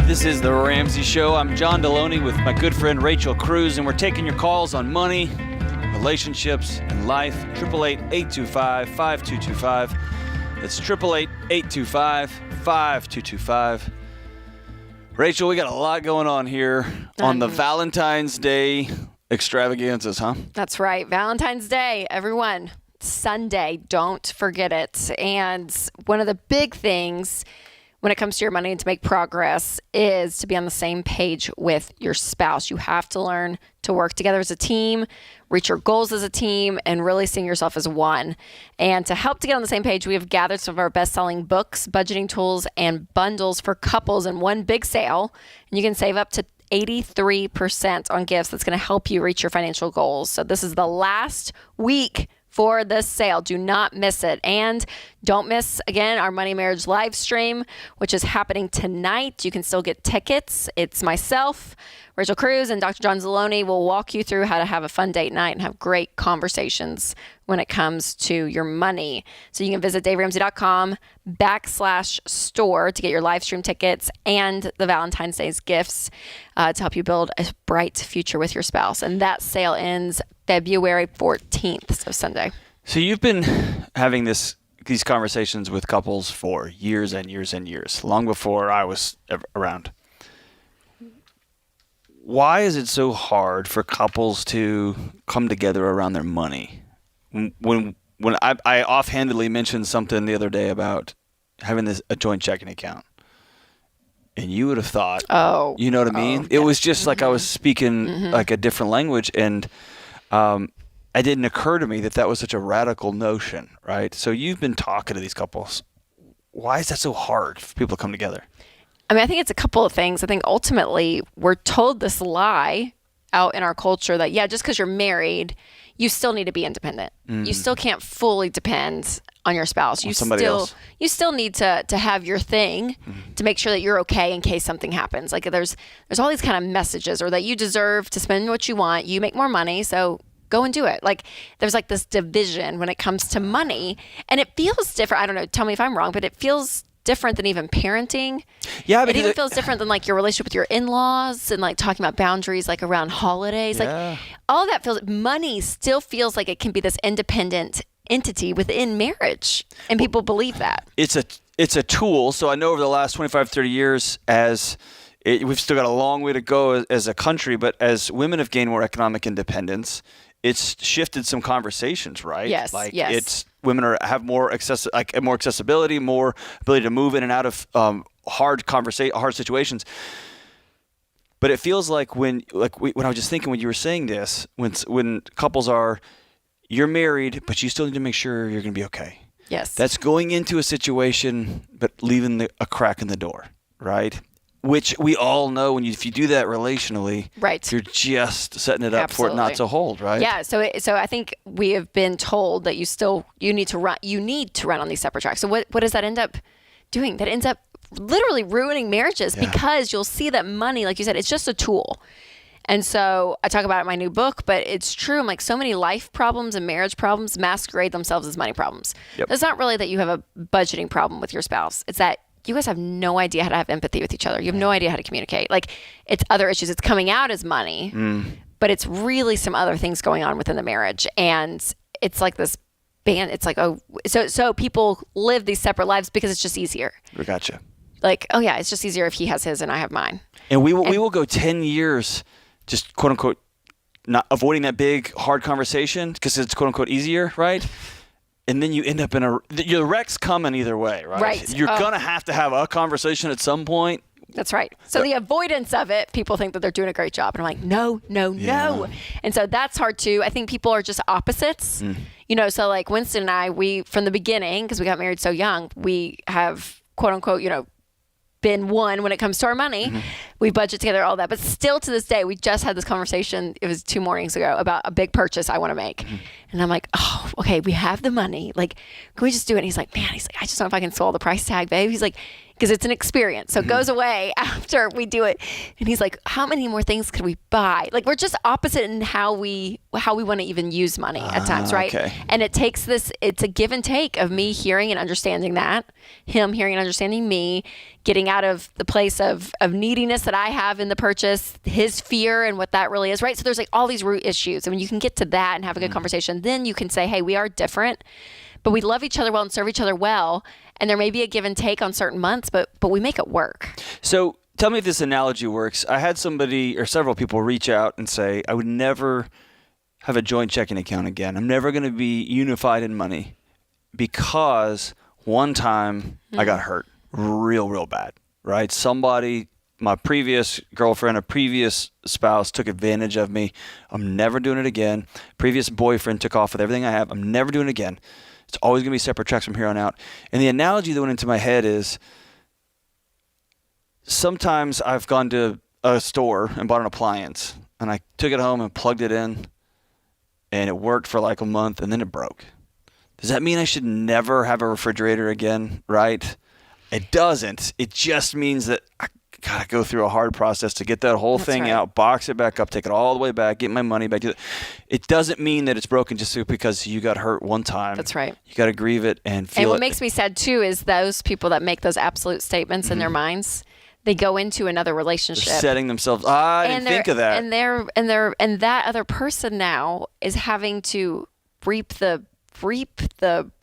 This is the Ramsey Show. I'm John Deloney with my good friend Rachel Cruz, and we're taking your calls on money, relationships, and life. 888-825-5225. It's 888-825-5225. Rachel, we got a lot going on here on the Valentine's Day extravaganzas, huh? That's right. Valentine's Day, everyone. Sunday. Don't forget it. And one of the big things when it comes to your money and to make progress is to be on the same page with your spouse. You have to learn to work together as a team, reach your goals as a team, and really seeing yourself as one. And to help to get on the same page, we have gathered some of our best-selling books, budgeting tools, and bundles for couples in one big sale. And you can save up to 83% on gifts that's going to help you reach your financial goals. So this is the last week for this sale. Do not miss it. And don't miss, again, our Money Marriage live stream, which is happening tonight. You can still get tickets. It's myself, Rachel Cruz, and Dr. John Zaloni will walk you through how to have a fun date night and have great conversations when it comes to your money. So you can visit daveramsey.com/store to get your live stream tickets and the Valentine's Day's gifts to help you build a bright future with your spouse. And that sale ends February 14th, so Sunday. So you've been having these conversations with couples for years and years and years, long before I was around. Why is it so hard for couples to come together around their money? When I offhandedly mentioned something the other day about having a joint checking account, and you would have thought, you know what I mean? It was just like I was speaking like a different language, and it didn't occur to me that was such a radical notion, right? So you've been talking to these couples. Why is that so hard for people to come together? I mean, I think it's a couple of things. I think ultimately we're told this lie out in our culture that, yeah, just because you're married, you still need to be independent. You still can't fully depend on your spouse. You still need to have your thing to make sure that you're okay in case something happens. Like there's all these kind of messages, or that you deserve to spend what you want. You make more money, so go and do it. Like there's like this division when it comes to money, and it feels different. I don't know. Tell me if I'm wrong, but it feels different than even parenting. Yeah, it even feels different than like your relationship with your in-laws and like talking about boundaries like around holidays. Yeah. Like all of that feels, money still feels like it can be this independent entity within marriage, and people believe that. It's a tool. So I know over the last 25, 30 years, we've still got a long way to go as a country, but as women have gained more economic independence, it's shifted some conversations, right? Yes. Like yes. it's women have more accessibility, more ability to move in and out of hard situations. But it feels like when I was just thinking when you were saying this, when couples you're married, but you still need to make sure you're going to be okay. Yes. That's going into a situation, but leaving a crack in the door, right? Which we all know if you do that relationally, right, you're just setting it up Absolutely. for it not to hold, right? Yeah. So I think we have been told that you need to run on these separate tracks. So what does that end up doing? That ends up literally ruining marriages because you'll see that money, like you said, it's just a tool. And so I talk about it in my new book, but it's true. I'm like, so many life problems and marriage problems masquerade themselves as money problems. Yep. It's not really that you have a budgeting problem with your spouse. It's that you guys have no idea how to have empathy with each other. You have no idea how to communicate. Like it's other issues. It's coming out as money, but it's really some other things going on within the marriage. And it's like this band. It's like, so people live these separate lives because it's just easier. We gotcha. Like, oh yeah, it's just easier if he has his and I have mine. And we will go 10 years just quote unquote not avoiding that big hard conversation because it's quote unquote easier, right? And then you end up your wreck's coming either way, right? Right. You're going to have a conversation at some point. That's right. So the avoidance of it, people think that they're doing a great job. And I'm like, no. And so that's hard too. I think people are just opposites. So like Winston and I, we, from the beginning, because we got married so young, we have quote unquote, been one when it comes to our money. We budget together, all that. But still to this day, we just had this conversation, it was 2 mornings ago, about a big purchase I want to make. And I'm like, oh, okay, we have the money. Like, can we just do it? And he's like, I just don't know if I can swallow the price tag, babe. He's like, because it's an experience. So it goes away after we do it. And he's like, how many more things could we buy? Like, we're just opposite in how we want to even use money at times, right? Okay. And it takes it's a give and take of me hearing and understanding that, him hearing and understanding me, getting out of the place of neediness that I have in the purchase, his fear and what that really is, right? So there's like all these root issues. And when you can get to that and have a good conversation, then you can say, hey, we are different, but we love each other well and serve each other well. And there may be a give and take on certain months, but we make it work. So tell me if this analogy works. I had somebody or several people reach out and say, I would never have a joint checking account again. I'm never going to be unified in money because one time I got hurt real bad, right? Somebody, my previous girlfriend, a previous spouse took advantage of me. I'm never doing it again. Previous boyfriend took off with everything I have. I'm never doing it again. It's always going to be separate tracks from here on out. And the analogy that went into my head is sometimes I've gone to a store and bought an appliance and I took it home and plugged it in and it worked for like a month, and then it broke. Does that mean I should never have a refrigerator again, right? It doesn't. It just means that I got to go through a hard process to get that whole thing out, box it back up, take it all the way back, get my money back. It doesn't mean that it's broken just because you got hurt one time. That's right. You got to grieve it and feel it. And what makes me sad, too, is those people that make those absolute statements in their minds, they go into another relationship. They're setting themselves. I didn't think of that. And that other person now is having to reap the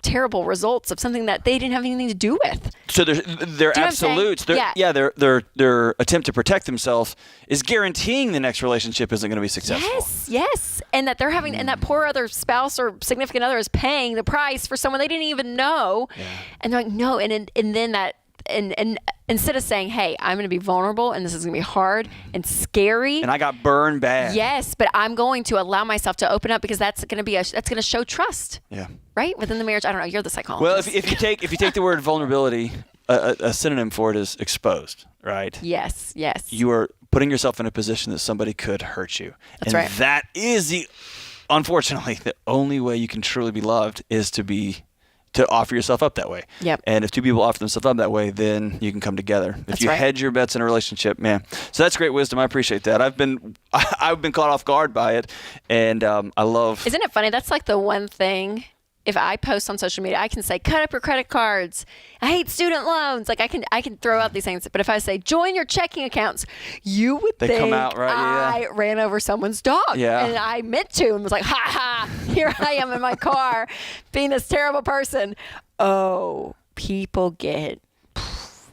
terrible results of something that they didn't have anything to do with. So they're absolutes. Their attempt to protect themselves is guaranteeing the next relationship isn't going to be successful. Yes. And that they're having, and that poor other spouse or significant other is paying the price for someone they didn't even know. Yeah. And they're like, no. And then that, and instead of saying, hey, I'm going to be vulnerable and this is going to be hard and scary. And I got burned bad. Yes, but I'm going to allow myself to open up because that's going to show trust. Yeah. Right? Within the marriage. I don't know. You're the psychologist. Well, if you take the word vulnerability, a synonym for it is exposed, right? Yes. You are putting yourself in a position that somebody could hurt you. That's right. That is unfortunately, the only way you can truly be loved is to offer yourself up that way. Yep. And if two people offer themselves up that way, then you can come together. If you hedge your bets in a relationship, man. So that's great wisdom. I appreciate that. I've been caught off guard by it, and I love. Isn't it funny? That's like the one thing. If I post on social media, I can say, cut up your credit cards. I hate student loans. Like I can throw out these things. But if I say, join your checking accounts, you would think come out, right? I ran over someone's dog. Yeah. And I meant to and was like, ha ha, here I am in my car being this terrible person. Oh, people get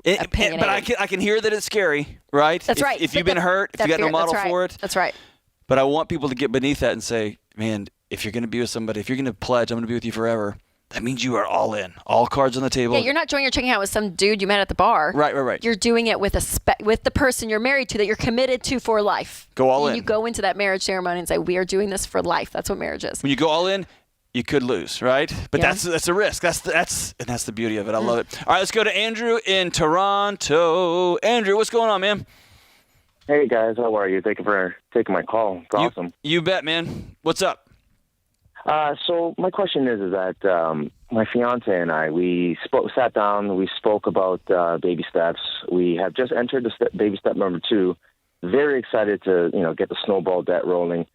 opinionated. But I can hear that it's scary, right? That's right. If you've been hurt, if you got no model for it. That's right. But I want people to get beneath that and say, man, if you're going to be with somebody, if you're going to pledge, I'm going to be with you forever, that means you are all in. All cards on the table. Yeah, you're not joining your checking account with some dude you met at the bar. Right. You're doing it with with the person you're married to that you're committed to for life. Go all in. You go into that marriage ceremony and say, we are doing this for life. That's what marriage is. When you go all in, you could lose, right? But that's a risk. That's the beauty of it. I love it. All right, let's go to Andrew in Toronto. Andrew, what's going on, man? Hey, guys. How are you? Thank you for taking my call. It's awesome. You bet, man. What's up? So my question is that my fiance and I, we sat down, we spoke about baby steps. We have just entered baby step number 2. Very excited to, get the snowball debt rolling.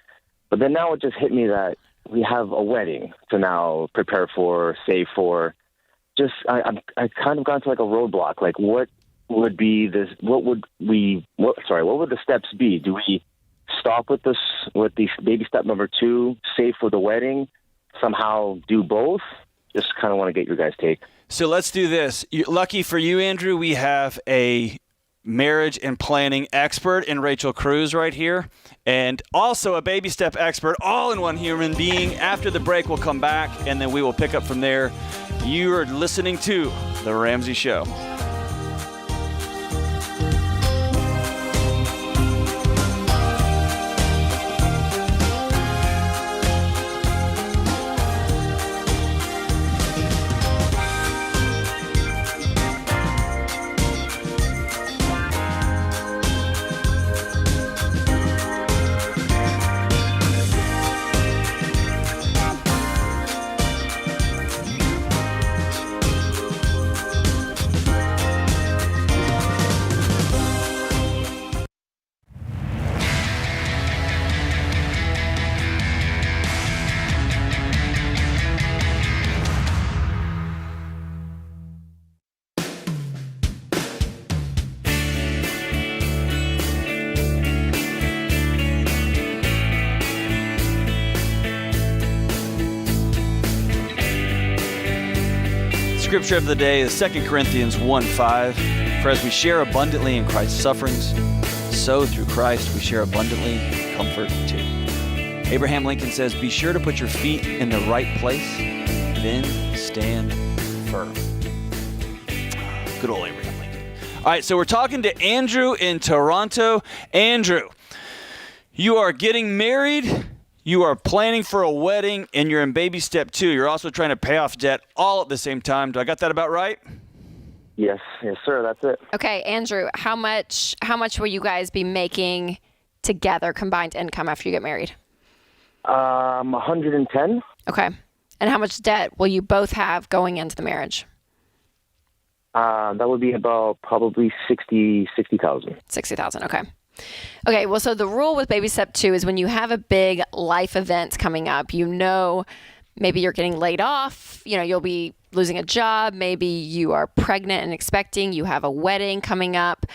But then now it just hit me that we have a wedding to now prepare for, save for. I kind of got to like a roadblock. Like, what would be this? What would the steps be? Do we stop with the baby step number 2, save for the wedding, somehow do both? Just kind of want to get your guys' take. So let's do this. Lucky for you, Andrew, we have a marriage and planning expert in Rachel Cruz right here, and also a baby step expert, all in one human being. After the break, we'll come back, and then we will pick up from there. You are listening to The Ramsey Show. Scripture of the day is 2 Corinthians 1:5. For as we share abundantly in Christ's sufferings, so through Christ we share abundantly in comfort too. Abraham Lincoln says, be sure to put your feet in the right place, then stand firm. Good old Abraham Lincoln. All right, so we're talking to Andrew in Toronto. Andrew, you are getting married. You are planning for a wedding, and you're in baby step 2. You're also trying to pay off debt all at the same time. Do I got that about right? Yes, sir. That's it. Okay, Andrew, how much will you guys be making together, combined income, after you get married? 110. Okay. And how much debt will you both have going into the marriage? That would be about probably 60,000. 60,000. Okay. Okay. Well, so the rule with baby step 2 is when you have a big life event coming up, maybe you're getting laid off, you'll be losing a job. Maybe you are pregnant and expecting, you have a wedding coming up.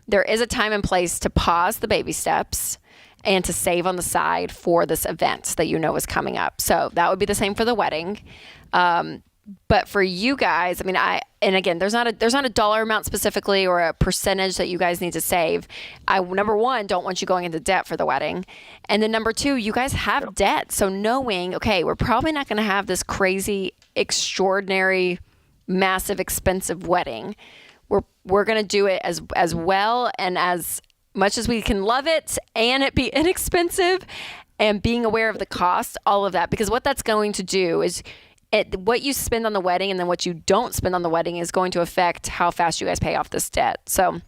There is a time and place to pause the baby steps and to save on the side for this event that is coming up. So that would be the same for the wedding. But for you guys, again, there's not a dollar amount specifically or a percentage that you guys need to save. I, number one, don't want you going into debt for the wedding. And then number two, you guys have debt. So knowing, okay, we're probably not going to have this crazy, extraordinary, massive, expensive wedding. We're going to do it as well and as much as we can love it and it be inexpensive and being aware of the cost, all of that. Because what that's going to do is what you spend on the wedding and then what you don't spend on the wedding is going to affect how fast you guys pay off this debt. So,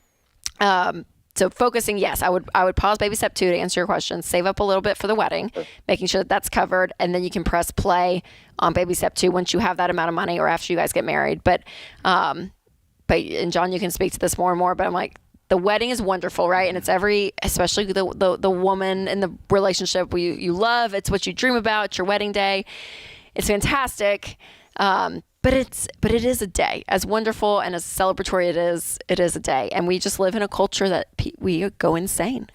focusing, yes, I would pause baby step 2 to answer your question, save up a little bit for the wedding, making sure that that's covered. And then you can press play on baby step 2 once you have that amount of money or after you guys get married. But and John, you can speak to this more and more, but I'm like, the wedding is wonderful, right? And it's especially the woman in the relationship you love. It's what you dream about. It's your wedding day. It's fantastic, but it is a day. As wonderful and as celebratory it is a day. And we just live in a culture that we go insane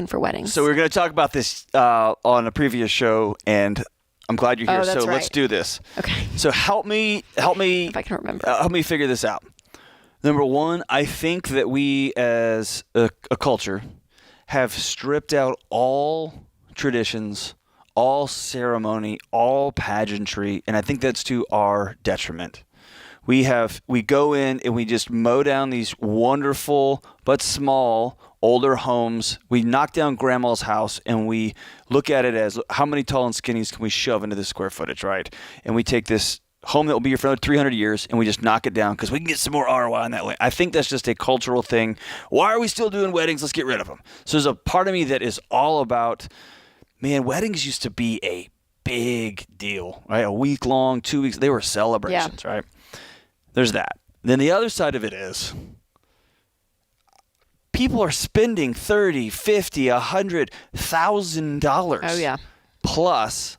for weddings. So we were going to talk about this on a previous show, and I'm glad you're here. So right. Let's do this. Okay. So help me if I can remember. Help me figure this out. Number one, I think that we as a culture have stripped out all traditions, all ceremony, all pageantry, and I think that's to our detriment. We go in and we just mow down these wonderful but small older homes. We knock down grandma's house and we look at it as how many tall and skinnies can we shove into this square footage, right? And we take this home that will be here for another 300 years and we just knock it down because we can get some more ROI on that way. I think that's just a cultural thing. Why are we still doing weddings? Let's get rid of them. So there's a part of me that is all about, man, weddings used to be a big deal, right? A week long, 2 weeks, they were celebrations, right? There's that. Then the other side of it is people are spending $30, $50, $100,000 plus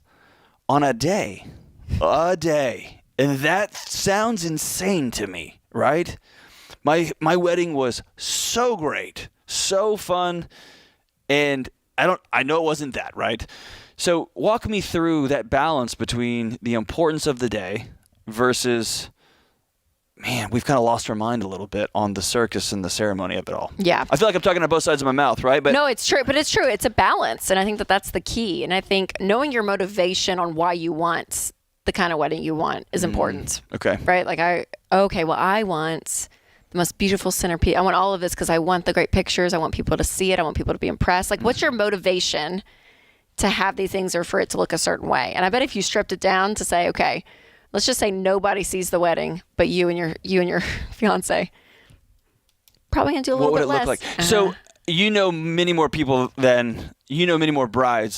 on a day. And that sounds insane to me, right? My wedding was so great, so fun, and I know it wasn't that, right? So walk me through that balance between the importance of the day versus, man, we've kind of lost our mind a little bit on the circus and the ceremony of it all. Yeah. I feel like I'm talking on both sides of my mouth, right? But no, it's true. But it's true. It's a balance. And I think that that's the key. And I think knowing your motivation on why you want the kind of wedding you want is important. Okay. Right? Like I want the most beautiful centerpiece. I want all of this because I want the great pictures. I want people to see it. I want people to be impressed. Like, what's your motivation to have these things or for it to look a certain way? And I bet if you stripped it down to say, okay, let's just say nobody sees the wedding, but you and your fiance, probably gonna do a little bit less. What would it look like? So you know many more brides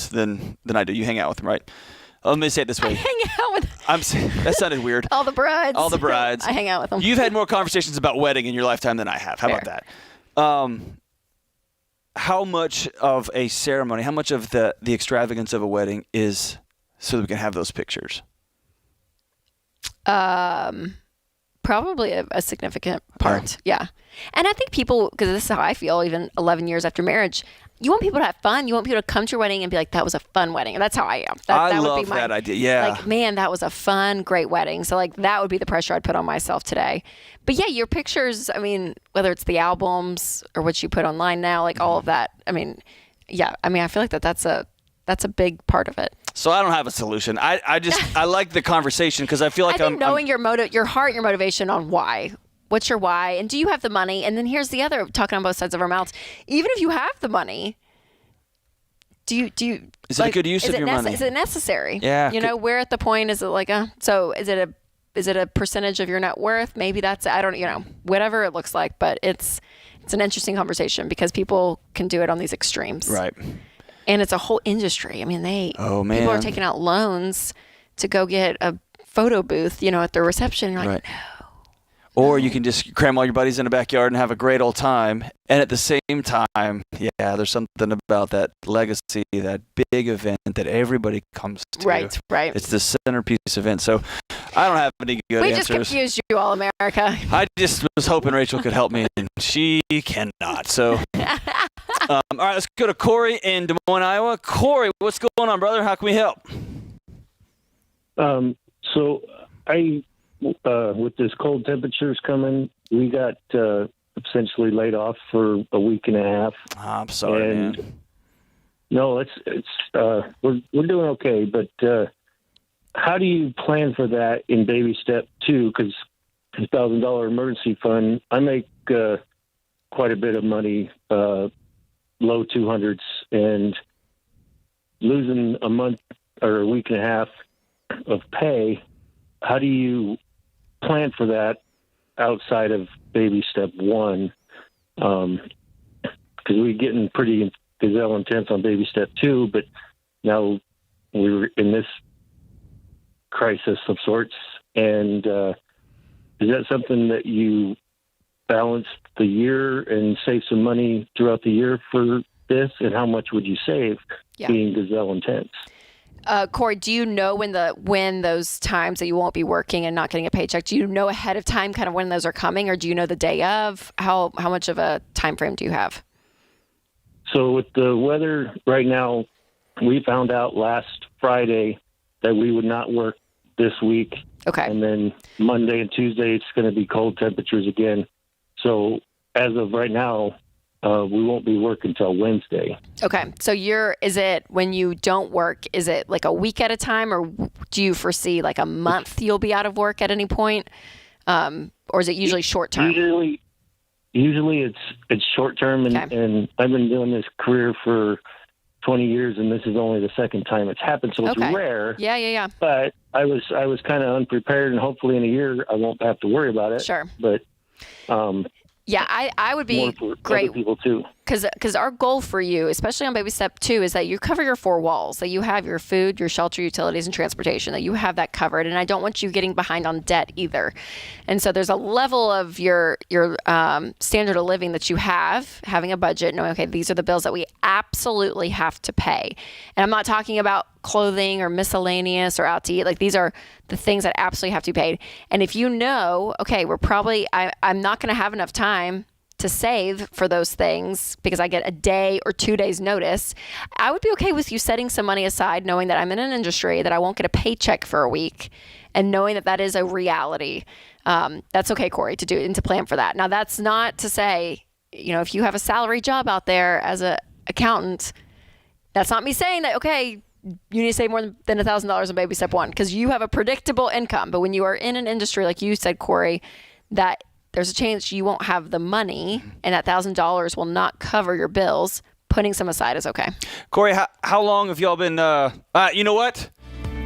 than I do. You hang out with them, right? Let me say it this way. I hang out with that sounded weird. All the brides. I hang out with them. You've had more conversations about wedding in your lifetime than I have. How about that? How much of a ceremony, how much of the extravagance of a wedding is so that we can have those pictures? Probably a significant part. Yeah. And I think people, because this is how I feel even 11 years after marriage, you want people to have fun. You want people to come to your wedding and be like, that was a fun wedding. And that's how I am. I love that idea. Yeah. Like, man, that was a fun, great wedding. So like that would be the pressure I'd put on myself today. But yeah, your pictures, I mean, whether it's the albums or what you put online now, like all of that. I mean, yeah. I mean, I feel like that's a big part of it. So I don't have a solution. I like the conversation because I feel like I'm knowing your heart, your motivation on why. What's your why? And do you have the money? And then here's the other, talking on both sides of our mouths. Even if you have the money, do you is it a good use of your money? Is it necessary? Yeah. You know, we're at the point, is it like so is it a percentage of your net worth? Maybe that's, I don't, whatever it looks like, but it's an interesting conversation because people can do it on these extremes. Right. And it's a whole industry. I mean, Oh, man. people are taking out loans to go get a photo booth, at the reception. You're like, Right. Or you can just cram all your buddies in the backyard and have a great old time. And at the same time, there's something about that legacy, that big event that everybody comes to. Right. It's the centerpiece event. So I don't have any good we answers. just confused you, all America. I just was hoping Rachel could help me, and she cannot. So, all right, let's go to Corey in Des Moines, Iowa. Corey, what's going on, brother? How can we help? So I, with this cold temperatures coming, we got essentially laid off for a week and a half. I'm sorry, and man. No, we're doing okay, but how do you plan for that in baby step 2? Because $1,000 emergency fund, I make quite a bit of money, low 200s, and losing a month or a week and a half of pay, how do you plan for that outside of baby step 1? Because we're getting pretty gazelle intense on baby step 2, but now we're in this crisis of sorts. And is that something that you balance the year and save some money throughout the year for this? And how much would you save being gazelle intense? Corey, do you know when those times that you won't be working and not getting a paycheck, do you know ahead of time kind of when those are coming, or do you know the day of? How much of a time frame do you have? So with the weather right now, we found out last Friday that we would not work this week. Okay. And then Monday and Tuesday, it's going to be cold temperatures again. So as of right now, we won't be working until Wednesday. Okay. So is it when you don't work, is it like a week at a time, or do you foresee like a month you'll be out of work at any point? Or is it usually short term? Usually it's short term, and I've been doing this career for 20 years, and this is only the second time it's happened, so it's rare. Yeah. But I was kind of unprepared, and hopefully in a year I won't have to worry about it. Sure. But yeah, I would be more for great. Other people too. Because our goal for you, especially on baby step 2, is that you cover your 4 walls, that you have your food, your shelter, utilities, and transportation, that you have that covered. And I don't want you getting behind on debt either. And so there's a level of your standard of living that you have, having a budget, knowing, okay, these are the bills that we absolutely have to pay. And I'm not talking about clothing or miscellaneous or out to eat. Like, these are the things that absolutely have to be paid. And if you know, okay, I'm not going to have enough time to save for those things because I get a day or 2 days notice, I would be okay with you setting some money aside, knowing that I'm in an industry that I won't get a paycheck for a week, and knowing that that is a reality. That's okay, Corey, to do and to plan for that. Now, that's not to say, if you have a salary job out there as an accountant, that's not me saying that, okay, you need to save more than $1,000 on baby step 1, because you have a predictable income. But when you are in an industry, like you said, Corey, that there's a chance you won't have the money, and that $1,000 will not cover your bills. Putting some aside is okay. Corey, how long have y'all been? You know what?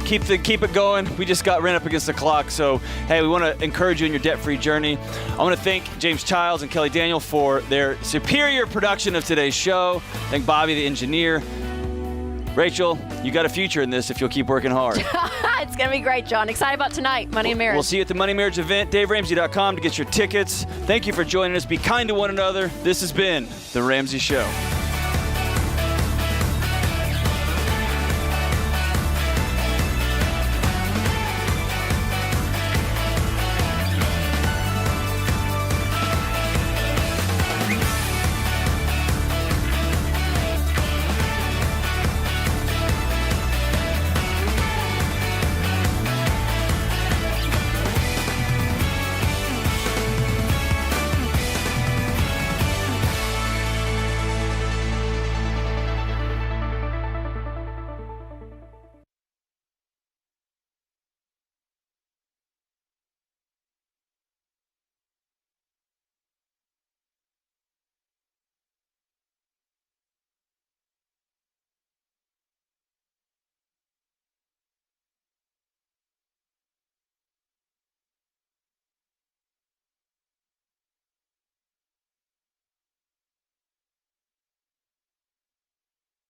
Keep it going. We just got ran up against the clock, so hey, we want to encourage you in your debt-free journey. I want to thank James Childs and Kelly Daniel for their superior production of today's show. Thank Bobby, the engineer. Rachel, you got a future in this if you'll keep working hard. It's going to be great, John. Excited about tonight, Money and Marriage. We'll see you at the Money Marriage event, DaveRamsey.com to get your tickets. Thank you for joining us. Be kind to one another. This has been The Ramsey Show.